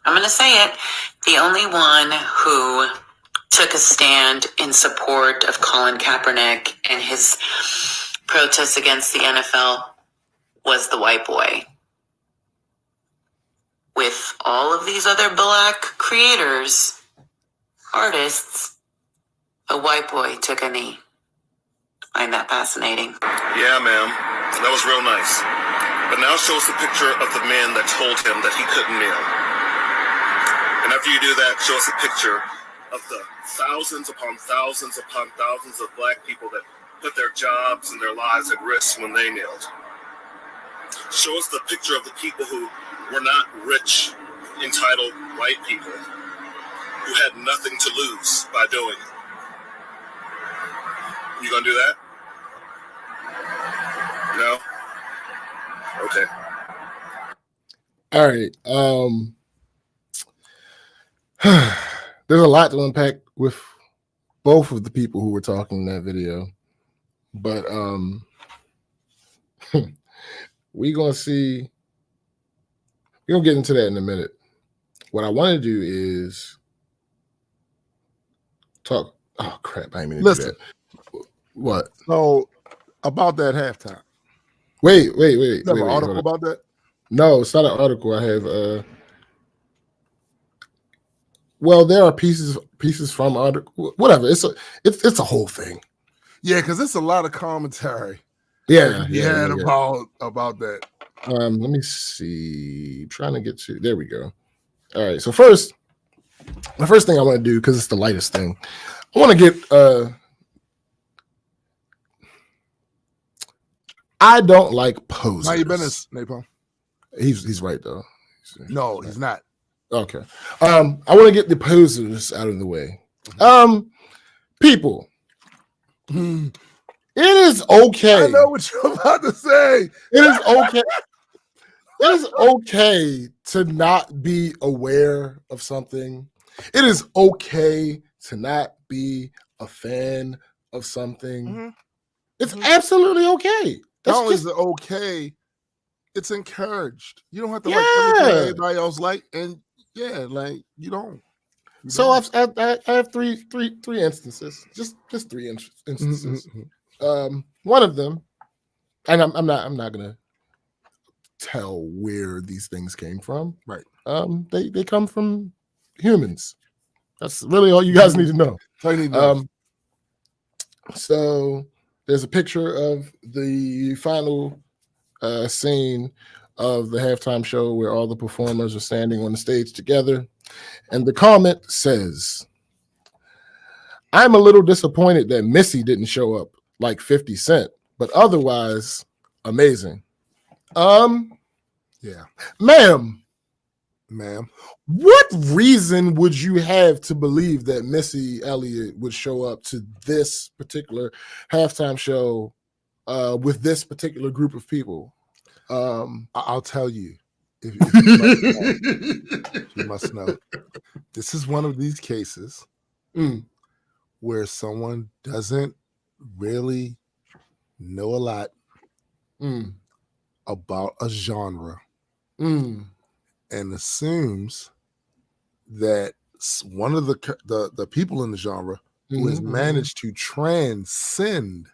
[SPEAKER 3] I'm going to say it. The only one who took a stand in support of Colin Kaepernick and his protests against the NFL was the white boy. With all of these other black creators, artists, a white boy took a knee. Find that fascinating. Yeah, ma'am. That was real nice. But now show us a picture of the man that told him that he couldn't kneel. And after you do that, show us a picture of the thousands upon thousands upon thousands of black people that put their jobs and their lives at risk when they kneeled. Show us the picture of the people who were not rich, entitled white people who had nothing to lose by doing it. You gonna do that? No? Okay.
[SPEAKER 1] All right. There's a lot to unpack with both of the people who were talking in that video. But we're gonna get into that in a minute. What I want to do is talk. Oh crap! I didn't mean to do that. What?
[SPEAKER 2] So about that halftime.
[SPEAKER 1] Wait.
[SPEAKER 2] You have an article about that?
[SPEAKER 1] No, it's not an article. I have well, there are pieces from article. Whatever. It's a whole thing.
[SPEAKER 2] Yeah, because it's a lot of commentary.
[SPEAKER 1] Yeah,
[SPEAKER 2] about that.
[SPEAKER 1] Let me see. Trying to get to. There we go. All right. So first, the first thing I want to do, because it's the lightest thing, I want to get. I don't like posers.
[SPEAKER 2] How you been, Napalm?
[SPEAKER 1] He's right though.
[SPEAKER 2] No, he's not.
[SPEAKER 1] Okay. I want to get the posers out of the way. People. It is okay.
[SPEAKER 2] I know what you're about to say.
[SPEAKER 1] It is okay. It is okay to not be aware of something. It is okay to not be a fan of something. Mm-hmm. It's absolutely okay.
[SPEAKER 2] Not only is it okay, it's encouraged. You don't have to like everything everybody else like, and like you don't.
[SPEAKER 1] I have three instances, just three instances. Mm-hmm. One of them, and I'm not gonna tell where these things came from.
[SPEAKER 2] Right.
[SPEAKER 1] They come from humans. That's really all you guys need to know. So there's a picture of the final scene of the halftime show where all the performers are standing on the stage together. And the comment says, "I'm a little disappointed that Missy didn't show up like 50 Cent, but otherwise amazing."
[SPEAKER 2] Yeah.
[SPEAKER 1] Ma'am,
[SPEAKER 2] what
[SPEAKER 1] reason would you have to believe that Missy Elliott would show up to this particular halftime show with this particular group of people?
[SPEAKER 2] I'll tell you. If you must know. This is one of these cases where someone doesn't really know a lot about a genre and assumes that one of the people in the genre who has managed to transcend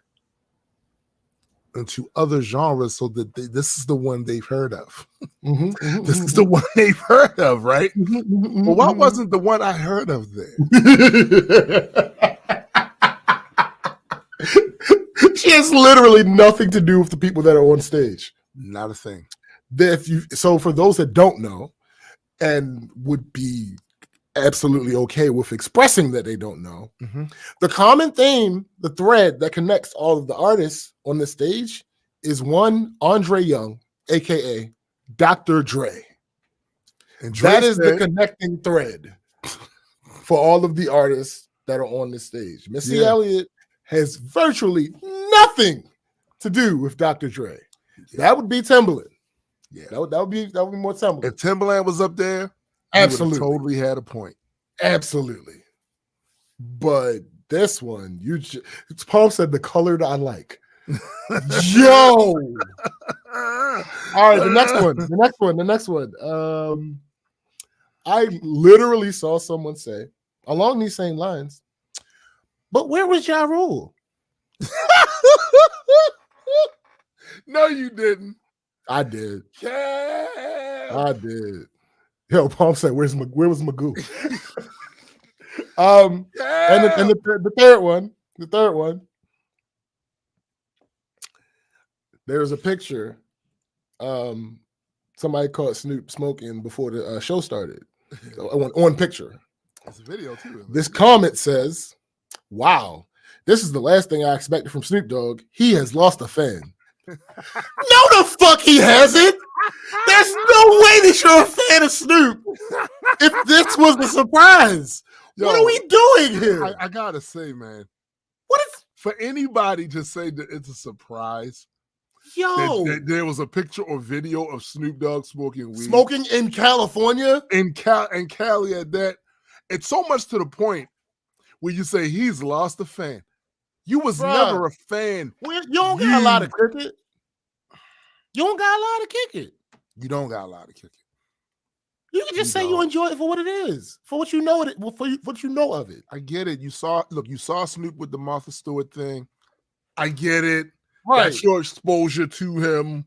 [SPEAKER 2] into other genres so that this is the one they've heard of. This is the one they've heard of, right? Well, what wasn't the one I heard of there?
[SPEAKER 1] She has literally nothing to do with the people that are on stage.
[SPEAKER 2] Not a thing.
[SPEAKER 1] So for those that don't know and would be absolutely okay with expressing that they don't know, the common theme, the thread that connects all of the artists on the stage is one Andre Young, aka Dr. Dre. And that is the connecting thread for all of the artists that are on the stage. Missy Elliott has virtually nothing to do with Dr. Dre. That would be Timbaland. Yeah, that would be more Timbaland.
[SPEAKER 2] If Timbaland was up there,
[SPEAKER 1] absolutely,
[SPEAKER 2] totally had a point.
[SPEAKER 1] Absolutely. But this one, Paul said the color that I like. Yo, All right, the next one. I literally saw someone say along these same lines, but where was Ja Rule?
[SPEAKER 2] No, you didn't.
[SPEAKER 1] I did.
[SPEAKER 2] Yeah.
[SPEAKER 1] I did. Yo, Palm said, where was Magoo? And the third one, there's a picture. Somebody caught Snoop smoking before the show started. On picture.
[SPEAKER 2] It's a video too.
[SPEAKER 1] This comment says, "Wow, this is the last thing I expected from Snoop Dogg. He has lost a fan." No, the fuck he hasn't. There's no way that you're a fan of Snoop if this was a surprise. Yo, what are we doing here?
[SPEAKER 2] I gotta say, man,
[SPEAKER 1] what is
[SPEAKER 2] for anybody to say that it's a surprise?
[SPEAKER 1] Yo,
[SPEAKER 2] that there was a picture or video of Snoop Dogg smoking weed,
[SPEAKER 1] smoking in California,
[SPEAKER 2] in Cali at that. It's so much to the point where you say he's lost a fan. You was never a fan.
[SPEAKER 1] You don't got a lot of cricket. You don't got a lot of kick it.
[SPEAKER 2] You don't got a lot of kick it.
[SPEAKER 1] You can just say you enjoy it for what it is, for what you know it, for what you know of it.
[SPEAKER 2] I get it. You saw Snoop with the Martha Stewart thing. I get it.
[SPEAKER 1] Right.
[SPEAKER 2] That's your exposure to him.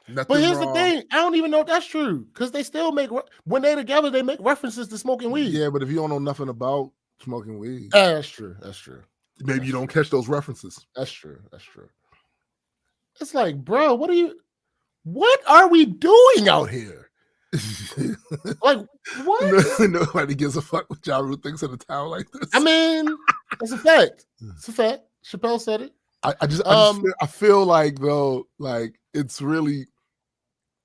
[SPEAKER 1] But here's the thing. I don't even know if that's true because they still make, when they're together, they make references to smoking weed.
[SPEAKER 2] Yeah, but if you don't know nothing about smoking weed.
[SPEAKER 1] That's true.
[SPEAKER 2] Maybe you don't catch those references.
[SPEAKER 1] That's true. It's like, bro, what are we doing out here? Like, what?
[SPEAKER 2] Nobody gives a fuck what Ja Rule thinks in a town like this.
[SPEAKER 1] I mean, it's a fact. It's a fact. Chappelle said it.
[SPEAKER 2] I feel like though, like it's really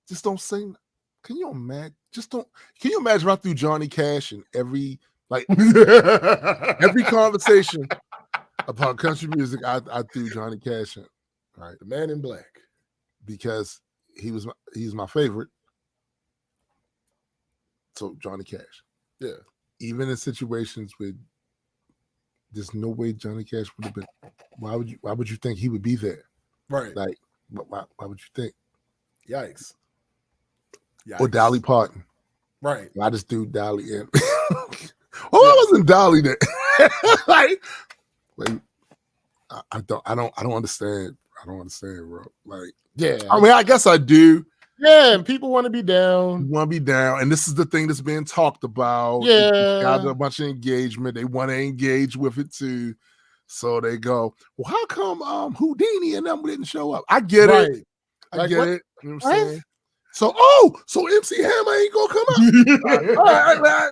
[SPEAKER 2] just don't say. Can you imagine? Can you imagine if I threw Johnny Cash in every conversation about country music? I threw Johnny Cash in, right?
[SPEAKER 1] The Man in Black,
[SPEAKER 2] because he's my favorite. So Johnny Cash,
[SPEAKER 1] yeah.
[SPEAKER 2] Even in situations with there's no way Johnny Cash would have been. Why would you think he would be there?
[SPEAKER 1] Right.
[SPEAKER 2] Like, why would you think?
[SPEAKER 1] Yikes.
[SPEAKER 2] Or Dolly Parton.
[SPEAKER 1] Right.
[SPEAKER 2] I just threw Dolly in. I wasn't Dolly there. I don't understand. I don't understand, bro. Like,
[SPEAKER 1] yeah.
[SPEAKER 2] I mean, I guess I do.
[SPEAKER 1] Yeah, and people want to be down.
[SPEAKER 2] And this is the thing that's being talked about.
[SPEAKER 1] Yeah.
[SPEAKER 2] It's got a bunch of engagement. They want to engage with it too. So they go, well, how come Houdini and them didn't show up? I get it. I get it. You know what I'm saying? So MC Hammer ain't gonna come up. All right.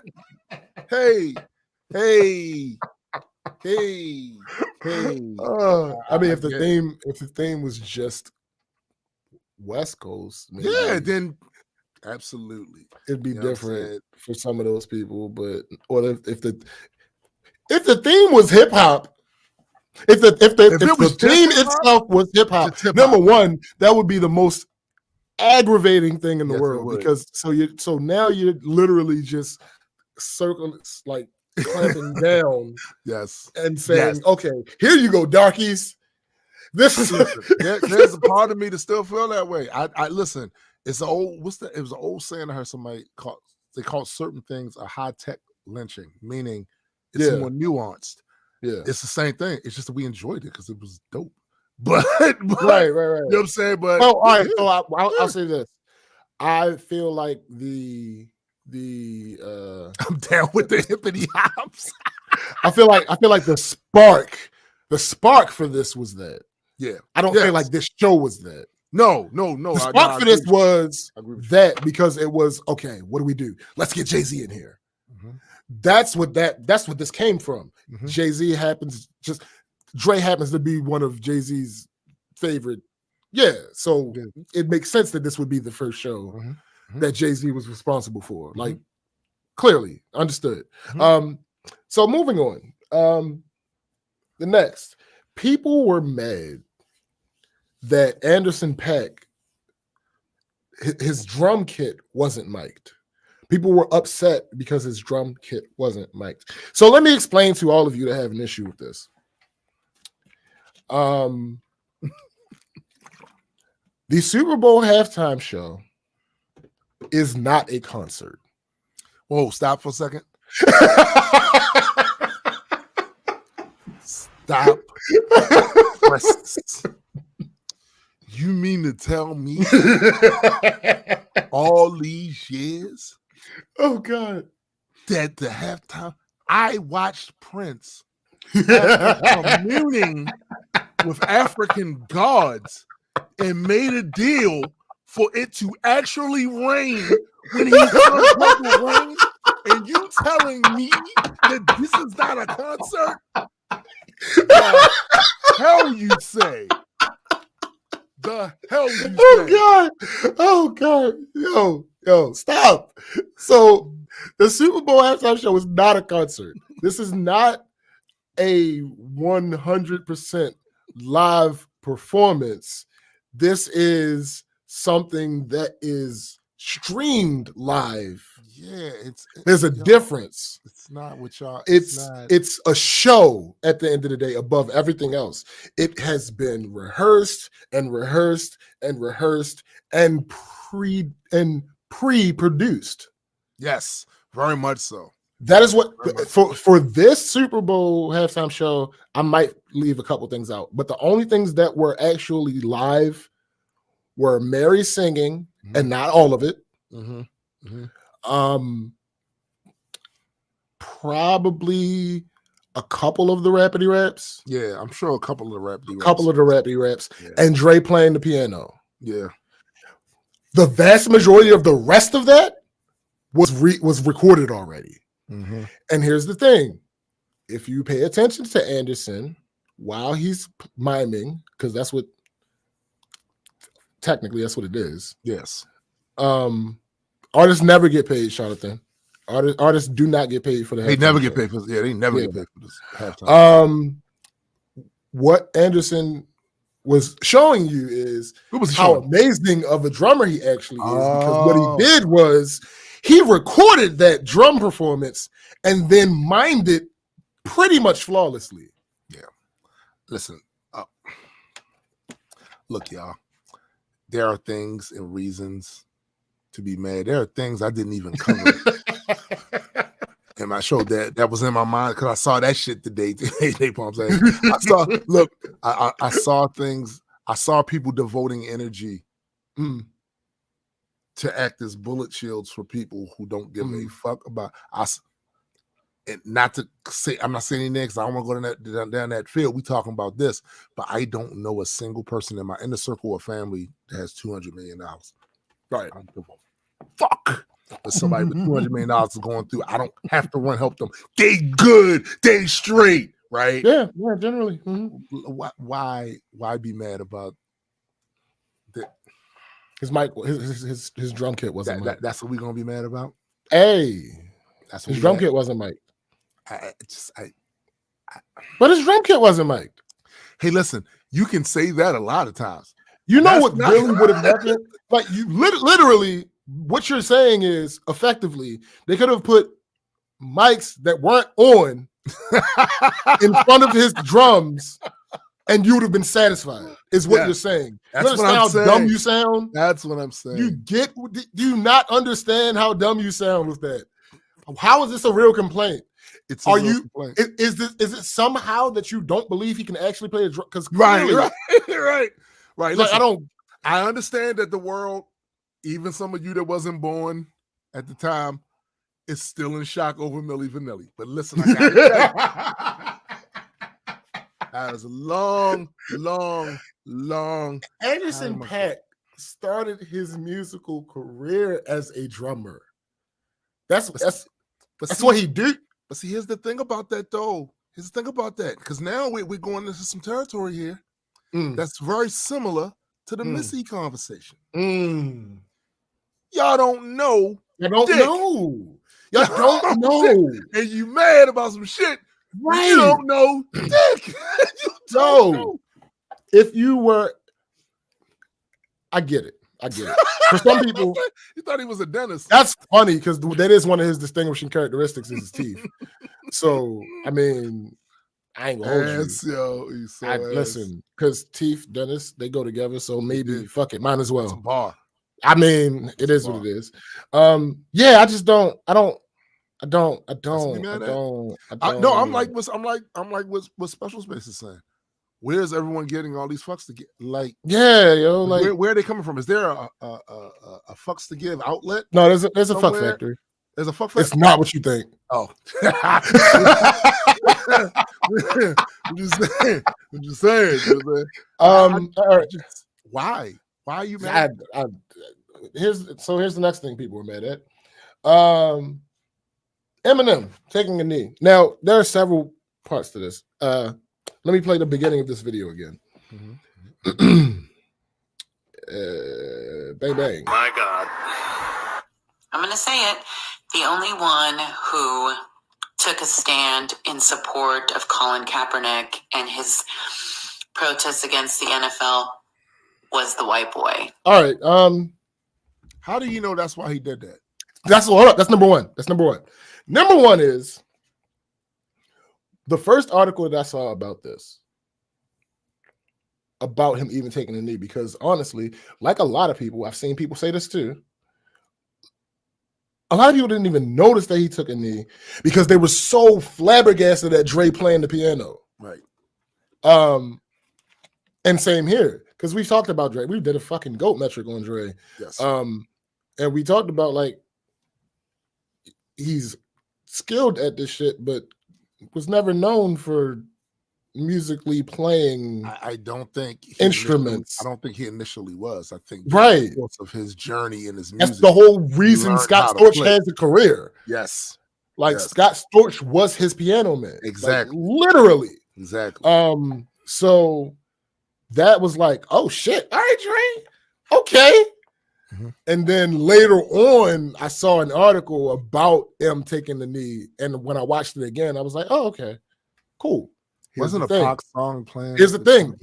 [SPEAKER 2] Hey.
[SPEAKER 1] I mean, if the theme was just West Coast, maybe,
[SPEAKER 2] then absolutely
[SPEAKER 1] it'd be different for some of those people. But if the theme was hip hop, if the theme itself was hip hop, number one, that would be the most aggravating thing in the world, because so now you're literally just circling, like clamping down, and saying, okay, here you go, darkies. This is
[SPEAKER 2] there's a part of me that still feel that way. I listen. It's an old it was an old saying I heard somebody call certain things a high tech lynching, meaning it's more nuanced.
[SPEAKER 1] Yeah,
[SPEAKER 2] it's the same thing. It's just that we enjoyed it because it was dope. But
[SPEAKER 1] right.
[SPEAKER 2] You know what I'm saying? But
[SPEAKER 1] all right. So I'll say this. I feel like the
[SPEAKER 2] I'm down with the hippity hops.
[SPEAKER 1] I feel like the spark for this was that.
[SPEAKER 2] Yeah.
[SPEAKER 1] I don't feel like this show was that.
[SPEAKER 2] No.
[SPEAKER 1] The spark for this was that, because it was, okay, what do we do? Let's get Jay-Z in here. Mm-hmm. That's what this came from. Mm-hmm. Jay-Z Dre happens to be one of Jay-Z's favorite. Yeah. So it makes sense that this would be the first show that Jay-Z was responsible for. Like, clearly understood. So moving on. The next, people were mad that Anderson .Paak, his drum kit wasn't mic'd. People were upset because his drum kit wasn't mic'd. So let me explain to all of you that have an issue with this. The Super Bowl halftime show is not a concert.
[SPEAKER 2] Whoa, stop for a second. Stop. You mean to tell me all these years?
[SPEAKER 1] Oh, God.
[SPEAKER 2] That the halftime, I watched Prince after communing with African gods and made a deal for it to actually rain when he comes back to rain, and you telling me that this is not a concert? The hell you say? The hell you say?
[SPEAKER 1] Oh God! Yo, stop! So the Super Bowl halftime show is not a concert. This is not a 100% live performance. This is something that is streamed live.
[SPEAKER 2] Yeah,
[SPEAKER 1] there's a difference.
[SPEAKER 2] It's not what y'all.
[SPEAKER 1] It's a show at the end of the day above everything else. It has been rehearsed and rehearsed and rehearsed and pre-produced.
[SPEAKER 2] Yes, very much so.
[SPEAKER 1] That is what for this Super Bowl halftime show, I might leave a couple things out, but the only things that were actually live were Mary singing, and not all of it. Probably a couple of the Rapidy Raps.
[SPEAKER 2] Yeah, I'm sure a couple of the Rapidy
[SPEAKER 1] Raps. And Dre playing the piano.
[SPEAKER 2] Yeah.
[SPEAKER 1] The vast majority of the rest of that was recorded already. And here's the thing. If you pay attention to Anderson while he's miming, because that's what it is.
[SPEAKER 2] Yes.
[SPEAKER 1] Artists never get paid, Jonathan. Artists do not get paid for that.
[SPEAKER 2] They never get paid for this. Yeah, they never get paid for this halftime.
[SPEAKER 1] What Anderson was showing you is how amazing of a drummer he actually is. Because what he did was he recorded that drum performance and then mimed it pretty much flawlessly.
[SPEAKER 2] Yeah. Listen, look, y'all. There are things and reasons to be mad. There are things I didn't even cover. And I showed that was in my mind because I saw that shit today. I saw things. I saw people devoting energy to act as bullet shields for people who don't give a fuck about us. And not to say, I'm not saying anything because I don't want to go down that field. We talking about this, but I don't know a single person in my inner circle of family that has $200 million.
[SPEAKER 1] Right.
[SPEAKER 2] I don't give a fuck. But somebody with $200 million is going through. I don't have to run help them. They good. They straight. Right.
[SPEAKER 1] Yeah. Generally.
[SPEAKER 2] Why be mad about that?
[SPEAKER 1] His mic, his drum kit wasn't mic'd.
[SPEAKER 2] That's what we're gonna be mad about.
[SPEAKER 1] Hey, that's his drum kit wasn't mic'd. But his drum kit wasn't mic'd.
[SPEAKER 2] Hey, listen, you can say that a lot of times.
[SPEAKER 1] You know what really would have happened? Like you literally, what you're saying is effectively they could have put mics that weren't on in front of his drums, and you would have been satisfied. Is what you're saying.
[SPEAKER 2] That's
[SPEAKER 1] you understand
[SPEAKER 2] what I'm
[SPEAKER 1] how
[SPEAKER 2] saying.
[SPEAKER 1] dumb you sound?
[SPEAKER 2] That's what I'm saying.
[SPEAKER 1] Do you not understand how dumb you sound with that? How is this a real complaint?
[SPEAKER 2] It's a real complaint.
[SPEAKER 1] Is it somehow that you don't believe he can actually play a drum? Because
[SPEAKER 2] right.
[SPEAKER 1] Like,
[SPEAKER 2] listen, I understand that the world, even some of you that wasn't born at the time, is still in shock over Milli Vanilli. But listen, I gotta tell you, that was a long.
[SPEAKER 1] Anderson .Paak started his musical career as a drummer. That's what he did.
[SPEAKER 2] But see, here's the thing about that, though. Because now we're going into some territory here that's very similar to the Missy conversation. Y'all don't know.
[SPEAKER 1] Y'all don't know.
[SPEAKER 2] And you mad about some shit. Right. You don't know dick. You don't know.
[SPEAKER 1] If you were, I get it. For some people,
[SPEAKER 2] you thought he was a dentist.
[SPEAKER 1] That's funny because that is one of his distinguishing characteristics is his teeth. So, I mean, I ain't gonna hold you.
[SPEAKER 2] Yo,
[SPEAKER 1] listen, because Teeth, Dennis, they go together. So maybe fuck it, might as well.
[SPEAKER 2] Bar.
[SPEAKER 1] I mean, it is what it is. Yeah, I just don't. No,
[SPEAKER 2] I'm like what Special Space is saying. Where's everyone getting all these fucks to get? Like,
[SPEAKER 1] yeah, yo, like
[SPEAKER 2] where are they coming from? Is there a fucks to give outlet?
[SPEAKER 1] No, there's a fuck factory.
[SPEAKER 2] There's a fuck factory.
[SPEAKER 1] It's not what you think.
[SPEAKER 2] Oh, I'm just saying. Why are you mad?
[SPEAKER 1] Here's the next thing people were mad at. Eminem taking a knee. Now there are several parts to this. Let me play the beginning of this video again. Bang bang.
[SPEAKER 3] My God. I'm gonna say it. The only one who took a stand in support of Colin Kaepernick and his protests against the NFL was the white boy.
[SPEAKER 1] All right.
[SPEAKER 2] How do you know that's why he did that?
[SPEAKER 1] That's number one. Number one is the first article that I saw about this, about him even taking a knee, because honestly, like a lot of people, I've seen people say this too. A lot of people didn't even notice that he took a knee because they were so flabbergasted at Dre playing the piano.
[SPEAKER 2] Right.
[SPEAKER 1] And same here, because we talked about Dre. We did a fucking GOAT metric on Dre.
[SPEAKER 2] Yes.
[SPEAKER 1] And we talked about like he's skilled at this shit, but was never known for musically playing.
[SPEAKER 2] I don't think
[SPEAKER 1] instruments.
[SPEAKER 2] I don't think he initially was. I think
[SPEAKER 1] right
[SPEAKER 2] because of his journey in his music.
[SPEAKER 1] That's the whole reason Scott Storch has a career.
[SPEAKER 2] Yes.
[SPEAKER 1] Like Scott Storch was his piano man.
[SPEAKER 2] Exactly.
[SPEAKER 1] Like, literally.
[SPEAKER 2] Exactly.
[SPEAKER 1] So that was like, oh shit. All right, Dre. Okay. Mm-hmm. And then later on, I saw an article about him taking the knee. And when I watched it again, I was like, oh, okay, cool.
[SPEAKER 2] Wasn't a Pac song playing?
[SPEAKER 1] Here's the thing.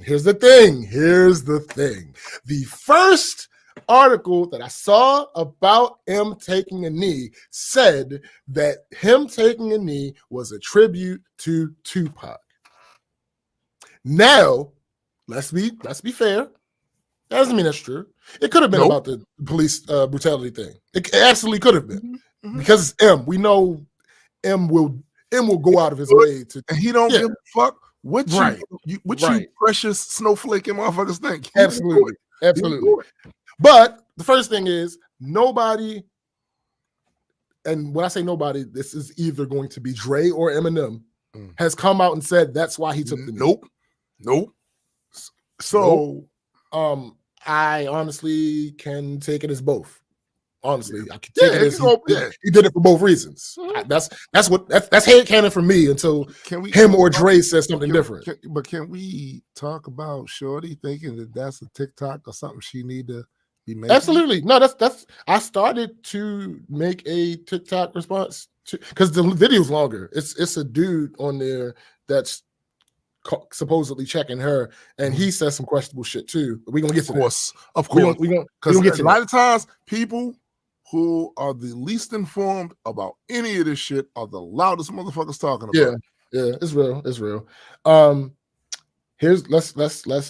[SPEAKER 1] The first article that I saw about him taking a knee said that him taking a knee was a tribute to Tupac. Now, let's be fair. That doesn't mean that's true. It could have been about the police brutality thing. It absolutely could have been because it's M. We know M will go out of his way to.
[SPEAKER 2] And he don't give a fuck what you precious snowflake and motherfuckers think.
[SPEAKER 1] Absolutely. But the first thing is nobody, and when I say nobody, this is either going to be Dre or Eminem, has come out and said that's why he took the knee.
[SPEAKER 2] Nope.
[SPEAKER 1] So, I honestly can take it as both. Honestly, I can take it as he did it for both reasons. That's headcanon for me until him or Dre says something different.
[SPEAKER 2] But can we talk about Shorty thinking that that's a TikTok or something she need to be making?
[SPEAKER 1] Absolutely. No, that's. I started to make a TikTok response because the video's longer. It's a dude on there that's supposedly checking her, and he says some questionable shit too. We're gonna get to that.
[SPEAKER 2] Of course.
[SPEAKER 1] We're gonna get to
[SPEAKER 2] a lot of times people who are the least informed about any of this shit are the loudest motherfuckers talking about it.
[SPEAKER 1] Yeah, it's real. Let's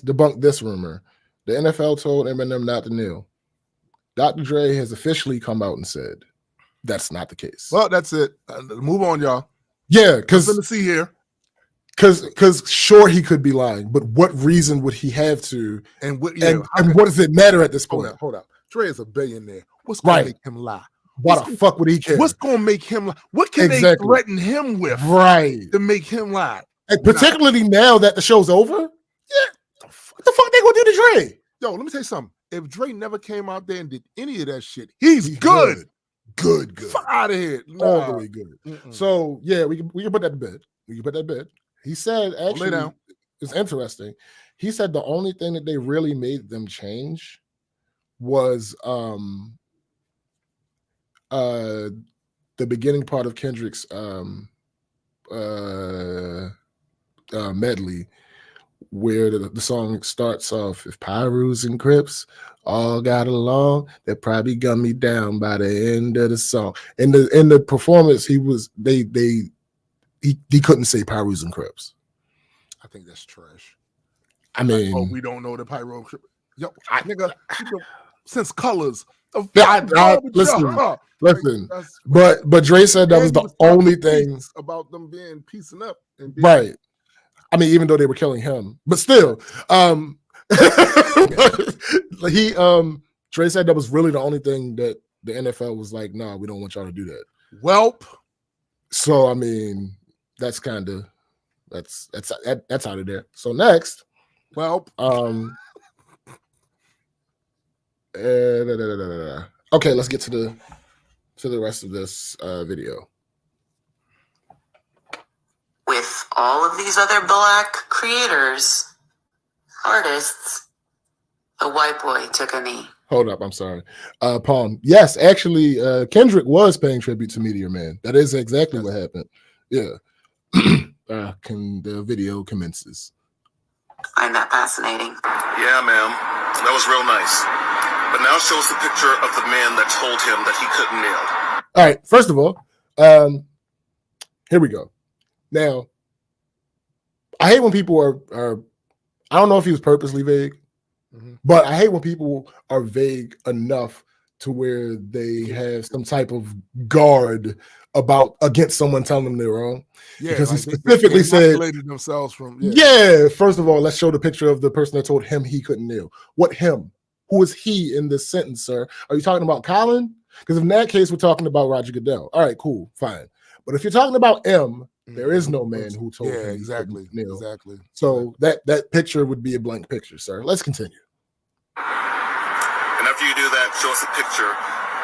[SPEAKER 1] debunk this rumor. The NFL told Eminem not to kneel. Dr. Dre has officially come out and said that's not the case.
[SPEAKER 2] Well, that's it. Move on, y'all.
[SPEAKER 1] Yeah, because
[SPEAKER 2] let's see here.
[SPEAKER 1] Because sure he could be lying, but what reason would he have to?
[SPEAKER 2] And what
[SPEAKER 1] does it matter at this point?
[SPEAKER 2] Hold up. Dre is a billionaire. What's going to make him lie?
[SPEAKER 1] Why the fuck would he care?
[SPEAKER 2] What's going to make him lie? What can they threaten him with?
[SPEAKER 1] Right.
[SPEAKER 2] To make him lie?
[SPEAKER 1] And particularly now that the show's over? Yeah. What the fuck they going to do to Dre?
[SPEAKER 2] Yo, let me tell you something. If Dre never came out there and did any of that shit, he's good. Good.
[SPEAKER 1] Fuck
[SPEAKER 2] out of here.
[SPEAKER 1] All the way good. So, yeah, we can put that to bed. He said, actually, it's interesting. He said the only thing that they really made them change was the beginning part of Kendrick's medley, where the song starts off, if Pyrus and Crips all got along, they'll probably gun me down by the end of the song. In the performance, he couldn't say Pyrus and Crips.
[SPEAKER 2] I think that's trash.
[SPEAKER 1] I mean,
[SPEAKER 2] like, we don't know the pyro. Yo, nigga, since colors.
[SPEAKER 1] Listen, but Dre said that was the only thing
[SPEAKER 2] about them being piecing up. And
[SPEAKER 1] right. I mean, even though they were killing him, but still, Dre said that was really the only thing that the NFL was like, "No, we don't want y'all to do that."
[SPEAKER 2] Welp.
[SPEAKER 1] So I mean, that's kind of that's out of there. So next,
[SPEAKER 2] welp.
[SPEAKER 1] Okay, let's get to the rest of this video.
[SPEAKER 3] With all of these other black creators, artists, a white boy took a knee.
[SPEAKER 1] Hold up, I'm sorry. Palm. Yes, actually, Kendrick was paying tribute to Meteor Man. That is exactly what happened. Yeah. The video commences.
[SPEAKER 3] Find that fascinating.
[SPEAKER 4] Yeah, ma'am. That was real nice. But now show us the picture of the man that told him that he couldn't kneel.
[SPEAKER 1] All right. First of all, here we go. Now, I hate when people are I don't know if he was purposely vague, but I hate when people are vague enough to where they have some type of guard against someone telling them they're wrong. Yeah, because he specifically said
[SPEAKER 2] themselves from
[SPEAKER 1] first of all, let's show the picture of the person that told him he couldn't kneel. What him? Who is he in this sentence, sir? Are you talking about Colin? Because in that case, we're talking about Roger Goodell. All right, cool, fine. But if you're talking about M, there is no man who told him
[SPEAKER 2] exactly.
[SPEAKER 1] So that picture would be a blank picture, sir. Let's continue.
[SPEAKER 4] And after you do that, show us a picture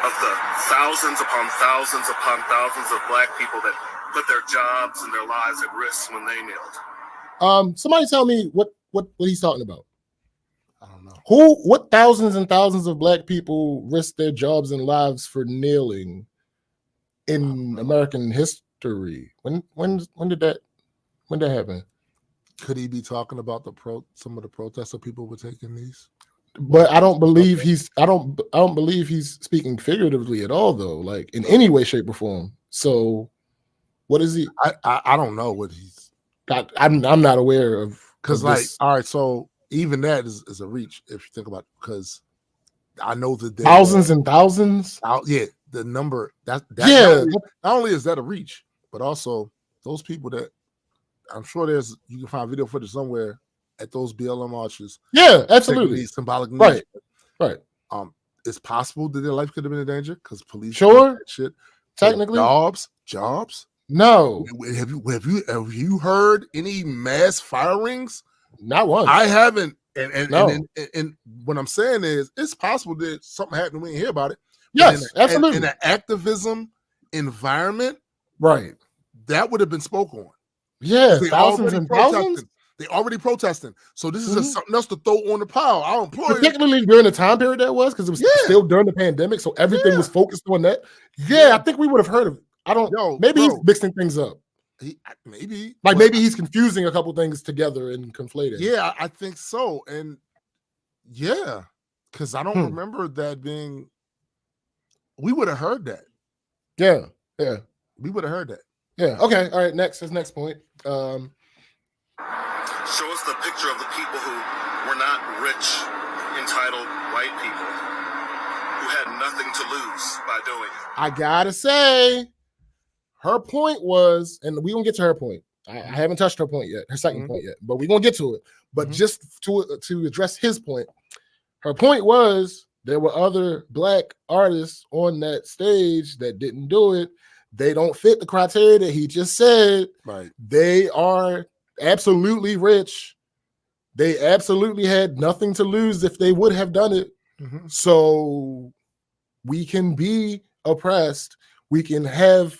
[SPEAKER 4] of the thousands upon thousands upon thousands of black people that put their jobs and their lives at risk when they kneeled.
[SPEAKER 1] Somebody tell me what he's talking about.
[SPEAKER 2] I don't know.
[SPEAKER 1] What thousands and thousands of black people risked their jobs and lives for kneeling in American history? When did that happen?
[SPEAKER 2] Could he be talking about some of the protests that people were taking these?
[SPEAKER 1] But I don't believe I don't believe he's speaking figuratively at all, though, like in any way, shape, or form. So what is he?
[SPEAKER 2] I don't know what he's.
[SPEAKER 1] I'm not aware of
[SPEAKER 2] because all right, so even that is a reach if you think about it, because I know that
[SPEAKER 1] thousands and thousands.
[SPEAKER 2] The number that not only is that a reach, but also those people that I'm sure you can find video footage somewhere at those BLM marches.
[SPEAKER 1] Yeah, absolutely.
[SPEAKER 2] Symbolic.
[SPEAKER 1] Right.
[SPEAKER 2] It's possible that their life could have been in danger because police.
[SPEAKER 1] Sure.
[SPEAKER 2] Shit.
[SPEAKER 1] Technically.
[SPEAKER 2] Jobs.
[SPEAKER 1] No.
[SPEAKER 2] Have you heard any mass firings?
[SPEAKER 1] Not once.
[SPEAKER 2] I haven't. And
[SPEAKER 1] no.
[SPEAKER 2] And what I'm saying is, it's possible that something happened. We didn't hear about it.
[SPEAKER 1] Yes, absolutely.
[SPEAKER 2] In an activism environment,
[SPEAKER 1] right?
[SPEAKER 2] That would have been spoken on.
[SPEAKER 1] Yeah, thousands and thousands.
[SPEAKER 2] They already protesting. So this is just something else to throw on the pile. I don't
[SPEAKER 1] particularly during the time period that was, because it was still during the pandemic, so everything was focused on that. Yeah, I think we would have heard of it. I don't. Maybe he's mixing things up.
[SPEAKER 2] Maybe
[SPEAKER 1] he's confusing a couple things together and conflating.
[SPEAKER 2] Yeah, I think so. And because I don't remember that being. We would have heard that.
[SPEAKER 1] Yeah.
[SPEAKER 2] We would have heard that.
[SPEAKER 1] Yeah. Okay. All right. Next point.
[SPEAKER 4] Show us the picture of the people who were not rich, entitled white people who had nothing to lose by doing it.
[SPEAKER 1] I gotta say, her point was, and we gonna get to her point. I haven't touched her point yet, her second point yet, but we're gonna get to it. But just to address his point, her point was there were other black artists on that stage that didn't do it. They don't fit the criteria that he just said.
[SPEAKER 2] Right.
[SPEAKER 1] They are absolutely rich. They absolutely had nothing to lose if they would have done it. So we can be oppressed. We can have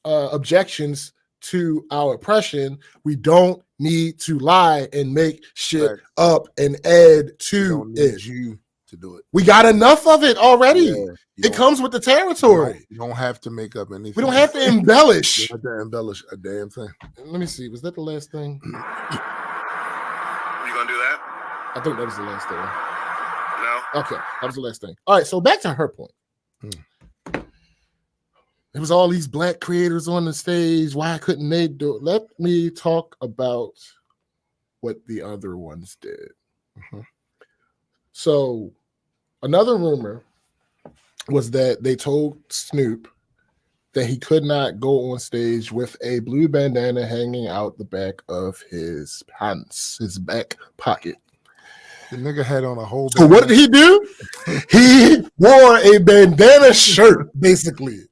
[SPEAKER 1] objections to our oppression. We don't need to lie and make shit up and add to it.
[SPEAKER 2] You to do it.
[SPEAKER 1] We got enough of it already. It comes with the territory.
[SPEAKER 2] You don't have to make up anything.
[SPEAKER 1] We don't have to embellish.
[SPEAKER 2] You don't have to embellish a damn thing.
[SPEAKER 1] Let me see. Was that the last thing?
[SPEAKER 4] You gonna do that?
[SPEAKER 1] I think that was the last thing.
[SPEAKER 4] No?
[SPEAKER 1] Okay, that was the last thing. All right, so back to her point. There was all these black creators on the stage. Why couldn't they do it? Let me talk about what the other ones did.
[SPEAKER 2] Mhm.
[SPEAKER 1] So another rumor was that they told Snoop that he could not go on stage with a blue bandana hanging out the back of his pants, his back pocket.
[SPEAKER 2] The nigga had on a whole
[SPEAKER 1] So what did he do? He wore a bandana shirt, basically.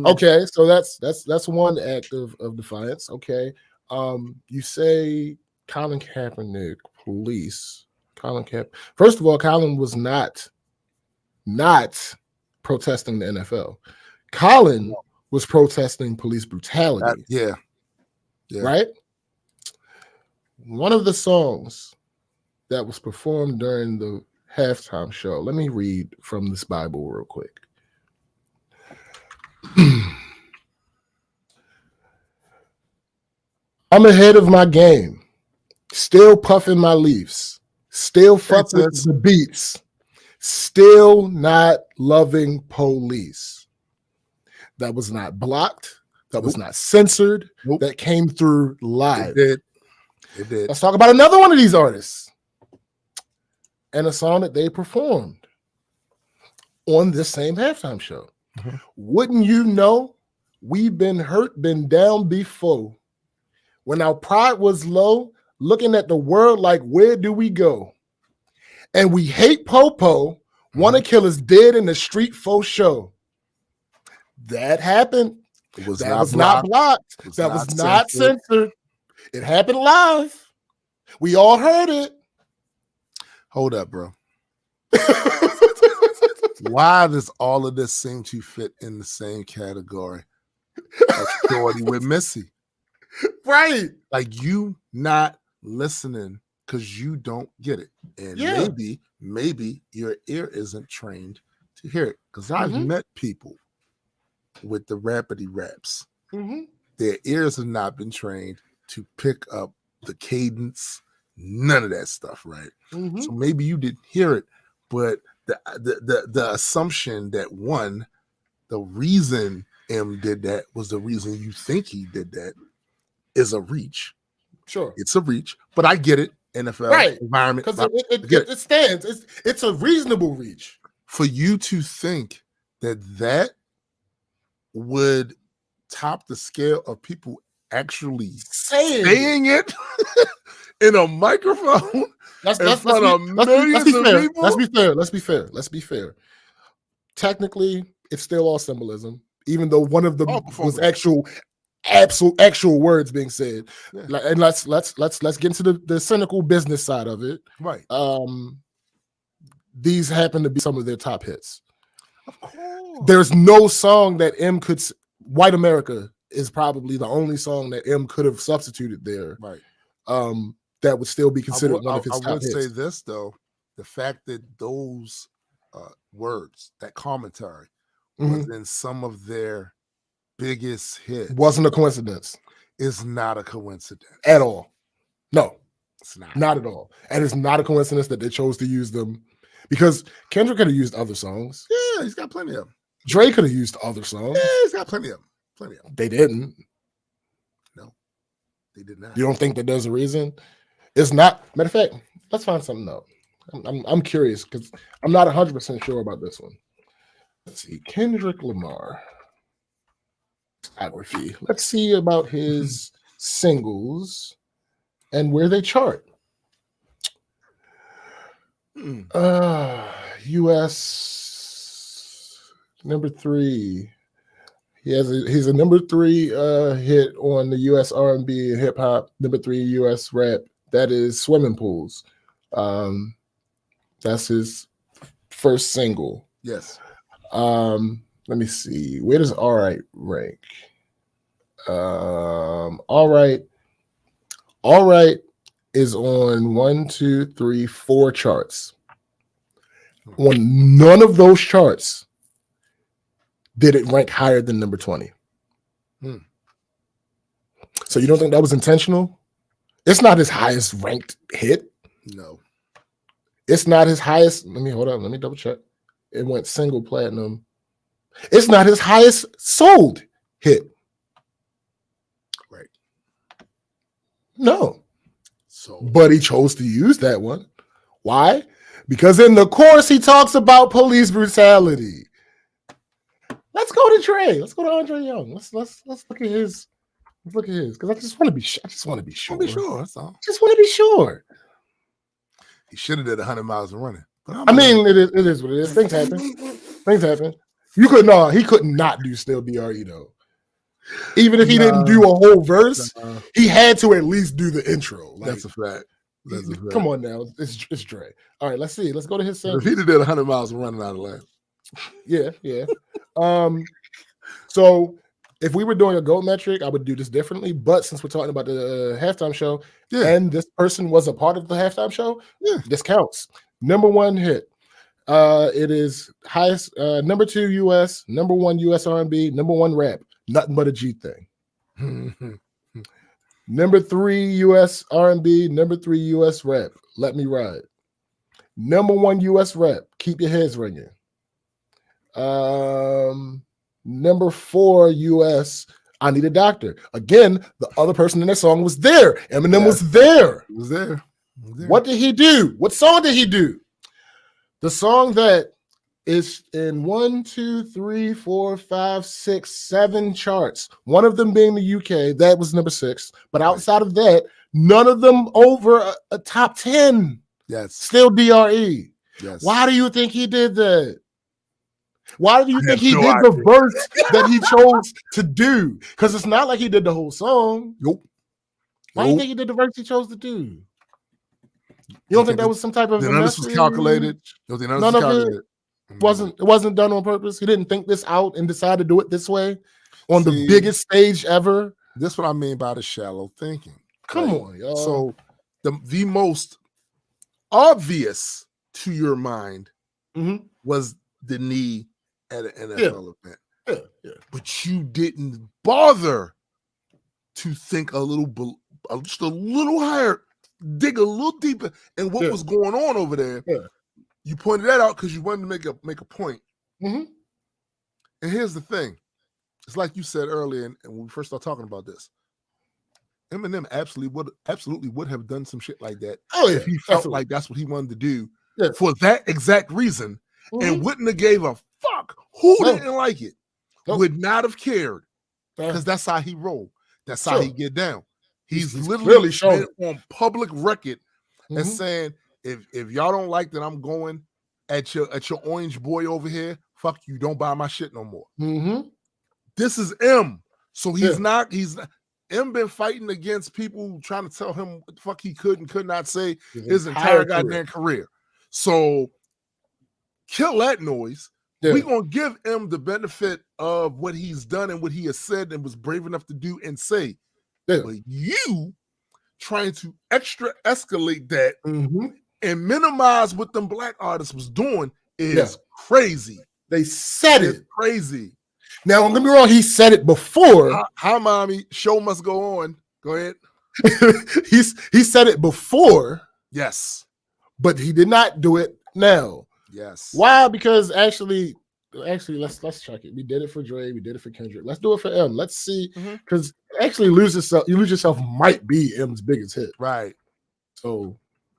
[SPEAKER 1] Okay, so that's one act of defiance. Okay. You say Colin Kaepernick, police. First of all, Colin was not protesting the NFL. Colin was protesting police brutality.
[SPEAKER 2] Yeah.
[SPEAKER 1] Right? One of the songs that was performed during the halftime show. Let me read from this Bible real quick. I'm ahead of my game, still puffing my leaves, still fucking the beats, still not loving police. That was not blocked. That was not censored. That came through live.
[SPEAKER 2] It did.
[SPEAKER 1] Let's talk about another one of these artists and a song that they performed on this same halftime show. Mm-hmm. Wouldn't you know, we've been hurt, been down before. When our pride was low, looking at the world like, where do we go? And we hate Popo, want to kill us dead in the street for show. That happened.
[SPEAKER 2] That was
[SPEAKER 1] not blocked. That was not censored. It happened live. We all heard it.
[SPEAKER 2] Hold up, bro. Why does all of this seem to fit in the same category as Shorty with Missy?
[SPEAKER 1] Right.
[SPEAKER 2] Like, you not listening because you don't get it. And maybe your ear isn't trained to hear it. Because I've met people with the rapidy raps. Mm-hmm. Their ears have not been trained to pick up the cadence, none of that stuff, right? Mm-hmm. So maybe you didn't hear it, but the assumption that one, the reason M did that was the reason you think he did that is a reach.
[SPEAKER 1] Sure.
[SPEAKER 2] It's a reach, but I get it. NFL environment.
[SPEAKER 1] Because it stands. It's a reasonable reach.
[SPEAKER 2] For you to think that would top the scale of people actually saying it in a microphone in front of millions of people.
[SPEAKER 1] Let's be fair. Technically, it's still all symbolism, even though one of them was actual words being said. Yeah. And let's get into the cynical business side of it.
[SPEAKER 2] Right.
[SPEAKER 1] These happen to be some of their top hits.
[SPEAKER 2] Of course.
[SPEAKER 1] There's no song that M could. White America is probably the only song that M could have substituted there.
[SPEAKER 2] Right.
[SPEAKER 1] That would still be considered one of his top hits.
[SPEAKER 2] I would say this though: the fact that those words, that commentary, was in some of their biggest hits,
[SPEAKER 1] wasn't a coincidence.
[SPEAKER 2] It's not a coincidence
[SPEAKER 1] at all. No,
[SPEAKER 2] it's
[SPEAKER 1] not at all. And it's not a coincidence that they chose to use them, because Kendrick could have used other songs.
[SPEAKER 2] Yeah, he's got plenty of them.
[SPEAKER 1] Dre could have used other songs.
[SPEAKER 2] Yeah, he's got plenty of them.
[SPEAKER 1] They didn't.
[SPEAKER 2] No, they did not.
[SPEAKER 1] You don't think that there's a reason? It's not. Matter of fact, let's find something out. I'm curious because I'm not 100% sure about this one. Let's see. Kendrick Lamar. Discography. Let's see about his singles and where they chart. US number 3. He's a number 3 hit on the US R&B and hip hop. Number 3 US rap. That is Swimming Pools. That's his first single.
[SPEAKER 2] Yes.
[SPEAKER 1] Let me see. Where does All Right rank? All Right is on 1, 2, 3, 4 charts. On none of those charts did it rank higher than number 20. So you don't think that was intentional? It's not his highest ranked hit.
[SPEAKER 2] No.
[SPEAKER 1] It's not his highest. Let me double check. It went single platinum. It's not his highest sold hit.
[SPEAKER 2] Right.
[SPEAKER 1] No. but he chose to use that one. Why? Because in the chorus he talks about police brutality. Let's go to Dre. Let's go to Andre Young. Let's look at his. Let's look at his, because I just want to be. I just want to be sure.
[SPEAKER 2] That's all.
[SPEAKER 1] Just want to be sure.
[SPEAKER 2] He should have did 100 miles of running.
[SPEAKER 1] I mean, it is what it is. Things happen. Things happen. He could not do Still DRE though. Even if he didn't do a whole verse, he had to at least do the intro. Like,
[SPEAKER 2] that's a fact.
[SPEAKER 1] Come on now, it's Dre. All right, let's see. Let's go to his singles.
[SPEAKER 2] If he'd have did 100 miles of running out of line.
[SPEAKER 1] Yeah. So if we were doing a GOAT metric, I would do this differently. But since we're talking about the halftime show, and this person was a part of the halftime show, this counts. Number 1 hit. It is highest number 2 US, number 1 US R&B, number 1 rap. Nothing but a G thing. Number 3 US R&B, number 3 US rap. Let Me Ride. Number 1 US rap. Keep Your Heads Ringing. Number 4 US. I Need a Doctor. Again, the other person in that song was there. Eminem was there.
[SPEAKER 2] He was there.
[SPEAKER 1] What did he do? What song did he do? The song that is in 1, 2, 3, 4, 5, 6, 7 charts. One of them being the UK. That was number 6. But outside of that, none of them over a top 10.
[SPEAKER 2] Yes.
[SPEAKER 1] Still DRE.
[SPEAKER 2] Yes.
[SPEAKER 1] Why do you think he did that? Why do you think he did the verse that he chose to do? Because it's not like he did the whole song.
[SPEAKER 2] Nope.
[SPEAKER 1] Why do you think he did the verse he chose to do? You don't think that was some type of
[SPEAKER 2] none of this was calculated?
[SPEAKER 1] None of it wasn't done on purpose. He didn't think this out and decide to do it this way on the biggest stage ever.
[SPEAKER 2] This is what I mean by the shallow thinking.
[SPEAKER 1] Come on, y'all.
[SPEAKER 2] So the most obvious to your mind was the knee at an NFL event.
[SPEAKER 1] Yeah.
[SPEAKER 2] But you didn't bother to think just a little higher, dig a little deeper in what was going on over there.
[SPEAKER 1] Yeah.
[SPEAKER 2] You pointed that out because you wanted to make a point.
[SPEAKER 1] Mm-hmm.
[SPEAKER 2] And here's the thing. It's like you said earlier, and when we first started talking about this, Eminem absolutely would have done some shit like that if he felt like that's what he wanted to do for that exact reason, and wouldn't have gave a fuck who didn't like it. Would not have cared, because that's how he rolled. That's how he get down. He's literally shown on public record as saying, if y'all don't like that I'm going at your orange boy over here, fuck you, don't buy my shit no more. This is M. So he's not M been fighting against people trying to tell him what the fuck he could and could not say his entire goddamn career. So kill that noise. We're gonna give M the benefit of what he's done and what he has said and was brave enough to do and say. But you trying to extra escalate that and minimize what them black artists was doing is crazy.
[SPEAKER 1] They said it.
[SPEAKER 2] Crazy.
[SPEAKER 1] Now, don't get me wrong, he said it before.
[SPEAKER 2] Hi, mommy. Show must go on. Go ahead.
[SPEAKER 1] He said it before.
[SPEAKER 2] Yes.
[SPEAKER 1] But he did not do it now.
[SPEAKER 2] Yes.
[SPEAKER 1] Why? Because actually, let's check it. We did it for Dre. We did it for Kendrick. Let's do it for M. Let's see. Because actually, You Lose Yourself might be M's biggest hit.
[SPEAKER 2] Right.
[SPEAKER 1] So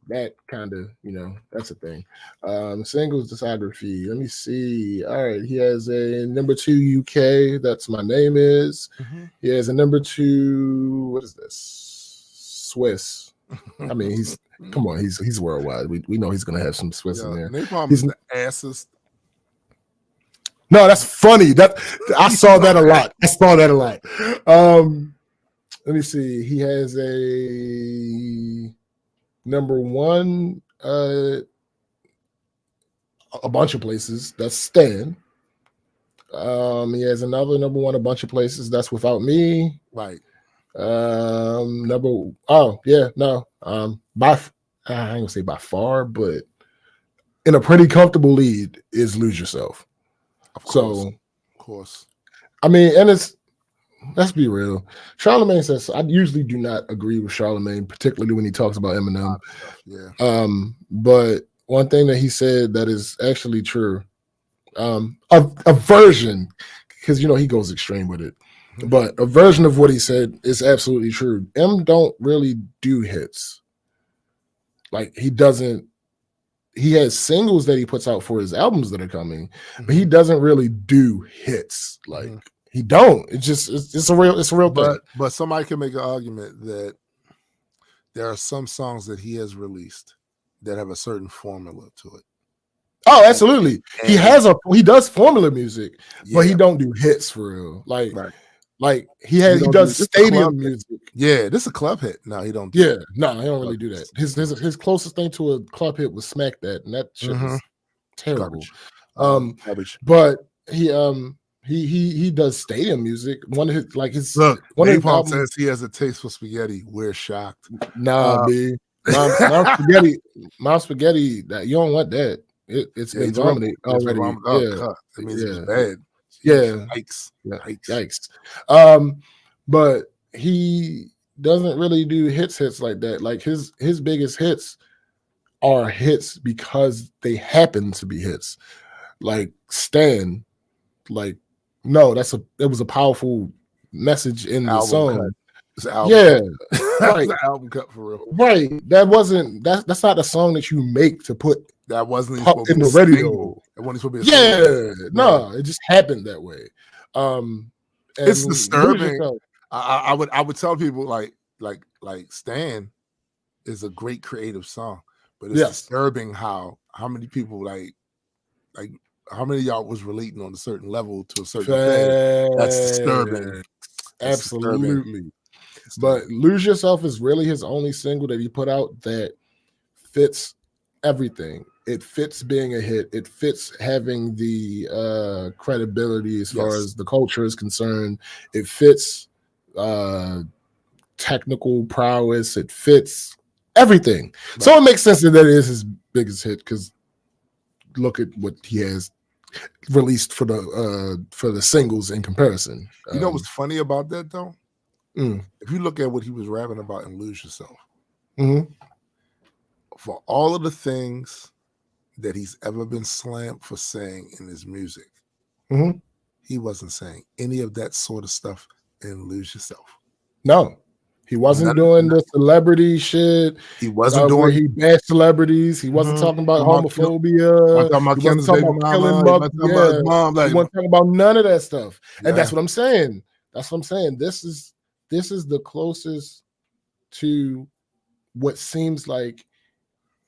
[SPEAKER 1] that kind of, that's a thing. Singles discography. Let me see. All right. He has a number 2 UK. That's My Name Is. He has a number 2. What is this? Swiss. I mean, he's worldwide. We know he's gonna have some Swiss in there.
[SPEAKER 2] He's the asses.
[SPEAKER 1] No, that's funny. I saw that a lot. Let me see. He has a number 1 a bunch of places. That's Stan. He has another number 1 a bunch of places. That's Without Me.
[SPEAKER 2] Right.
[SPEAKER 1] I ain't gonna say by far, but in a pretty comfortable lead is Lose Yourself. Of course. I mean, and let's be real. Charlamagne says, I usually do not agree with Charlamagne, particularly when he talks about Eminem.
[SPEAKER 2] Yeah.
[SPEAKER 1] But one thing that he said that is actually true, a version, because he goes extreme with it. But a version of what he said is absolutely true. M don't really do hits. Like he has singles that he puts out for his albums that are coming, but he doesn't really do hits. Like he don't. It's a real thing.
[SPEAKER 2] But somebody can make an argument that there are some songs that he has released that have a certain formula to it.
[SPEAKER 1] Oh, absolutely. He does formula music, but he don't do hits for real. Like he does stadium music.
[SPEAKER 2] Yeah, this is a club hit. No, he don't.
[SPEAKER 1] He don't really do that. His closest thing to a club hit was "Smack That," and that shit was terrible.
[SPEAKER 2] Garbage.
[SPEAKER 1] But he does stadium music. One of his
[SPEAKER 2] Napalm says he has a taste for spaghetti. We're shocked.
[SPEAKER 1] Nah, B. Mom spaghetti. That you don't want that. It's been dominated already.
[SPEAKER 2] That means it's bad.
[SPEAKER 1] Yeah. Yikes. But he doesn't really do hits like that. Like his biggest hits are hits because they happen to be hits. Like Stan. Like, no, it was a powerful message in the song.
[SPEAKER 2] Right. It's an album cut for real.
[SPEAKER 1] Right. That's not a song that you make to put
[SPEAKER 2] that wasn't
[SPEAKER 1] in the radio.
[SPEAKER 2] It wasn't supposed to be a
[SPEAKER 1] single. No, it just happened that way.
[SPEAKER 2] It's disturbing. I would tell people like Stan is a great creative song, but it's disturbing how many people like how many of y'all was relating on a certain level to a certain thing. That's disturbing.
[SPEAKER 1] Absolutely. But Lose Yourself is really his only single that he put out that fits everything. It fits being a hit. It fits having the credibility as far as the culture is concerned. It fits technical prowess. It fits everything. Right. So it makes sense that it is his biggest hit because look at what he has released for the singles in comparison.
[SPEAKER 2] You know what's funny about that though? If you look at what he was rapping about in Lose Yourself, for all of the things that he's ever been slammed for saying in his music, he wasn't saying any of that sort of stuff in Lose Yourself.
[SPEAKER 1] No, he wasn't doing the celebrity shit.
[SPEAKER 2] He wasn't doing
[SPEAKER 1] where he bashed celebrities. He wasn't talking about homophobia.
[SPEAKER 2] He wasn't talking about killing
[SPEAKER 1] his mom. He wasn't talking about none of that stuff. And that's what I'm saying. This is the closest to what seems like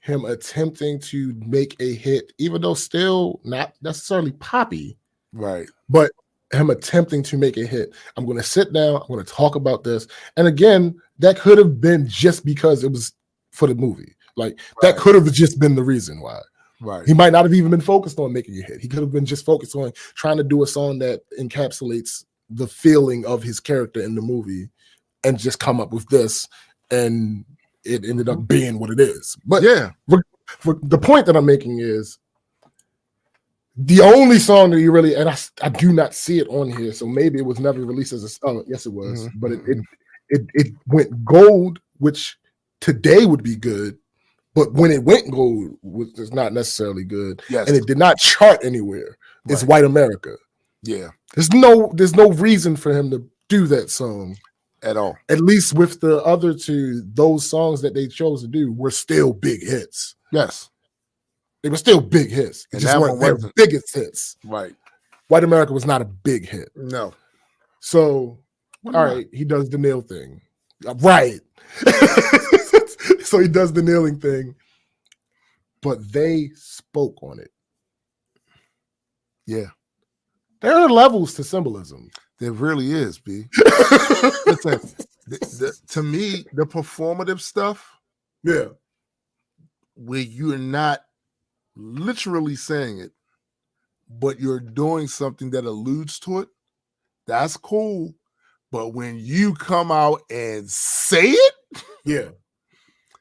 [SPEAKER 1] him attempting to make a hit, even though still not necessarily poppy.
[SPEAKER 2] Right.
[SPEAKER 1] But him attempting to make a hit. I'm going to sit down. I'm going to talk about this. And again, that could have been just because it was for the movie. Like that could have just been the reason why.
[SPEAKER 2] Right.
[SPEAKER 1] He might not have even been focused on making a hit. He could have been just focused on trying to do a song that encapsulates the feeling of his character in the movie and just come up with this. And it ended up being what it is. But the point that I'm making is the only song that he really, and I do not see it on here, so maybe it was never released as a song. Yes, it was, but it went gold, which today would be good, but when it went gold, was not necessarily good.
[SPEAKER 2] Yes,
[SPEAKER 1] and it did not chart anywhere. It's White America.
[SPEAKER 2] Yeah,
[SPEAKER 1] there's no reason for him to do that song
[SPEAKER 2] at all.
[SPEAKER 1] At least with the other two, those songs that they chose to do were still big hits.
[SPEAKER 2] Yes.
[SPEAKER 1] They were still big hits. They just weren't their biggest hits.
[SPEAKER 2] Right.
[SPEAKER 1] White America was not a big hit.
[SPEAKER 2] No.
[SPEAKER 1] So, all right, he does the nail thing. Right. So he does the kneeling thing. But they spoke on it.
[SPEAKER 2] Yeah.
[SPEAKER 1] There are levels to symbolism.
[SPEAKER 2] There really is, B. Listen, to me, the performative stuff, where you're not literally saying it, but you're doing something that alludes to it, that's cool. But when you come out and say it,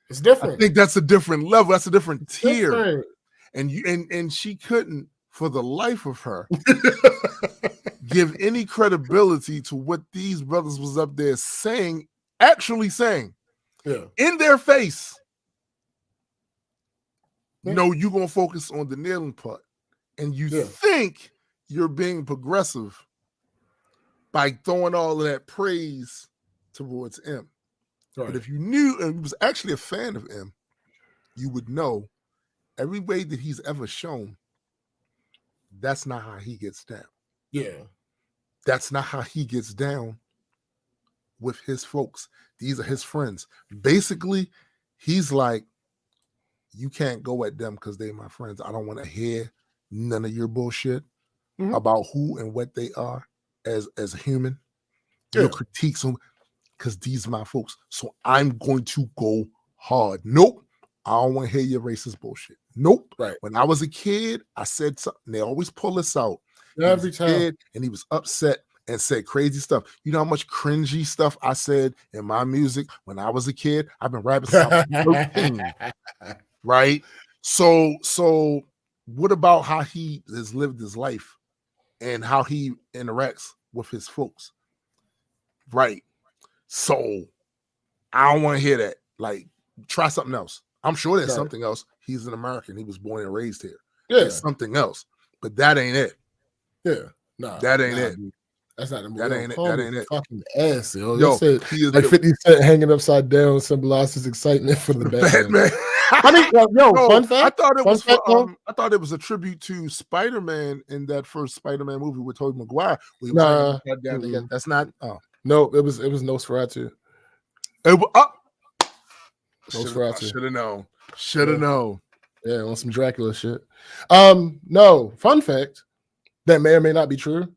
[SPEAKER 1] it's different.
[SPEAKER 2] I think that's a different level. That's a different tier. Different. And she couldn't, for the life of her, give any credibility to what these brothers was up there saying, actually saying, in their face. No, you're going to focus on the kneeling part. And you think you're being progressive by throwing all of that praise towards M. Right. But if you knew and was actually a fan of M, you would know every way that he's ever shown, that's not how he gets down.
[SPEAKER 1] Yeah.
[SPEAKER 2] That's not how he gets down with his folks. These are his friends. Basically, he's like, you can't go at them because they're my friends. I don't want to hear none of your bullshit about who and what they are as a human. Your critiques them because these are my folks. So I'm going to go hard. Nope. I don't want to hear your racist bullshit. Nope.
[SPEAKER 1] Right.
[SPEAKER 2] When I was a kid, I said something. They always pull us out.
[SPEAKER 1] Every time.
[SPEAKER 2] And he was upset and said crazy stuff. You know how much cringy stuff I said in my music when I was a kid? I've been rapping since I was 13. Right? So what about how he has lived his life and how he interacts with his folks? Right. So I don't want to hear that. Like, try something else. I'm sure there's something else. He's an American. He was born and raised here.
[SPEAKER 1] Yeah.
[SPEAKER 2] There's something else. But that ain't it.
[SPEAKER 1] Yeah. No.
[SPEAKER 2] That ain't it.
[SPEAKER 1] Dude. That's not the movie.
[SPEAKER 2] That ain't it. That ain't it.
[SPEAKER 1] Fucking ass, yo.
[SPEAKER 2] Yo,
[SPEAKER 1] Said,
[SPEAKER 2] he is
[SPEAKER 1] like 50 Cent hanging upside down symbolizes excitement for the Batman. I mean, fun fact.
[SPEAKER 2] I thought it was a tribute to Spider-Man in that first Spider-Man movie with Tobey Maguire.
[SPEAKER 1] Nah,
[SPEAKER 2] that's not. Oh
[SPEAKER 1] no, it was Nosferatu.
[SPEAKER 2] It was
[SPEAKER 1] Nosferatu.
[SPEAKER 2] Should have known. Should have known.
[SPEAKER 1] Yeah, on some Dracula shit. No, fun fact that may or may not be true.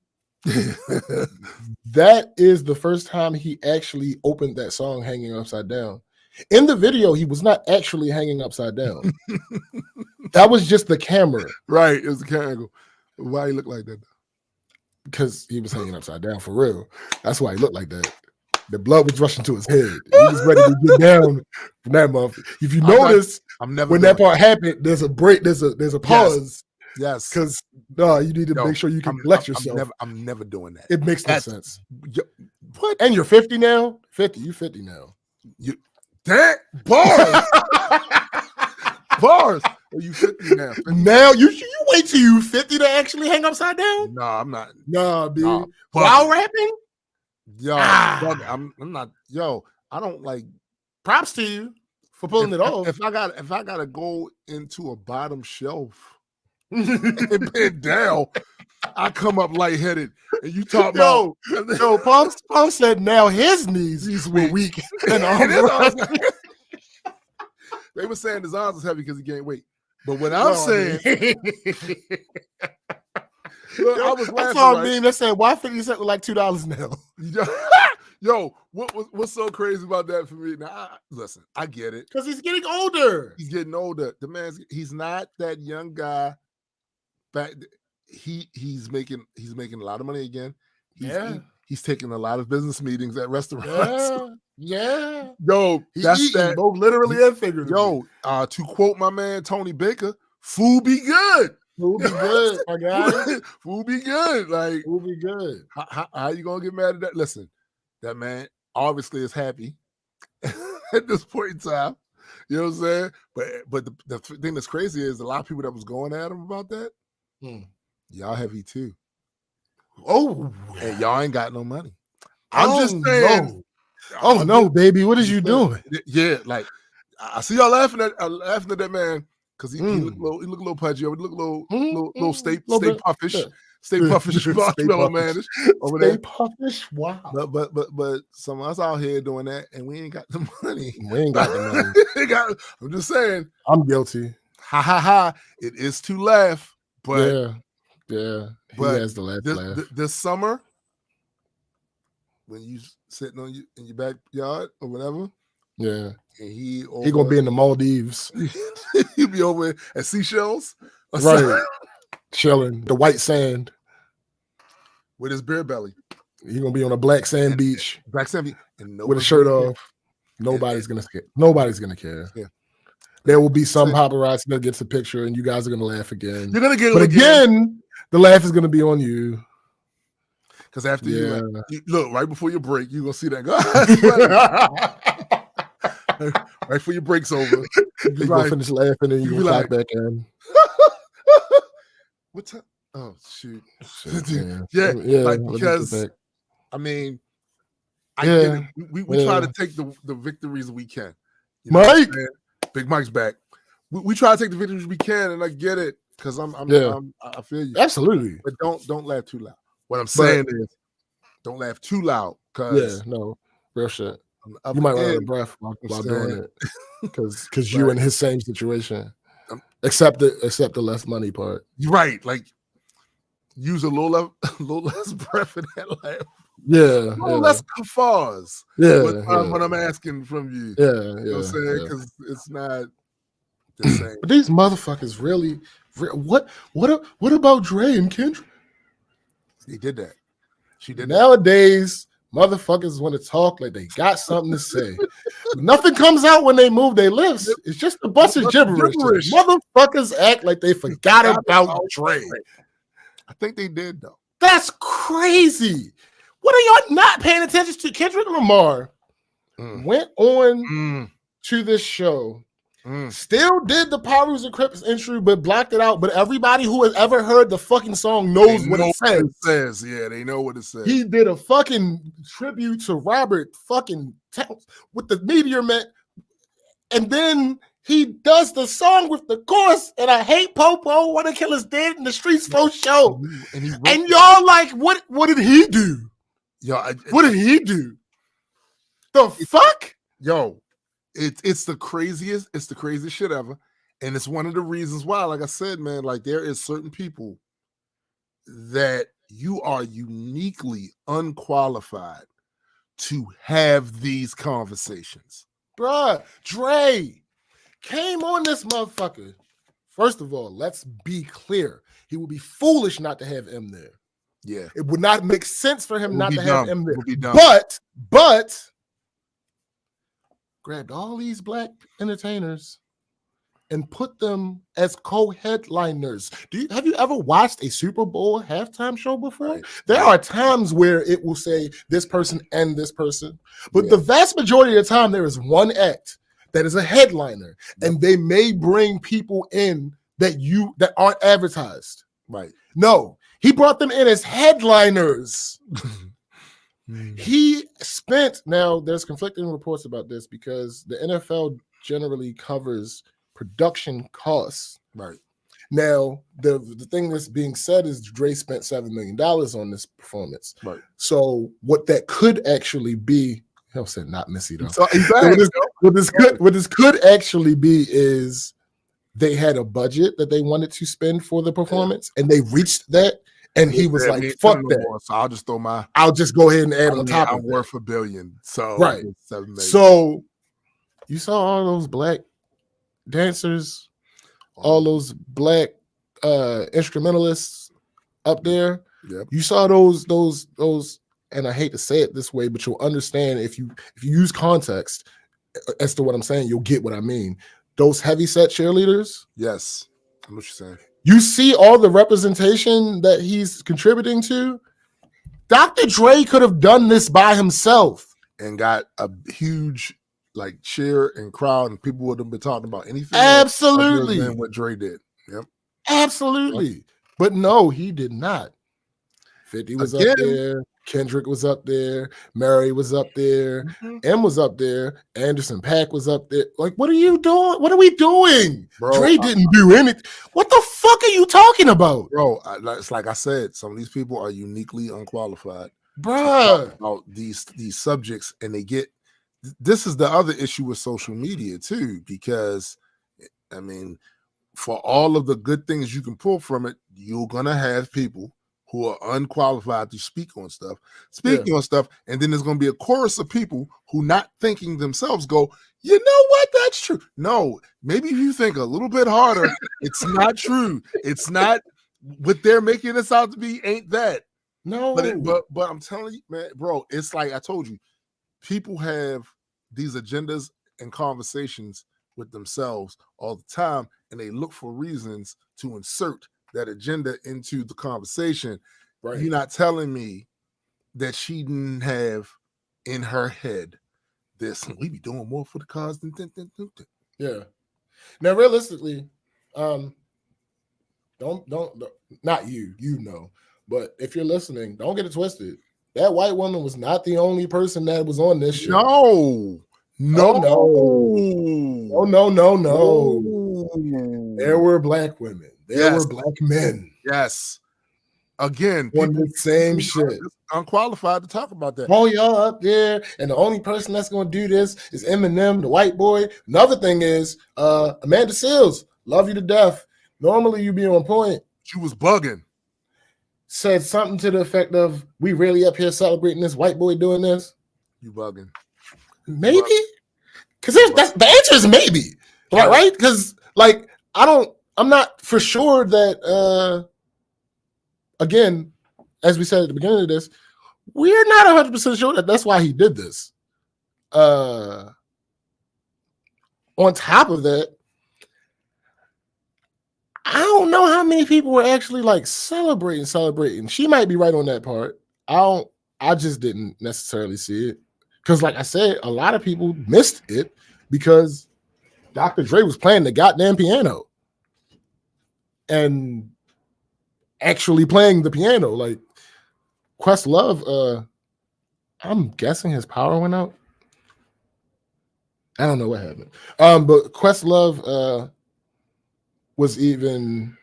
[SPEAKER 1] That is the first time he actually opened that song hanging upside down. In the video, he was not actually hanging upside down. That was just the camera.
[SPEAKER 2] Right, it was the camera angle. Why he look like that?
[SPEAKER 1] Because he was hanging upside down for real. That's why he looked like that. The blood was rushing to his head. He was ready to get down from that motherfucker. If you notice, when that part happened, there's a break, there's a pause.
[SPEAKER 2] Yes.
[SPEAKER 1] Because you need to make sure you can collect yourself.
[SPEAKER 2] I'm never doing that.
[SPEAKER 1] It makes no sense.
[SPEAKER 2] What?
[SPEAKER 1] And you're 50 now? 50. You 50 now.
[SPEAKER 2] You that bars. Bars. Are you 50 now? 50?
[SPEAKER 1] Now you wait till you 50 to actually hang upside down?
[SPEAKER 2] No, I'm not.
[SPEAKER 1] Nah, dude.
[SPEAKER 2] Nah,
[SPEAKER 1] while rapping?
[SPEAKER 2] Yo, I'm not. Yo, I don't like.
[SPEAKER 1] Props to you for pulling it off.
[SPEAKER 2] If I gotta go into a bottom shelf and bend down, I come up lightheaded. And you talk about
[SPEAKER 1] Pump said now his knees were weak. And
[SPEAKER 2] they were saying his arms was heavy because he gained weight. But what I'm saying, look, I was laughing.
[SPEAKER 1] I saw a meme that said, "Why 50 Cent with like $2 now?"
[SPEAKER 2] Yo, what's so crazy about that for me? Now, listen, I get it
[SPEAKER 1] because he's getting older.
[SPEAKER 2] He's getting older. He's not that young guy. Back, he's making a lot of money again. He's taking a lot of business meetings at restaurants.
[SPEAKER 1] Yeah.
[SPEAKER 2] Yo, that's that.
[SPEAKER 1] Both literally and figuratively.
[SPEAKER 2] Yo, to quote my man Tony Baker, "Food be good."
[SPEAKER 1] Food be good, my guy.
[SPEAKER 2] Food be good. Like,
[SPEAKER 1] food be good.
[SPEAKER 2] How you gonna get mad at that? Listen, that man obviously is happy at this point in time. You know what I'm saying? But the thing that's crazy is a lot of people that was going at him about that. Y'all heavy too.
[SPEAKER 1] Oh,
[SPEAKER 2] and y'all ain't got no money. I'm just saying.
[SPEAKER 1] No. Oh no, baby! What is you doing?
[SPEAKER 2] Yeah, like I see y'all laughing at that man because he look a little pudgy. He look a little stay puffish. Yeah. Stay puffish, marshmallow man.
[SPEAKER 1] Stay puffish. Wow.
[SPEAKER 2] But some of us out here doing that, and we ain't got the money.
[SPEAKER 1] We ain't got the money.
[SPEAKER 2] I'm just saying.
[SPEAKER 1] I'm guilty.
[SPEAKER 2] Ha ha ha! It is to laugh, but
[SPEAKER 1] yeah. He has the laugh.
[SPEAKER 2] This summer, when you sitting in your backyard or whatever, and he
[SPEAKER 1] gonna be in the Maldives.
[SPEAKER 2] He'll be over at Seychelles,
[SPEAKER 1] right? Chilling the white sand
[SPEAKER 2] with his beer belly.
[SPEAKER 1] He gonna be on a black sand beach,
[SPEAKER 2] and
[SPEAKER 1] with a shirt off. Nobody's gonna care. Nobody's gonna care. Yeah. There will be some paparazzi that gets a picture, and you guys are gonna laugh again.
[SPEAKER 2] You're gonna get it
[SPEAKER 1] but again. The laugh is gonna be on you.
[SPEAKER 2] Because after you look right before your break, you're gonna see that guy. Right before your break's over.
[SPEAKER 1] You're gonna finish laughing and you're gonna clap back in.
[SPEAKER 2] What time? Oh shoot. Like, because I mean, I get it. We try to take the victories we can.
[SPEAKER 1] Mike,
[SPEAKER 2] Big Mike's back. we try to take the victories we can, and I get it because I feel you.
[SPEAKER 1] Absolutely.
[SPEAKER 2] But don't laugh too loud. What I'm saying is, don't laugh too loud. Cause
[SPEAKER 1] real shit. You might run out of breath while doing it because you in his same situation. Except the less money part.
[SPEAKER 2] Right, like use a little less breath in that laugh.
[SPEAKER 1] Yeah,
[SPEAKER 2] less kafars. What I'm asking from you.
[SPEAKER 1] Yeah,
[SPEAKER 2] you know what I'm saying? Because it's not the same.
[SPEAKER 1] But these motherfuckers really what about Dre and Kendrick?
[SPEAKER 2] He did that. She did
[SPEAKER 1] Nowadays, motherfuckers want to talk like they got something to say. Nothing comes out when they move their lips. It's just a bunch of gibberish. Motherfuckers act like they forgot about Dre.
[SPEAKER 2] I think they did, though.
[SPEAKER 1] That's crazy. What are y'all not paying attention to? Kendrick Lamar went on to this show, still did the Powers and Crips intro, but blocked it out. But everybody who has ever heard the fucking song knows what it says.
[SPEAKER 2] Yeah, they know what it says.
[SPEAKER 1] He did a fucking tribute to Robert fucking Towns with the Meteor Man, and then he does the song with the chorus, and I hate Popo, Wanna Kill Us Dead in the Streets for show. And y'all like, what did he do? What did he do? The fuck?
[SPEAKER 2] Yo, it's the craziest shit ever. And it's one of the reasons why, like I said, man, like there is certain people that you are uniquely unqualified to have these conversations.
[SPEAKER 1] Bruh, Dre came on this motherfucker. First of all, let's be clear. He would be foolish not to have M there.
[SPEAKER 2] Yeah.
[SPEAKER 1] It would not make sense for him not to have M there. But grabbed all these black entertainers and put them as co-headliners. Have you ever watched a Super Bowl halftime show before? Right. There are times where it will say this person and this person, but the vast majority of the time there is one act that is a headliner, and they may bring people in that aren't advertised.
[SPEAKER 2] Right.
[SPEAKER 1] No, he brought them in as headliners. He spent, now there's conflicting reports about this because the NFL generally covers production costs.
[SPEAKER 2] Right.
[SPEAKER 1] Now, the thing that's being said is Dre spent $7 million on this performance.
[SPEAKER 2] Right.
[SPEAKER 1] So what that could actually be, I'll say not Missy though.
[SPEAKER 2] So exactly.
[SPEAKER 1] What this could actually be is they had a budget that they wanted to spend for the performance, and they reached that, and he was like, "Fuck that!"
[SPEAKER 2] So
[SPEAKER 1] I'll just go ahead and add on top of it.
[SPEAKER 2] I'm worth $1 billion. So
[SPEAKER 1] right.
[SPEAKER 2] $7 million.
[SPEAKER 1] So you saw all those black dancers, all those black instrumentalists up there.
[SPEAKER 2] Yep.
[SPEAKER 1] You saw those, and I hate to say it this way, but you'll understand if you use context as to what I'm saying, you'll get what I mean. Those heavyset cheerleaders.
[SPEAKER 2] Yes, I know what you're saying.
[SPEAKER 1] You see all the representation that he's contributing to. Dr. Dre could have done this by himself
[SPEAKER 2] and got a huge like cheer and crowd, and people would have been talking about anything.
[SPEAKER 1] Absolutely,
[SPEAKER 2] than what Dre did. Yep,
[SPEAKER 1] absolutely. But no, he did not. 50 was up there. Kendrick was up there. Mary was up there. M was up there. Anderson .Paak was up there. Like, what are you doing? What are we doing? Bro, Dre didn't do anything. What the fuck are you talking about?
[SPEAKER 2] Bro, it's like I said, some of these people are uniquely unqualified.
[SPEAKER 1] Bruh.
[SPEAKER 2] About these subjects, and they get, this is the other issue with social media too, because, I mean, for all of the good things you can pull from it, you're going to have people who are unqualified to speak on stuff, on stuff, and then there's going to be a chorus of people who, not thinking themselves, go, you know what, that's true. No, maybe if you think a little bit harder, it's not true. It's not what they're making this out to be. Ain't that?
[SPEAKER 1] No,
[SPEAKER 2] but I'm telling you, man, bro, it's like I told you, people have these agendas and conversations with themselves all the time, and they look for reasons to insert that agenda into the conversation. Right. You're not telling me that she didn't have in her head this, we be doing more for the cause than.
[SPEAKER 1] Yeah. Now, realistically, don't not you know, but if you're listening, don't get it twisted. That white woman was not the only person that was on this show.
[SPEAKER 2] No.
[SPEAKER 1] There were black women. There were black men.
[SPEAKER 2] Yes. Again,
[SPEAKER 1] on the same shit.
[SPEAKER 2] Unqualified to talk about that.
[SPEAKER 1] Oh, y'all up there, and the only person that's gonna do this is Eminem, the white boy. Another thing is Amanda Seales, love you to death. Normally you be on point.
[SPEAKER 2] She was bugging.
[SPEAKER 1] Said something to the effect of, "We really up here celebrating this white boy doing this."
[SPEAKER 2] You bugging?
[SPEAKER 1] Maybe, because that's the answer is maybe, right? Because like I'm not for sure that. Again, as we said at the beginning of this, we're not 100% sure that that's why he did this. On top of that, I don't know how many people were actually like celebrating. She might be right on that part. I just didn't necessarily see it. Because like I said, a lot of people missed it because Dr. Dre was playing the goddamn piano. And actually playing the piano. Like Questlove, I'm guessing his power went out. I don't know what happened. But Questlove was even,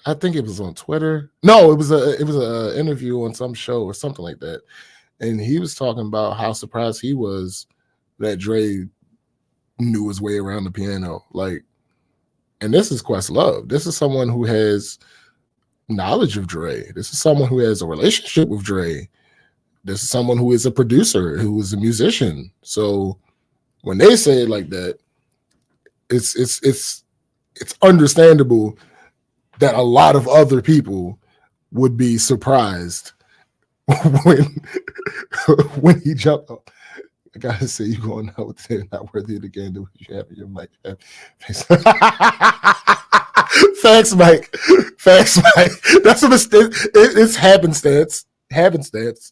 [SPEAKER 1] I think it was on Twitter. No, it was a interview on some show or something like that. And he was talking about how surprised he was that Dre knew his way around the piano. Like, and this is Questlove. This is someone who has knowledge of Dre. This is someone who has a relationship with Dre. This is someone who is a producer, who is a musician. So when they say it like that, it's understandable that a lot of other people would be surprised when he jumped up. I gotta say, you going out there not worthy of the game that you have in your mic. Facts, Mike. That's a mistake. It's happenstance,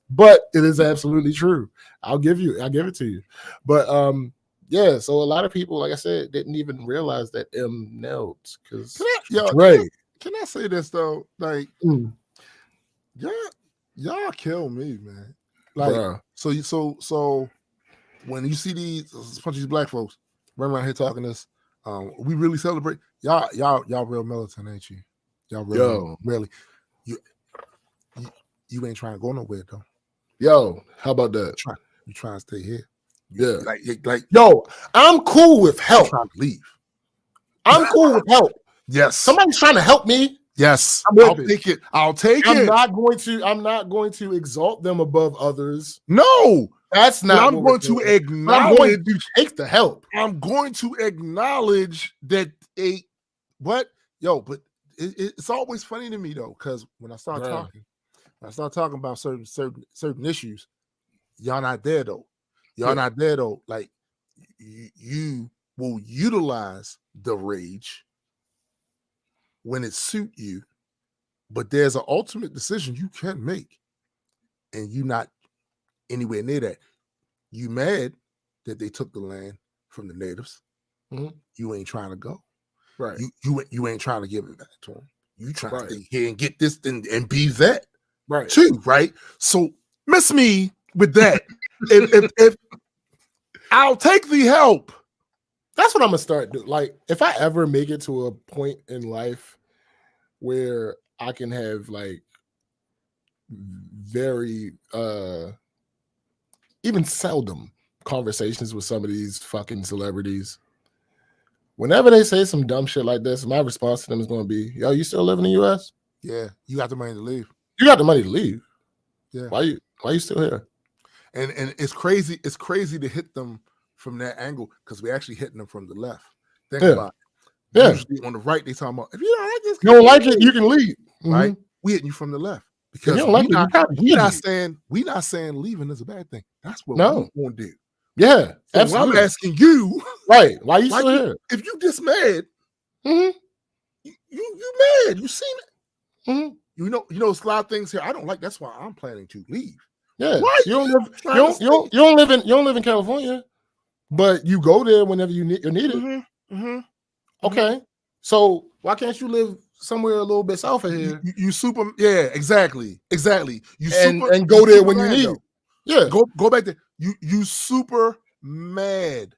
[SPEAKER 1] but it is absolutely true. I'll give it to you. But yeah. So a lot of people, like I said, didn't even realize that M nailed because Dre.
[SPEAKER 2] Can I say this though? Like, y'all kill me, man. Like, so when you see these bunch of these black folks running around here talking this, we really celebrate. Y'all real militant, ain't you? Y'all really. You ain't trying to go nowhere though.
[SPEAKER 1] Yo, how about that?
[SPEAKER 2] You trying to stay here?
[SPEAKER 1] Yeah.
[SPEAKER 2] Like
[SPEAKER 1] yo, I'm cool with help.
[SPEAKER 2] Trying to leave.
[SPEAKER 1] I'm cool with help.
[SPEAKER 2] Yes.
[SPEAKER 1] Somebody's trying to help me.
[SPEAKER 2] Yes. I'll take it. I'm not going to exalt them above others.
[SPEAKER 1] No. That's not.
[SPEAKER 2] I'm going to acknowledge.
[SPEAKER 1] I'm going to take the help.
[SPEAKER 2] I'm going to acknowledge that but it's always funny to me though, because when I start talking about certain issues, y'all not there though. Not there though. Like you will utilize the rage when it suit you, but there's an ultimate decision you can make, and you not anywhere near that. You mad that they took the land from the natives. Mm-hmm. You ain't trying to go.
[SPEAKER 1] Right.
[SPEAKER 2] You ain't trying to give it back to them. You trying to stay here and get this and be that.
[SPEAKER 1] Right.
[SPEAKER 2] Too, right? So miss me with that. if I'll take the help.
[SPEAKER 1] That's what I'm gonna start doing. Like, if I ever make it to a point in life where I can have like very even seldom conversations with some of these fucking celebrities, whenever they say some dumb shit like this, my response to them is going to be, yo, you still live in the U.S.?
[SPEAKER 2] Yeah, you got the money to leave.
[SPEAKER 1] You got the money to leave.
[SPEAKER 2] Yeah.
[SPEAKER 1] Why you still here?
[SPEAKER 2] And it's crazy to hit them from that angle, because we're actually hitting them from the left. Think about it.
[SPEAKER 1] Yeah.
[SPEAKER 2] Usually on the right, they talking about, if you don't like this,
[SPEAKER 1] you don't like it, you can leave.
[SPEAKER 2] Right?
[SPEAKER 1] Mm-hmm.
[SPEAKER 2] We hitting you from the left. Because we not saying leaving is a bad thing. That's what we're going to do.
[SPEAKER 1] Yeah,
[SPEAKER 2] so absolutely. I'm asking you,
[SPEAKER 1] right? Why you still here?
[SPEAKER 2] If you just mad, you mad. You seen it.
[SPEAKER 1] Mm-hmm.
[SPEAKER 2] You know, it's a lot of things here I don't like. That's why I'm planning to leave.
[SPEAKER 1] Yeah, you don't live in California, but you go there whenever you need it.
[SPEAKER 2] Mm-hmm. Mm-hmm.
[SPEAKER 1] Okay, so why can't you live somewhere a little bit south of here?
[SPEAKER 2] You super, yeah, exactly. You
[SPEAKER 1] and go there when you need it. Yeah,
[SPEAKER 2] go back there. You super mad.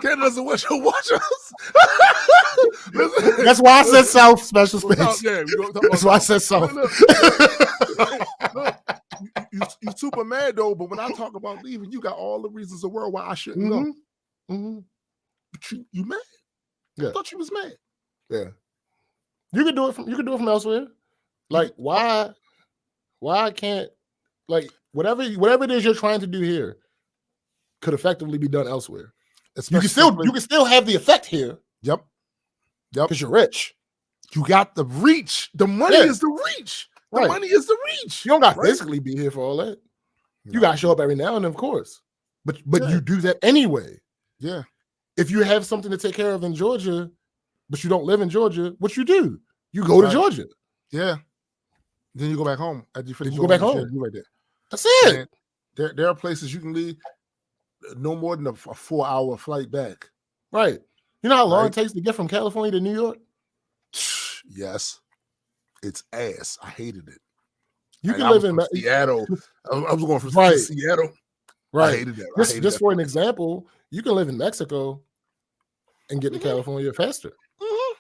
[SPEAKER 2] Canada doesn't want you to watch us.
[SPEAKER 1] That's why I said South special space.
[SPEAKER 2] Yeah,
[SPEAKER 1] that's why I said South.
[SPEAKER 2] Look, you super mad though, but when I talk about leaving, you got all the reasons in the world why I shouldn't go.
[SPEAKER 1] Mm-hmm.
[SPEAKER 2] But you mad?
[SPEAKER 1] Yeah.
[SPEAKER 2] I thought you was mad.
[SPEAKER 1] Yeah. You could do it from elsewhere. Like why can't like whatever it is you're trying to do here could effectively be done elsewhere. You can still have the effect here.
[SPEAKER 2] Yep.
[SPEAKER 1] Because you're rich.
[SPEAKER 2] You got the reach. The money is the reach. The money is the reach.
[SPEAKER 1] You don't got to physically be here for all that. You got to show up every now and then, of course. But you do that anyway.
[SPEAKER 2] Yeah.
[SPEAKER 1] If you have something to take care of in Georgia, but you don't live in Georgia, what you do? You go to Georgia.
[SPEAKER 2] Yeah. Then you go back home. After you finish,
[SPEAKER 1] you go back home.
[SPEAKER 2] You right there.
[SPEAKER 1] That's it.
[SPEAKER 2] And there are places you can leave no more than a 4-hour flight back.
[SPEAKER 1] Right. You know how long it takes to get from California to New York?
[SPEAKER 2] Yes. It's ass. I hated it.
[SPEAKER 1] You can live in
[SPEAKER 2] Seattle. I was going from Seattle.
[SPEAKER 1] Right.
[SPEAKER 2] I hated that.
[SPEAKER 1] Just for an example, you can live in Mexico and get to California faster.
[SPEAKER 2] Mm-hmm.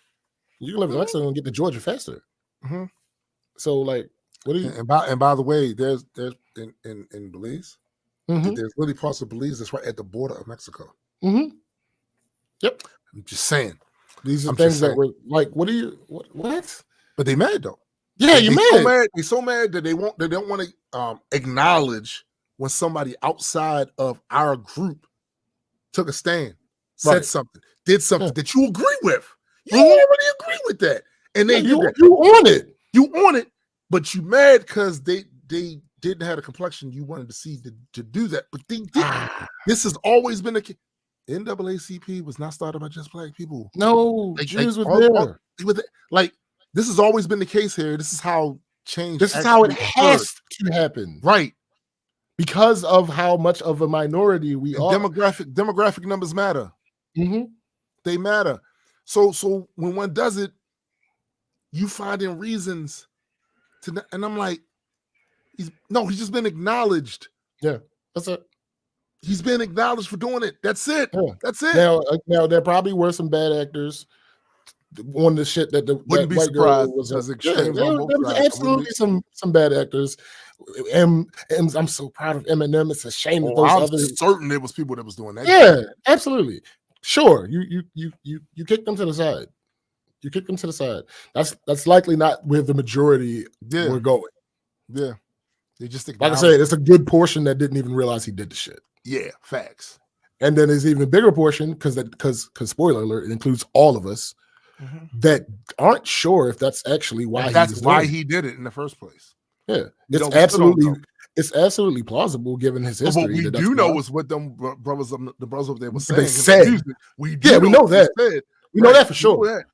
[SPEAKER 1] You can live in Mexico and get to Georgia faster.
[SPEAKER 2] Mm-hmm.
[SPEAKER 1] So, like, what do you?
[SPEAKER 2] And by the way, there's in Belize, there's really parts of Belize that's right at the border of Mexico.
[SPEAKER 1] Mm-hmm. Yep.
[SPEAKER 2] I'm just saying.
[SPEAKER 1] These are things that were like, what?
[SPEAKER 2] But they mad though.
[SPEAKER 1] Yeah, you're mad.
[SPEAKER 2] They're so mad that they don't want to acknowledge when somebody outside of our group took a stand, said something, did something that you agree with. You already agree with that. And then you
[SPEAKER 1] own it.
[SPEAKER 2] You own it, but you mad because they didn't have a complexion you wanted to see to do that. But they didn't. This has always been the case. NAACP was not started by just black people.
[SPEAKER 1] No, Jews were there.
[SPEAKER 2] Like, this has always been the case here. This is how change.
[SPEAKER 1] This is how it has to happen.
[SPEAKER 2] Right.
[SPEAKER 1] Because of how much of a minority we are.
[SPEAKER 2] Demographic numbers matter.
[SPEAKER 1] Mm-hmm.
[SPEAKER 2] They matter. So when one does it, you finding reasons to, and I'm like, he's just been acknowledged.
[SPEAKER 1] Yeah, that's it.
[SPEAKER 2] He's been acknowledged for doing it. That's it. Yeah. That's it.
[SPEAKER 1] Now there probably were some bad actors on the shit that
[SPEAKER 2] wouldn't be surprised was extreme.
[SPEAKER 1] There was absolutely some bad actors. I'm so proud of Eminem. It's a shame that those others.
[SPEAKER 2] Certain there was people that was doing that.
[SPEAKER 1] Yeah, absolutely. Sure, you kick them to the side. You kick them to the side. That's likely not where the majority were going.
[SPEAKER 2] Yeah, they just
[SPEAKER 1] like I said, it's a good portion that didn't even realize he did the shit.
[SPEAKER 2] Yeah, facts.
[SPEAKER 1] And then there's even a bigger portion because spoiler alert, it includes all of us that aren't sure if that's actually why
[SPEAKER 2] he did it in the first place.
[SPEAKER 1] Yeah, it's absolutely plausible given his history.
[SPEAKER 2] But what we do know is what them brothers up there were saying.
[SPEAKER 1] They said,
[SPEAKER 2] we
[SPEAKER 1] know that. We know that for sure.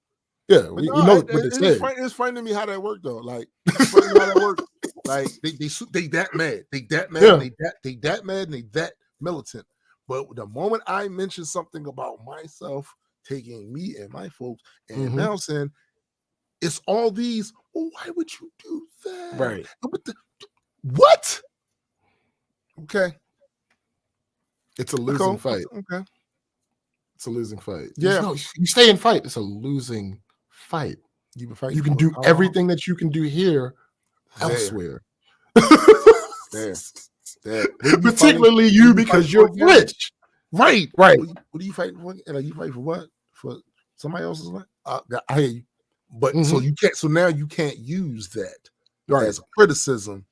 [SPEAKER 1] Yeah, we know what they said.
[SPEAKER 2] It's funny to me how that worked though. Like, it's funny how that worked. Like they that mad. They that mad. Yeah. They that mad and they that militant. But the moment I mention something about myself taking me and my folks and Nelson, it's all these. Well, why would you do that?
[SPEAKER 1] Right.
[SPEAKER 2] What? Okay.
[SPEAKER 1] It's a losing fight.
[SPEAKER 2] Okay.
[SPEAKER 1] It's a losing fight.
[SPEAKER 2] Yeah.
[SPEAKER 1] You stay and fight. It's a losing fight. You can do everything that you can do here elsewhere.
[SPEAKER 2] There.
[SPEAKER 1] Particularly you because you're rich.
[SPEAKER 2] Right.
[SPEAKER 1] Right.
[SPEAKER 2] What are you fighting for? And you fight for what? For somebody else's life? I hear you. But so you can't. So now you can't use that as a criticism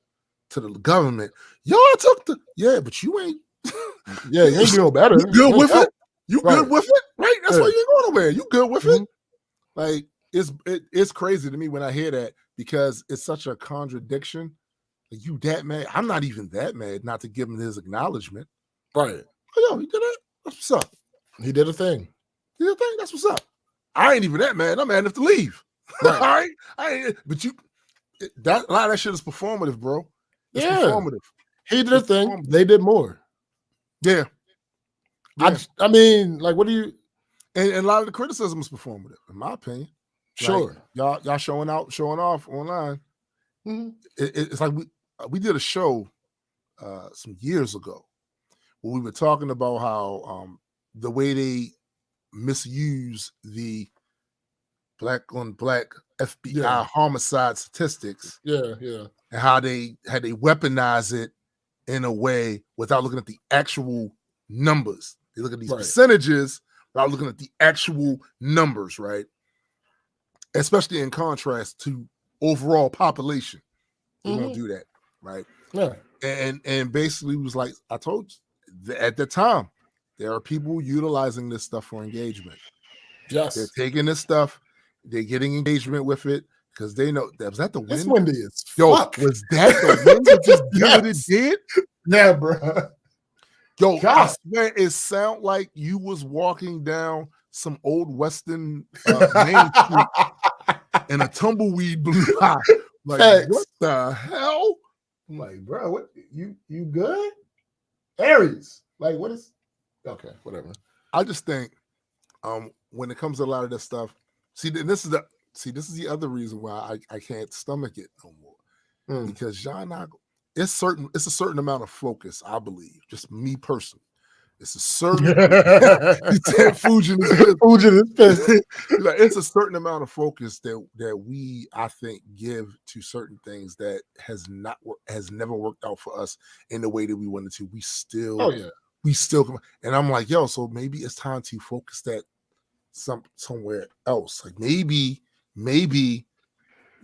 [SPEAKER 2] to the government. Y'all took but you ain't.
[SPEAKER 1] Yeah, you ain't doing better.
[SPEAKER 2] You good with it? You good with it? Right. That's why you ain't going nowhere. You good with it? Like it's crazy to me when I hear that because it's such a contradiction. Like, you that mad? I'm not even that mad not to give him his acknowledgement.
[SPEAKER 1] Right.
[SPEAKER 2] Oh, yo, he did it. That's what's up.
[SPEAKER 1] He did a thing.
[SPEAKER 2] That's what's up. I ain't even that mad. I'm mad enough to leave. Right. All right. But a lot of that shit is performative, bro. It's performative.
[SPEAKER 1] He did a thing. They did more.
[SPEAKER 2] Yeah.
[SPEAKER 1] I mean, like, what do you?
[SPEAKER 2] And a lot of the criticism is performative, in my opinion.
[SPEAKER 1] Sure.
[SPEAKER 2] Like, y'all showing off online. Mm-hmm. It's like we did a show some years ago where we were talking about how the way they misuse the black on black FBI homicide statistics.
[SPEAKER 1] Yeah.
[SPEAKER 2] And how they weaponize it in a way without looking at the actual numbers. They look at these percentages without looking at the actual numbers, right? Especially in contrast to overall population. They won't do that, right?
[SPEAKER 1] Yeah.
[SPEAKER 2] And basically was like, I told you, at the time, there are people utilizing this stuff for engagement.
[SPEAKER 1] Yes.
[SPEAKER 2] They're taking this stuff, they're getting engagement with it, because they know that was that the wind.
[SPEAKER 1] It's windy as
[SPEAKER 2] fuck. Was that the wind that just did what it did?
[SPEAKER 1] Yeah, bro.
[SPEAKER 2] Yo, God. I swear it sound like you was walking down some old Western Main Street and a tumbleweed blew by. Like, what the hell?
[SPEAKER 1] I'm like, bro, what you good? Aries. Like, what is okay, whatever.
[SPEAKER 2] I just think when it comes to a lot of this stuff, this is the other reason why I can't stomach it no more. Because it's a certain amount of focus, I believe. Just me personally. It's a certain Fujin is pissed. Like, it's a certain amount of focus that we, I think, give to certain things that has never worked out for us in the way that we wanted to. We still and I'm like, yo, so maybe it's time to focus that somewhere else. Like maybe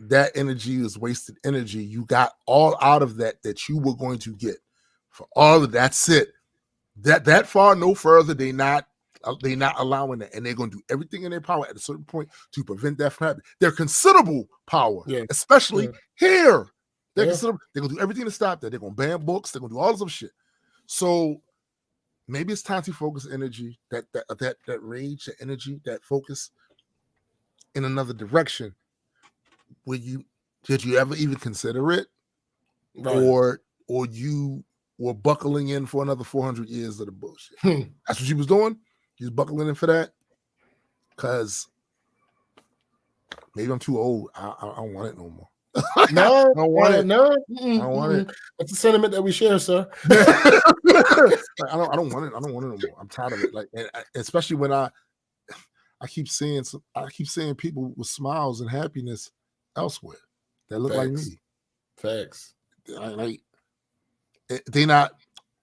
[SPEAKER 2] that energy is wasted energy. You got all out of that you were going to get for all of that's it. That far, no further. They not allowing that, and they're going to do everything in their power at a certain point to prevent that from happening. They're considerable power, especially here. They're going to do everything to stop that. They're going to ban books. They're going to do all this other shit. So maybe it's time to focus energy, that rage, that energy, that focus in another direction. Did you ever even consider it, or you were buckling in for another 400 years of the bullshit? That's what you was doing. You was buckling in for that because maybe I'm too old. I don't want it no more.
[SPEAKER 1] No,
[SPEAKER 2] I don't want it.
[SPEAKER 1] No,
[SPEAKER 2] I don't want it.
[SPEAKER 1] That's a sentiment that we share, sir.
[SPEAKER 2] I don't want it. I don't want it no more. I'm tired of it. Like, and especially when I keep seeing people with smiles and happiness elsewhere that look like me.
[SPEAKER 1] Facts.
[SPEAKER 2] They not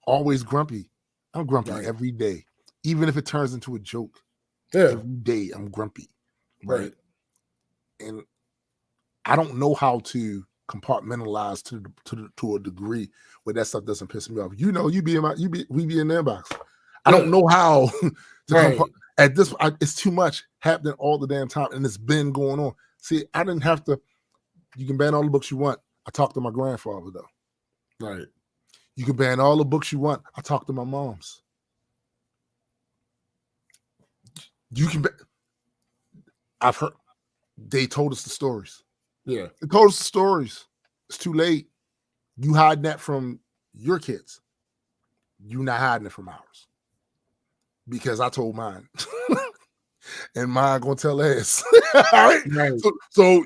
[SPEAKER 2] always grumpy. I'm grumpy every day, even if it turns into a joke. Every day I'm grumpy, right? And I don't know how to compartmentalize to a degree where that stuff doesn't piss me off. You know, we be in the inbox. I don't know how to at this. It's too much happening all the damn time, and it's been going on. See, I didn't have to. You can ban all the books you want. I talked to my grandfather though.
[SPEAKER 1] Right.
[SPEAKER 2] You can ban all the books you want. I talked to my moms. You can. I've heard. They told us the stories.
[SPEAKER 1] Yeah.
[SPEAKER 2] They told us the stories. It's too late. You hiding that from your kids. You not hiding it from ours. Because I told mine. And mine gonna tell us. All right. So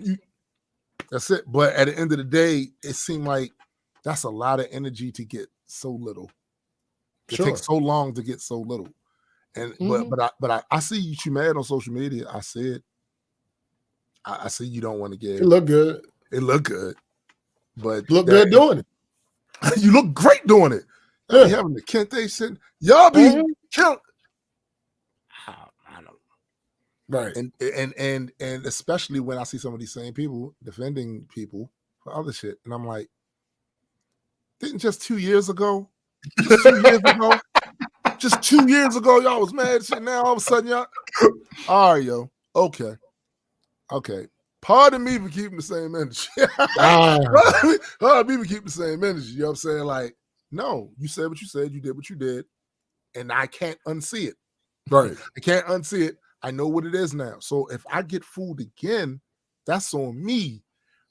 [SPEAKER 2] that's it. But at the end of the day, it seemed like that's a lot of energy to get so little. It takes so long to get so little. And but I see you mad on social media. I said I see you don't want to get
[SPEAKER 1] it. Look good.
[SPEAKER 2] It look good. But
[SPEAKER 1] look good doing it.
[SPEAKER 2] You look great doing it. Yeah. You having the Kente sitting. Y'all be killed. I don't know.
[SPEAKER 1] Right.
[SPEAKER 2] And especially when I see some of these same people defending people for other shit. And I'm like, didn't just 2 years ago, just 2 years ago, y'all was mad shit. Now all of a sudden, y'all, all right, yo, okay. Pardon me for keeping the same energy. Pardon me for keeping the same energy. You know what I'm saying? Like, no, you said what you said, you did what you did, and I can't unsee it.
[SPEAKER 1] Right.
[SPEAKER 2] I can't unsee it. I know what it is now. So if I get fooled again, that's on me.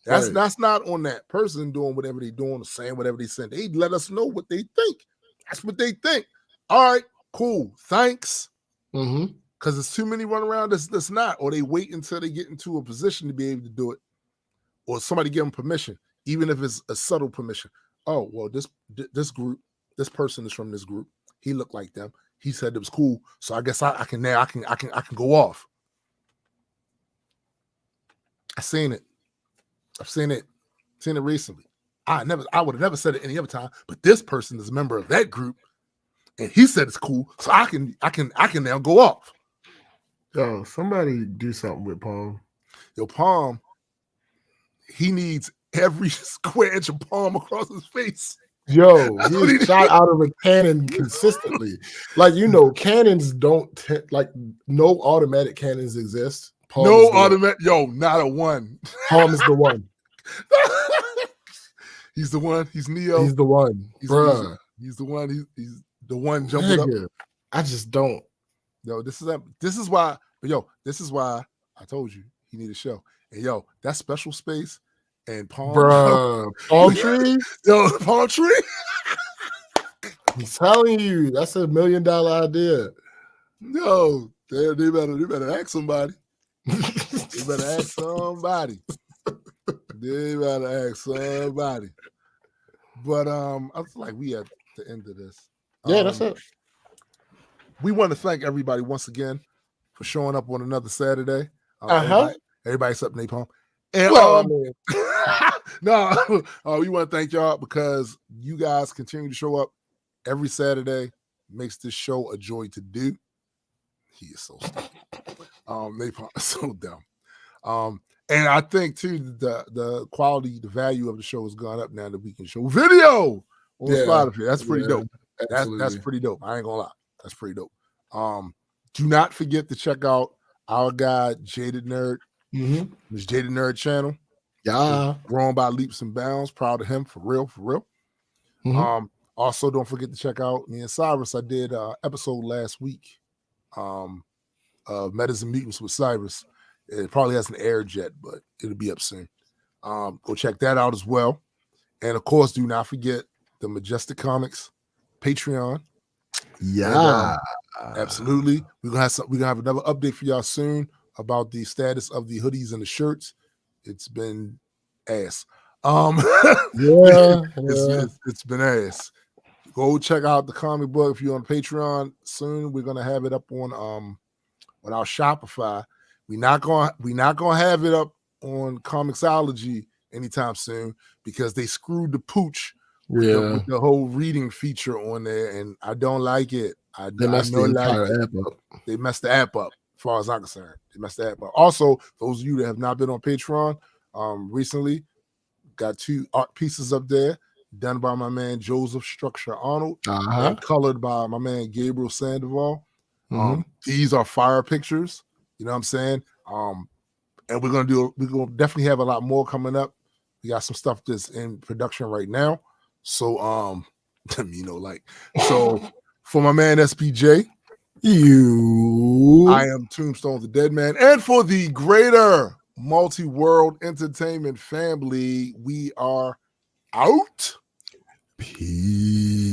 [SPEAKER 2] That's not on that person doing whatever they're doing or saying whatever they said. They let us know what they think. That's what they think. All right, cool. Thanks.
[SPEAKER 1] Mm-hmm.
[SPEAKER 2] Because there's too many run around that's not, or they wait until they get into a position to be able to do it, or somebody give them permission, even if it's a subtle permission. Oh, well, this group, this person is from this group. He looked like them. he said it was cool. So I guess I can go off. I've seen it recently. I would have never said it any other time, but this person is a member of that group, and he said it's cool, so I can now go off.
[SPEAKER 1] Yo, somebody do something with Palm.
[SPEAKER 2] Yo, Palm, he needs every square inch of palm across his face.
[SPEAKER 1] Yo, he's shot out of a cannon consistently. Like, cannons don't no automatic cannons exist. Palm
[SPEAKER 2] no automatic. Yo, not a one.
[SPEAKER 1] Palm is the one.
[SPEAKER 2] He's the one. He's Neo.
[SPEAKER 1] He's the one. Bruh.
[SPEAKER 2] He's the one. He's the one jumping up.
[SPEAKER 1] I just don't.
[SPEAKER 2] Yo, this is why. But yo, this is why I told you he need a show. And yo, that special space and palm.
[SPEAKER 1] Bruh, palm tree.
[SPEAKER 2] Yo, palm tree.
[SPEAKER 1] I'm telling you, that's $1 million idea.
[SPEAKER 2] No, they better ask somebody. They better ask somebody. They better ask somebody. But I was like, we at the end of this.
[SPEAKER 1] Yeah, that's it.
[SPEAKER 2] We want to thank everybody once again for showing up on another Saturday. Everybody's up napalm. And we want to thank y'all because you guys continue to show up every Saturday. Makes this show a joy to do. He is so stupid. Napalm is so dumb. And I think too the quality, the value of the show has gone up now that we can show video on Spotify. That's pretty dope. That's pretty dope. I ain't gonna lie. That's pretty dope. Do not forget to check out our guy Jaded Nerd. His Jaded Nerd channel.
[SPEAKER 1] Yeah.
[SPEAKER 2] Growing by leaps and bounds. Proud of him for real. Also, don't forget to check out me and Cyrus. I did an episode last week of Metas and Mutants with Cyrus. It probably hasn't aired yet, but it'll be up soon. Go check that out as well. And of course, do not forget the Majestic Comics Patreon.
[SPEAKER 1] Yeah,
[SPEAKER 2] and, absolutely. We're gonna have another update for y'all soon about the status of the hoodies and the shirts. It's been ass. It's been ass. Go check out the comic book if you're on Patreon. Soon we're gonna have it up on our Shopify. We're not gonna have it up on Comixology anytime soon because they screwed the pooch with the whole reading feature on there, and I don't like it.
[SPEAKER 1] They messed the app up.
[SPEAKER 2] They messed the app up, as far as I'm concerned. They messed the app up. Also, those of you that have not been on Patreon recently, got 2 art pieces up there done by my man Joseph Structure Arnold and colored by my man Gabriel Sandoval. These are fire pictures. You know what I'm saying? And we're gonna definitely have a lot more coming up. We got some stuff that's in production right now. So so for my man SPJ, I am Tombstone the Dead Man, and for the greater multi-world entertainment family, we are out.
[SPEAKER 1] Peace.